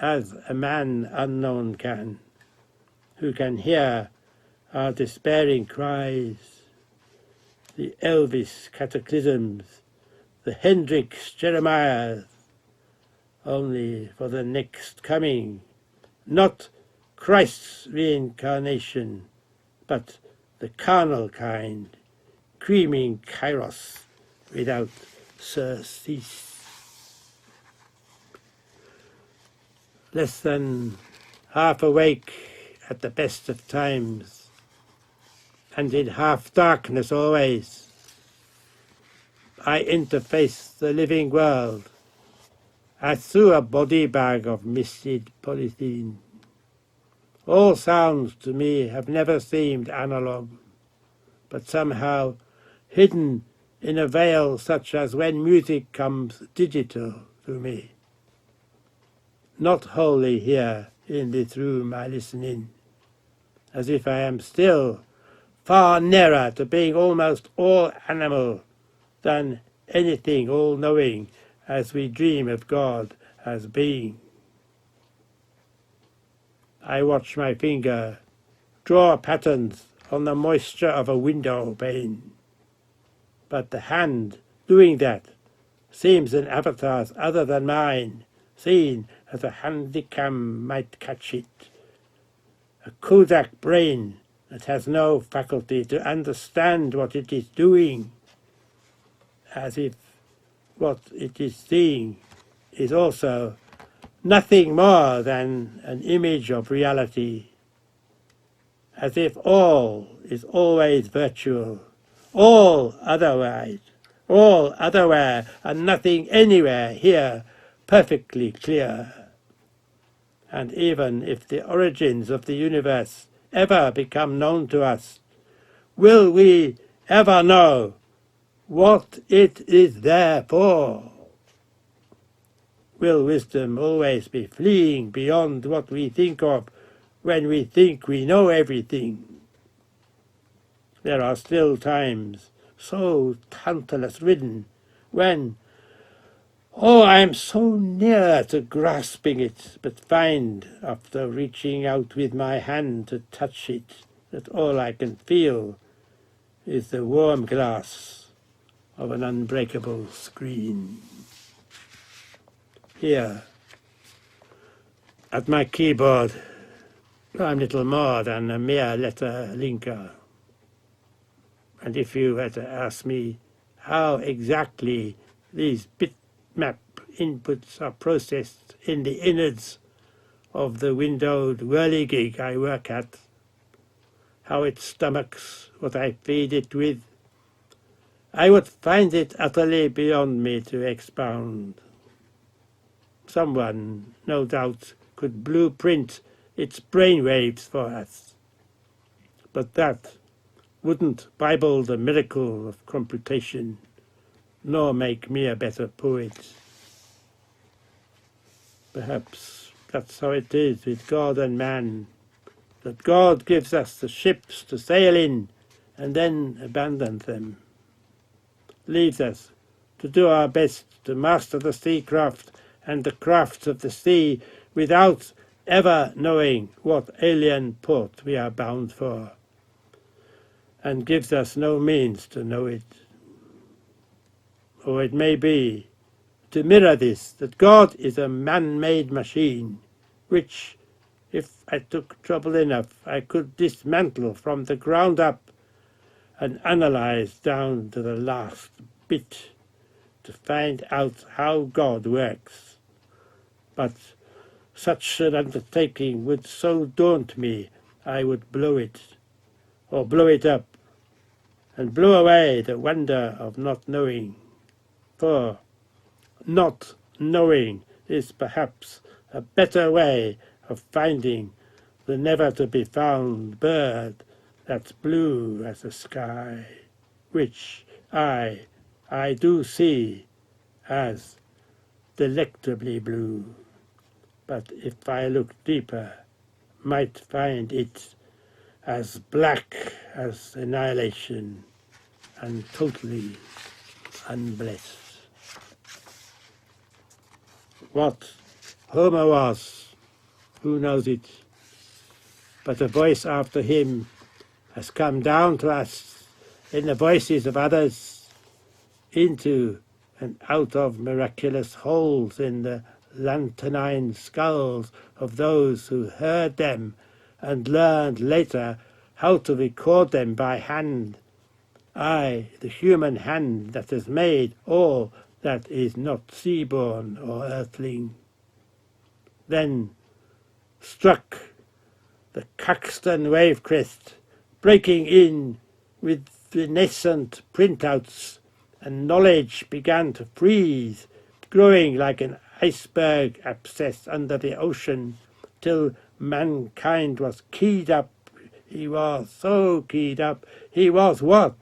as a man unknown can, who can hear our despairing cries, the Elvis cataclysms, the Hendrix Jeremiahs, only for the next coming, not Christ's reincarnation, but the carnal kind, creaming kairos without surcease. Less than half awake at the best of times, and in half darkness always, I interface the living world as through a body bag of misted polythene. All sounds to me have never seemed analog, but somehow hidden in a veil such as when music comes digital to me. Not wholly here in this room I listen in, as if I am still far nearer to being almost all animal than anything all-knowing as we dream of God as being. I watch my finger draw patterns on the moisture of a window pane, but the hand doing that seems an avatar's other than mine, seen as a handycam might catch it, a Kodak brain that has no faculty to understand what it is doing, as if what it is seeing is also nothing more than an image of reality, as if all is always virtual, all otherwise, all otherwhere, and nothing anywhere here perfectly clear. And even if the origins of the universe ever become known to us, will we ever know what it is there for? Will wisdom always be fleeing beyond what we think of when we think we know everything? There are still times, so tantalus-ridden, when, oh, I am so near to grasping it, but find, after reaching out with my hand to touch it, that all I can feel is the warm glass of an unbreakable screen. Here, at my keyboard, I'm little more than a mere letter linker. And if you were to ask me how exactly these bitmap inputs are processed in the innards of the windowed whirligig I work at, how it stomachs what I feed it with, I would find it utterly beyond me to expound. Someone, no doubt, could blueprint its brainwaves for us. But that wouldn't Bible the miracle of computation, nor make me a better poet. Perhaps that's how it is with God and man, that God gives us the ships to sail in and then abandons them, leaves us to do our best to master the seacraft and the crafts of the sea without ever knowing what alien port we are bound for, and gives us no means to know it. Or it may be, to mirror this, that God is a man-made machine, which, if I took trouble enough, I could dismantle from the ground up and analyze down to the last bit to find out how God works. But such an undertaking would so daunt me, I would blow it, or blow it up, and blow away the wonder of not knowing. For not knowing is perhaps a better way of finding the never-to-be-found bird that's blue as the sky, which I do see as delectably blue, but if I look deeper, might find it as black as annihilation and totally unblessed. What Homer was, who knows it? But a voice after him has come down to us in the voices of others, into and out of miraculous holes in the lanternine skulls of those who heard them and learned later how to record them by hand. Aye, the human hand that has made all that is not seaborn or earthling. Then struck the Caxton wave crest, breaking in with the nascent printouts, and knowledge began to freeze, growing like an iceberg abscess under the ocean, till mankind was keyed up. He was so keyed up. He was what?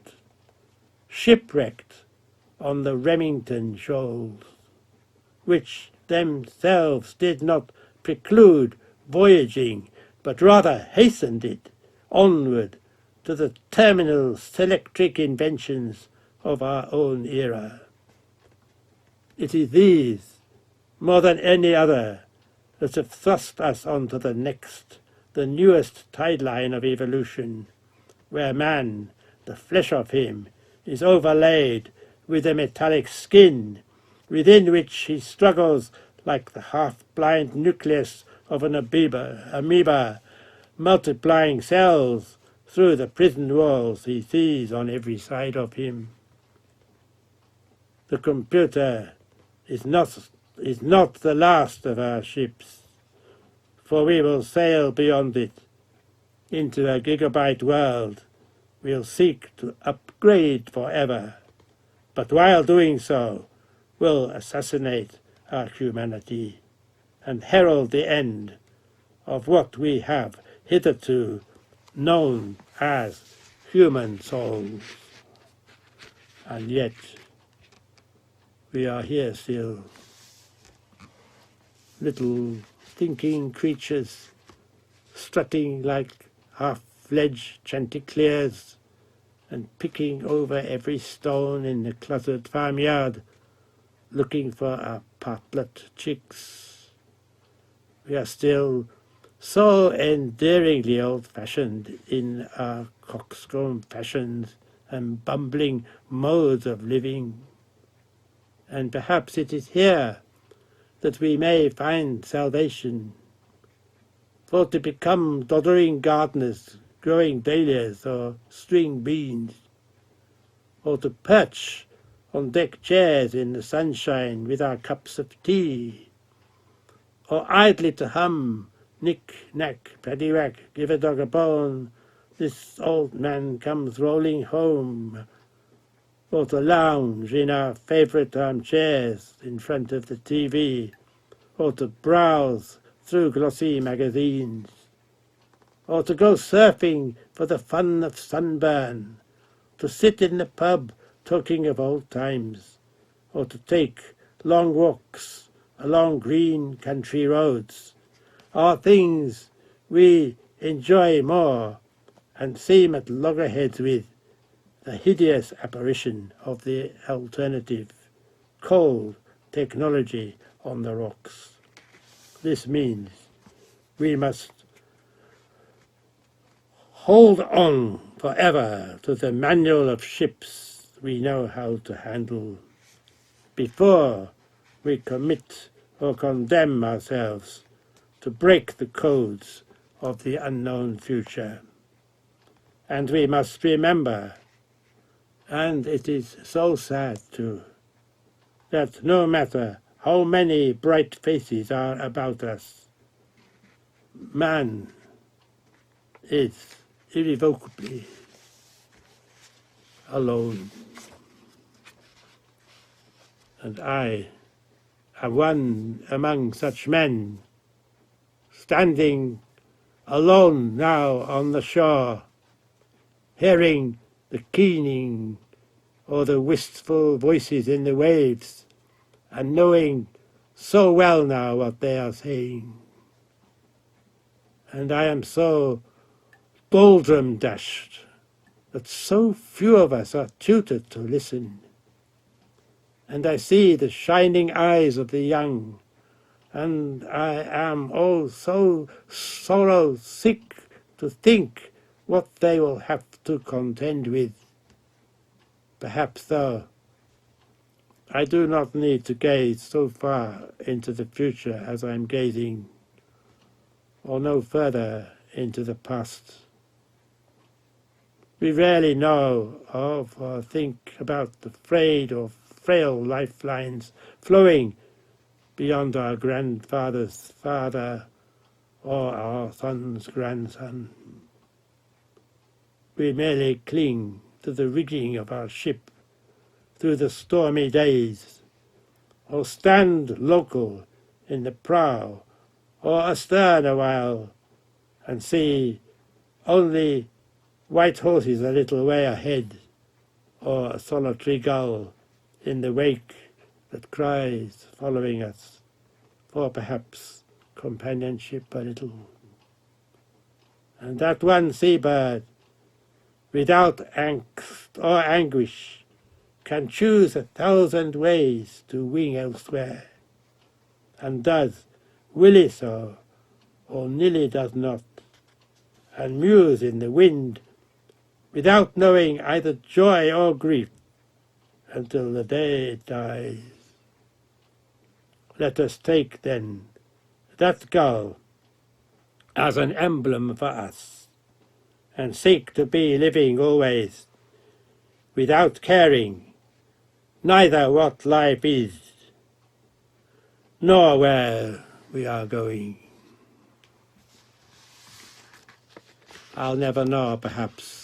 Shipwrecked on the Remington shoals, which themselves did not preclude voyaging, but rather hastened it onward to the terminal selectric inventions of our own era. It is these, more than any other, that have thrust us onto the next, the newest tide line of evolution, where man, the flesh of him, is overlaid with a metallic skin, within which he struggles like the half-blind nucleus of an amoeba, multiplying cells through the prison walls he sees on every side of him. The computer is not the last of our ships, for we will sail beyond it into a gigabyte world. We'll seek to upgrade forever, but while doing so, we'll assassinate our humanity and herald the end of what we have hitherto known as human souls. And yet, we are here still, little thinking creatures, strutting like half-fledged chanticleers and picking over every stone in the cluttered farmyard, looking for our partlet chicks. We are still so endearingly old-fashioned in our coxcomb fashions and bumbling modes of living. And perhaps it is here that we may find salvation. For to become doddering gardeners, growing dahlias or string beans, or to perch on deck chairs in the sunshine with our cups of tea, or idly to hum, knick-knack, paddywhack, give a dog a bone, this old man comes rolling home, or to lounge in our favourite armchairs in front of the TV, or to browse through glossy magazines, or to go surfing for the fun of sunburn, to sit in the pub talking of old times, or to take long walks along green country roads, are things we enjoy more and seem at loggerheads with the hideous apparition of the alternative, cold technology on the rocks. This means we must hold on forever to the manual of ships we know how to handle before we commit or condemn ourselves to break the codes of the unknown future. And we must remember, and it is so sad too, that no matter how many bright faces are about us, man is irrevocably alone. And I am one among such men, standing alone now on the shore, hearing the keening or the wistful voices in the waves, and knowing so well now what they are saying. And I am so doldrum-dashed that so few of us are tutored to listen. And I see the shining eyes of the young, and I am oh so sorrow-sick to think what they will have to contend with. Perhaps, though, I do not need to gaze so far into the future as I am gazing, or no further into the past. We rarely know of or think about the frayed or frail lifelines flowing beyond our grandfather's father or our son's grandson. We merely cling to the rigging of our ship through the stormy days, or stand local in the prow or astern a while and see only white horses a little way ahead, or a solitary gull in the wake that cries following us, for perhaps companionship a little. And that one seabird, without angst or anguish, can choose 1,000 ways to wing elsewhere, and does willy so, or nilly does not, and mews in the wind without knowing either joy or grief until the day it dies. Let us take, then, that gull as an emblem for us, and seek to be living always, without caring neither what life is, nor where we are going. I'll never know, perhaps,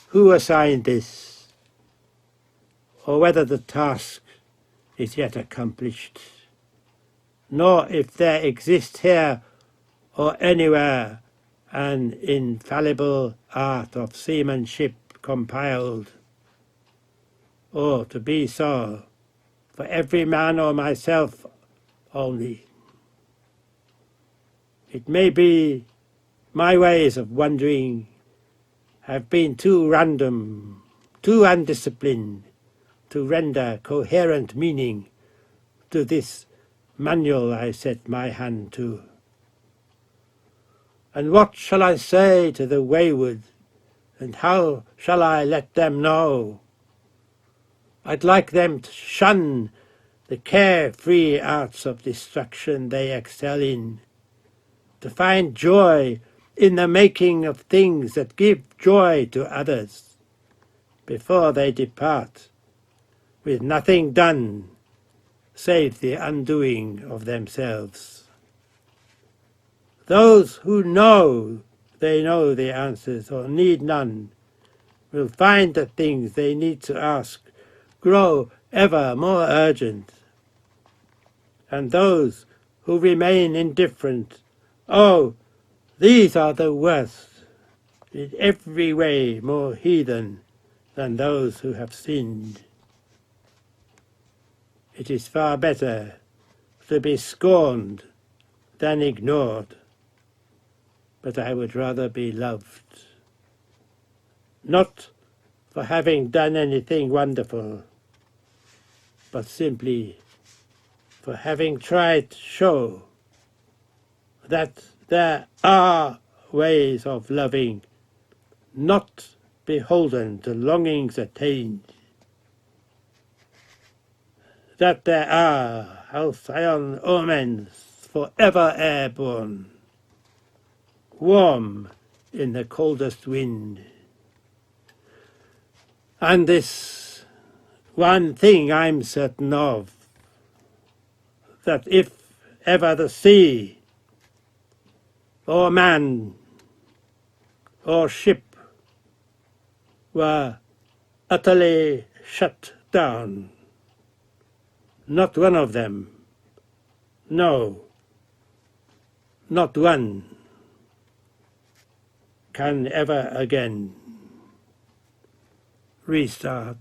who assigned this, or whether the task is yet accomplished, nor if there exists here or anywhere an infallible art of seamanship compiled, or to be so for every man or myself only. It may be my ways of wondering have been too random, too undisciplined, to render coherent meaning to this manual I set my hand to. And what shall I say to the wayward, and how shall I let them know? I'd like them to shun the carefree arts of destruction they excel in, to find joy in the making of things that give joy to others, before they depart with nothing done save the undoing of themselves. Those who know they know the answers or need none will find the things they need to ask grow ever more urgent. And those who remain indifferent, oh, These are the worst, in every way more heathen than those who have sinned. It is far better to be scorned than ignored, but I would rather be loved, not for having done anything wonderful, but simply for having tried to show that there are ways of loving, not beholden to longings attained, that there are halcyon omens forever airborne, warm in the coldest wind. And this one thing I'm certain of, that if ever the sea, or man, or ship were utterly shut down, not one of them, no, not one, can ever again restart.